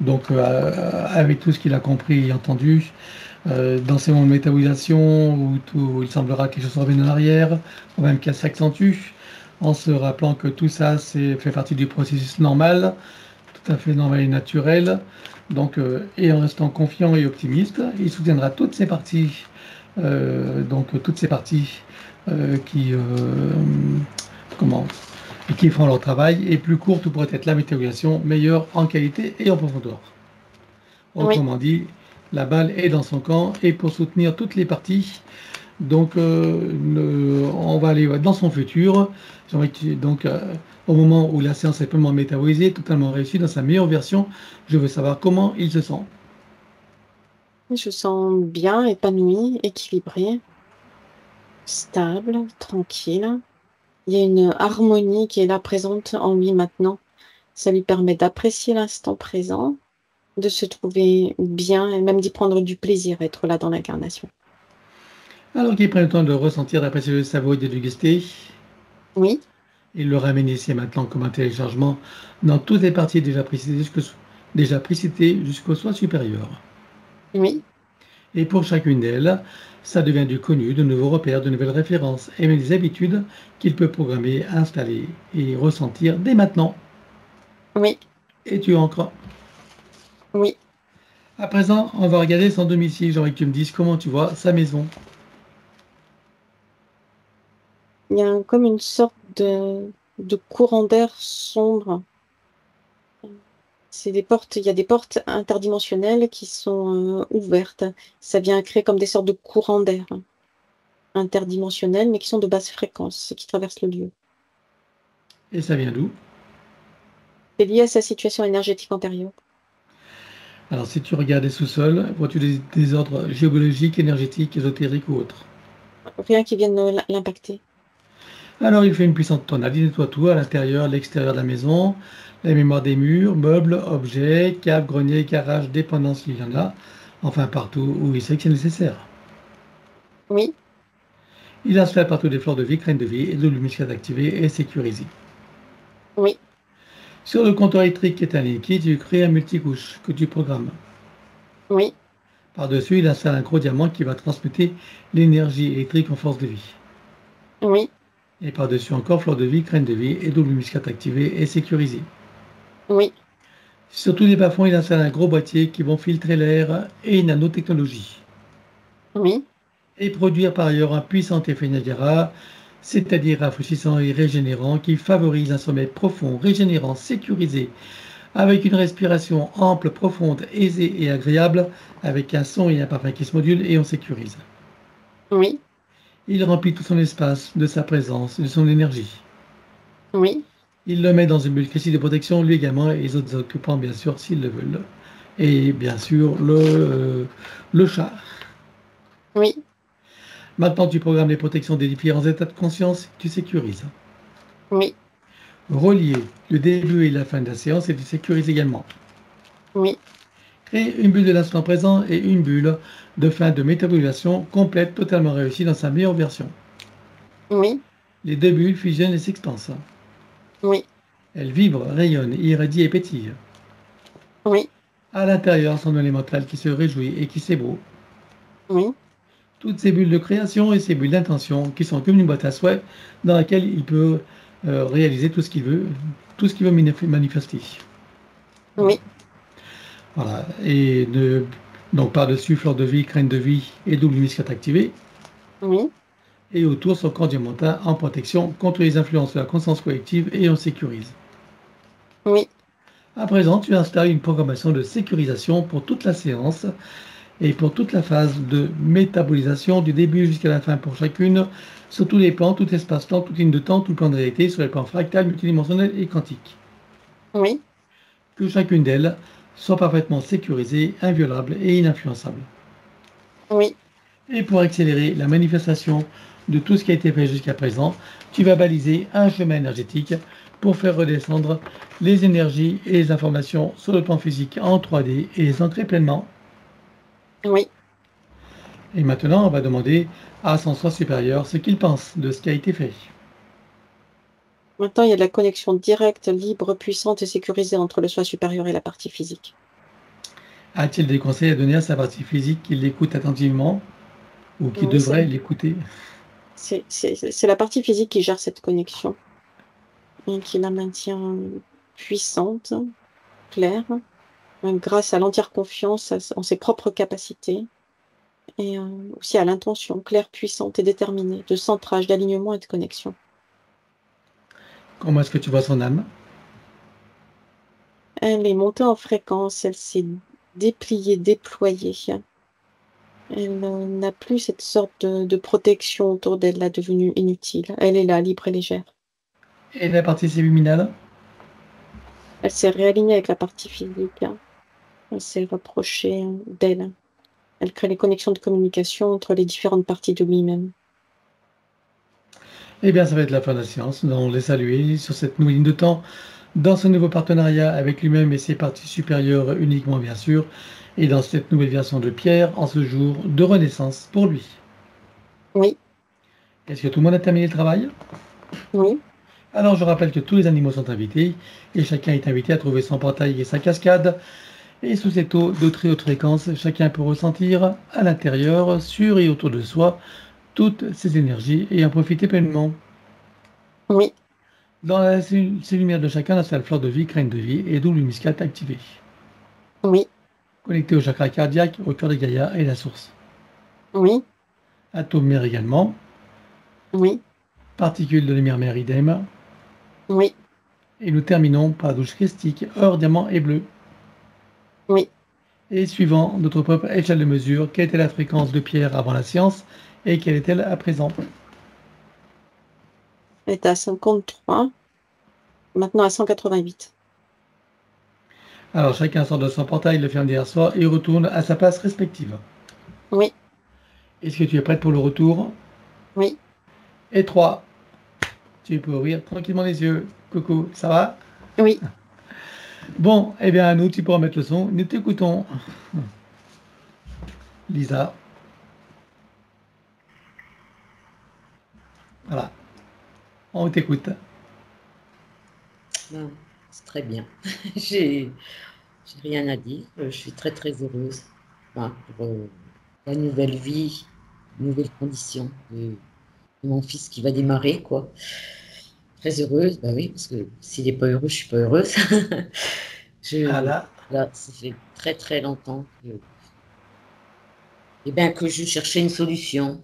Donc, avec tout ce qu'il a compris et entendu, dans ces moments de métabolisation où il semblera que quelque chose revienne en arrière, ou même qu'elle s'accentue, en se rappelant que tout ça fait partie du processus normal, tout à fait normal et naturel. Donc, et en restant confiant et optimiste, il soutiendra toutes ces parties, toutes ces parties qui, qui font leur travail, et plus courte pourrait être la métabolisation, meilleure en qualité et en profondeur. Oui, Autrement dit, la balle est dans son camp, et pour soutenir toutes les parties, donc on va aller dans son futur. Donc, au moment où la séance est pleinement métabolisée, totalement réussie dans sa meilleure version, je veux savoir comment il se sent. je sens bien, épanoui, équilibré, stable, tranquille. Il y a une harmonie qui est là présente en lui maintenant. Ça lui permet d'apprécier l'instant présent, de se trouver bien et même d'y prendre du plaisir à être là dans l'incarnation. Alors qu'il prenne le temps de ressentir, d'apprécier, le savourer, de déguster, Oui, il le ramène ici et maintenant comme un téléchargement dans toutes les parties déjà précitées jusqu'au soi supérieur. oui, Et pour chacune d'elles, ça devient du connu, de nouveaux repères, de nouvelles références et même des habitudes qu'il peut programmer, installer et ressentir dès maintenant. oui, Et tu en crois? oui. À présent, on va regarder son domicile. J'aimerais que tu me dises comment tu vois sa maison. Il y a comme une sorte de courant d'air sombre. C'est des portes, il y a des portes interdimensionnelles qui sont ouvertes. Ça vient créer comme des sortes de courants d'air interdimensionnels, mais qui sont de basse fréquence, qui traversent le lieu. Et ça vient d'où? C'est lié à sa situation énergétique antérieure. Alors, si tu regardes les sous-sols, vois-tu des désordres géologiques, énergétiques, ésotériques ou autres? Rien qui vienne l'impacter. Alors, il fait une puissante tornade. Il nettoie tout à l'intérieur, l'extérieur de la maison, la mémoire des murs, meubles, objets, caves, greniers, garages, dépendances, il y en a. Enfin, partout où il sait que c'est nécessaire. Oui, Il installe partout des fleurs de vie, graines de vie et de luminosité activées et sécurisées. oui, Sur le compteur électrique qui est un liquide, tu crées un multicouche que tu programmes. oui, Par-dessus, il installe un gros diamant qui va transmuter l'énergie électrique en force de vie. oui, Et par-dessus encore, fleurs de vie, graines de vie et double muscate activée et sécurisée. oui, Sur tous les bas-fonds, il installe un gros boîtier qui vont filtrer l'air et une nanotechnologie. oui, Et produire par ailleurs un puissant effet Niagara, c'est-à-dire rafraîchissant et régénérant, qui favorise un sommeil profond, régénérant, sécurisé, avec une respiration ample, profonde, aisée et agréable, avec un son et un parfum qui se modulent et on sécurise. oui, Il remplit tout son espace de sa présence, de son énergie. oui, Il le met dans une bulle critique de protection, lui également, et les autres occupants, bien sûr, s'ils le veulent. Et bien sûr, le chat. oui, Maintenant, tu programmes les protections des différents états de conscience, tu sécurises. oui, Relier le début et la fin de la séance et tu sécurises également. oui, Créer une bulle de l'instant présent et une bulle de fin de métabolisation complète, totalement réussie dans sa meilleure version. oui, Les deux bulles fusionnent et s'expansent. oui, Elles vibrent, rayonnent, irradient et pétillent. oui, À l'intérieur, son élémental qui se réjouit et qui s'ébaut. oui, Toutes ces bulles de création et ces bulles d'intention qui sont comme une boîte à souhait dans laquelle il peut réaliser tout ce qu'il veut, manifester. oui, Voilà. Et donc par-dessus, fleur de vie, graine de vie et double muscate activée. oui, Et autour, son corps diamantin en protection contre les influences de la conscience collective et on sécurise. oui, À présent, tu installes une programmation de sécurisation pour toute la séance et pour toute la phase de métabolisation du début jusqu'à la fin pour chacune sur tous les plans, tout espace-temps, toute ligne de temps, tout plan de réalité, sur les plans fractal, multidimensionnel et quantique. Oui, Que chacune d'elles soit parfaitement sécurisée, inviolable et ininfluençable. oui, Et pour accélérer la manifestation de tout ce qui a été fait jusqu'à présent, tu vas baliser un chemin énergétique pour faire redescendre les énergies et les informations sur le plan physique en 3D et les ancrer pleinement. oui. Et maintenant, on va demander à son soi supérieur ce qu'il pense de ce qui a été fait. Maintenant, il y a de la connexion directe, libre, puissante et sécurisée entre le soi supérieur et la partie physique. A-t-il des conseils à donner à sa partie physique qui l'écoute attentivement ou qui Oui, devrait l'écouter? c'est la partie physique qui gère cette connexion et qui la maintient puissante, claire, grâce à l'entière confiance en ses propres capacités et aussi à l'intention claire, puissante et déterminée de centrage, d'alignement et de connexion. Comment est-ce que tu vois son âme? Elle est montée en fréquence, elle s'est dépliée, déployée. Elle n'a plus cette sorte de protection autour d'elle, là, devenue inutile. Elle est là, libre et légère. Et la partie subliminale? Elle s'est réalignée avec la partie physique. Elle s'est rapprochée d'elle. Elle crée les connexions de communication entre les différentes parties de lui-même. Eh bien, ça va être la fin de la séance. Nous allons les saluer sur cette nouvelle ligne de temps, dans ce nouveau partenariat avec lui-même et ses parties supérieures uniquement, bien sûr, et dans cette nouvelle version de Pierre, en ce jour de renaissance pour lui. Oui, Est-ce que tout le monde a terminé le travail? oui, Alors, je rappelle que tous les animaux sont invités, et chacun est invité à trouver son portail et sa cascade. Et sous cette eau de très haute fréquence, chacun peut ressentir à l'intérieur, sur et autour de soi, toutes ces énergies et en profiter pleinement. oui, Dans ces lumières de chacun, la salle fleur de vie, graine de vie et double muscade activée. oui, Connecté au chakra cardiaque, au cœur de Gaïa et la source. oui, Atome mère également, oui, particules de lumière mère idem. oui, Et nous terminons par la douche christique, or, diamant et bleu. oui. Et suivant notre propre échelle de mesure, quelle était la fréquence de Pierre avant la séance et quelle est-elle à présent? Elle est à 53, maintenant à 188. Alors chacun sort de son portail, le ferme derrière soi et retourne à sa place respective. Oui, Est-ce que tu es prête pour le retour? oui, Et 3, tu peux ouvrir tranquillement les yeux. Coucou, ça va? oui. Bon, eh bien, à nous, tu pourras mettre le son. Nous t'écoutons. Lisa. Voilà, on t'écoute. Ah, c'est très bien. J'ai rien à dire. Je suis très très heureuse pour la nouvelle vie, nouvelles conditions de mon fils qui va démarrer, quoi. Très heureuse, bah oui, parce que s'il n'est pas heureux, je suis pas heureuse. Voilà. Là, ça fait très très longtemps que je cherchais une solution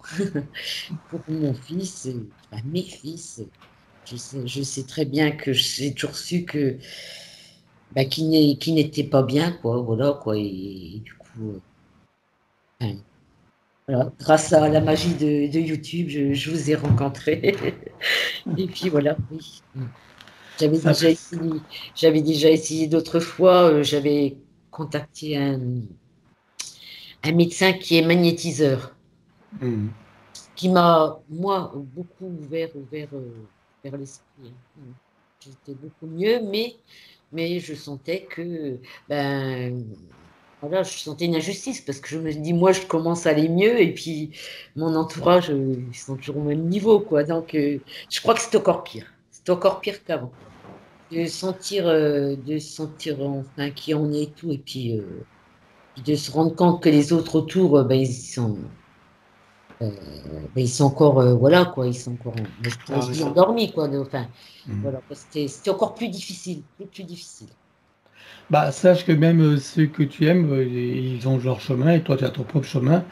pour mon fils, mes fils. Je sais très bien que j'ai toujours su que qu'il n'était pas bien, quoi, voilà, quoi, et du coup, enfin, voilà, grâce à la magie de YouTube, je vous ai rencontrés. Et puis voilà, oui. J'avais Ça déjà fait... essayé, j'avais déjà essayé d'autres fois, j'avais contacté un médecin qui est magnétiseur, qui m'a, moi, beaucoup vers l'esprit, hein. J'étais beaucoup mieux, mais je sentais que, ben, voilà, je sentais une injustice parce que je me dis, moi, je commence à aller mieux et puis mon entourage, ils sont toujours au même niveau, quoi. Donc, je crois que c'est encore pire. C'est encore pire qu'avant. De sentir enfin qui on est et tout, et puis de se rendre compte que les autres autour, ils sont encore, voilà, quoi, ils sont encore, je dis endormis, quoi. Enfin, voilà, quoi, c'était encore plus difficile, plus difficile. Bah, sache que même ceux que tu aimes, ils ont leur chemin et toi, tu as ton propre chemin.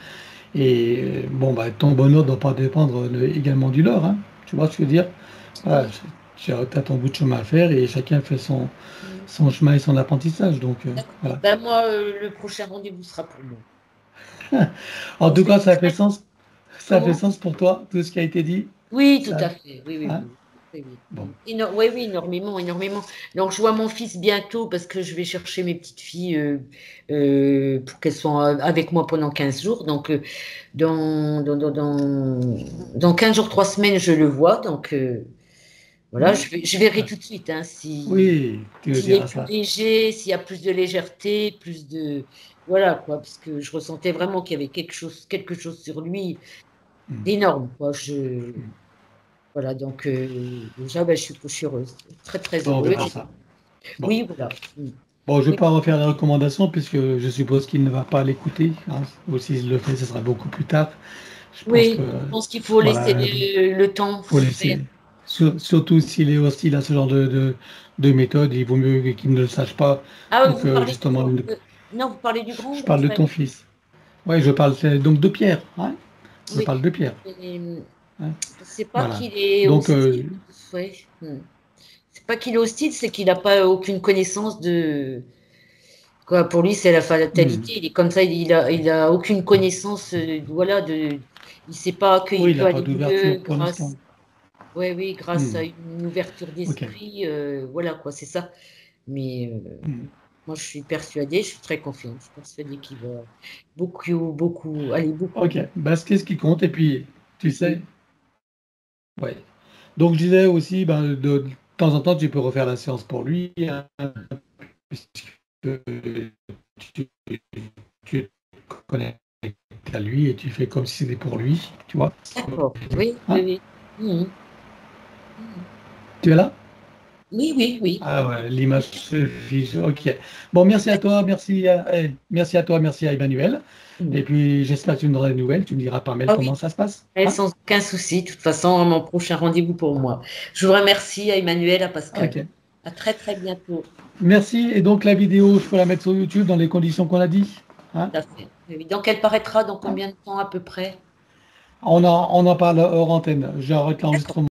Et bon, bah, ton bonheur ne doit pas dépendre également du leur, hein. Tu vois ce que je veux dire? Voilà, tu as ton bout de chemin à faire et chacun fait son chemin et son apprentissage. Donc, D'accord. voilà. Ben moi, le prochain rendez-vous sera pour moi. En On tout fait cas, ça fait sens. Ça fait comment? sens pour toi, tout ce qui a été dit. Oui, tout Ça, à fait. Oui, oui, hein? oui. Oui, oui. Bon. Oui, oui, énormément, énormément. Donc, je vois mon fils bientôt parce que je vais chercher mes petites filles pour qu'elles soient avec moi pendant 15 jours. Donc, dans 15 jours, 3 semaines, je le vois. Donc, voilà, Hmm. je verrai tout de suite hein, si, Oui, tu me s'il est diras plus ça. léger, s'il y a plus de légèreté, plus de. Voilà, quoi, parce que je ressentais vraiment qu'il y avait quelque chose sur lui Hmm. d'énorme, quoi. Je. Hmm. Voilà, donc déjà, ben, je suis heureuse, très très Bon, on heureuse. verra ça. Bon. Oui, voilà. Mm. Bon, je ne vais Oui, pas refaire la recommandation puisque je suppose qu'il ne va pas l'écouter, hein. Ou s'il le fait, ce sera beaucoup plus tard. Je pense que, oui, je pense qu'il faut laisser voilà, le temps faut faire. laisser. Surtout s'il est hostile à ce genre de méthode, il vaut mieux qu'il ne le sache pas Ah, ou vous que parlez du justement, grand. Non, vous parlez du grand ou je grand parle de frère? ton fils. Oui, je parle donc de Pierre, hein. Je Oui. parle de Pierre, Et, hein. c'est pas Voilà. qu'il est Donc, hostile. Ouais. C'est pas qu'il est hostile, c'est qu'il n'a pas aucune connaissance de. Quoi, pour lui, c'est la hmm. fatalité. Il est comme ça, il a aucune connaissance, voilà, il sait pas Oui, qu'il il peut n'a pas aller mieux d'ouverture pour l'instant. ouais, oui, grâce à Hmm. une ouverture Ok. d'esprit, voilà quoi, c'est ça. Mais Hmm. moi, je suis persuadée, je suis très confiante, je suis persuadée qu'il va beaucoup, beaucoup, aller beaucoup Ok. mieux. Bah, c'est ce qui compte. Et puis, tu sais, Oui. ouais. Donc, je disais aussi, ben, de temps en temps, tu peux refaire la séance pour lui, hein, puisque tu, tu te connectes à lui et tu fais comme si c'était pour lui, tu vois. D'accord, oui, oui, Hein? oui. Mhm. Mhm. Tu es là? Oui, oui, oui. Ah ouais, l'image se fige. Ok. Bon, merci à toi, merci à toi, merci à Emmanuel. Mhm. Et puis, j'espère que tu me donneras des nouvelles. Tu me diras par mail Ah comment oui, ça se passe. Hein? sans aucun souci. De toute façon, mon prochain rendez-vous pour moi. Je vous remercie à Emmanuel, à Pascal. Ok. À très, très bientôt. Merci. Et donc, la vidéo, je peux la mettre sur YouTube dans les conditions qu'on a dit. Hein? Tout à fait. Oui. Donc, elle paraîtra dans combien de temps à peu près? On en parle hors antenne. J'arrête D'accord. l'enregistrement.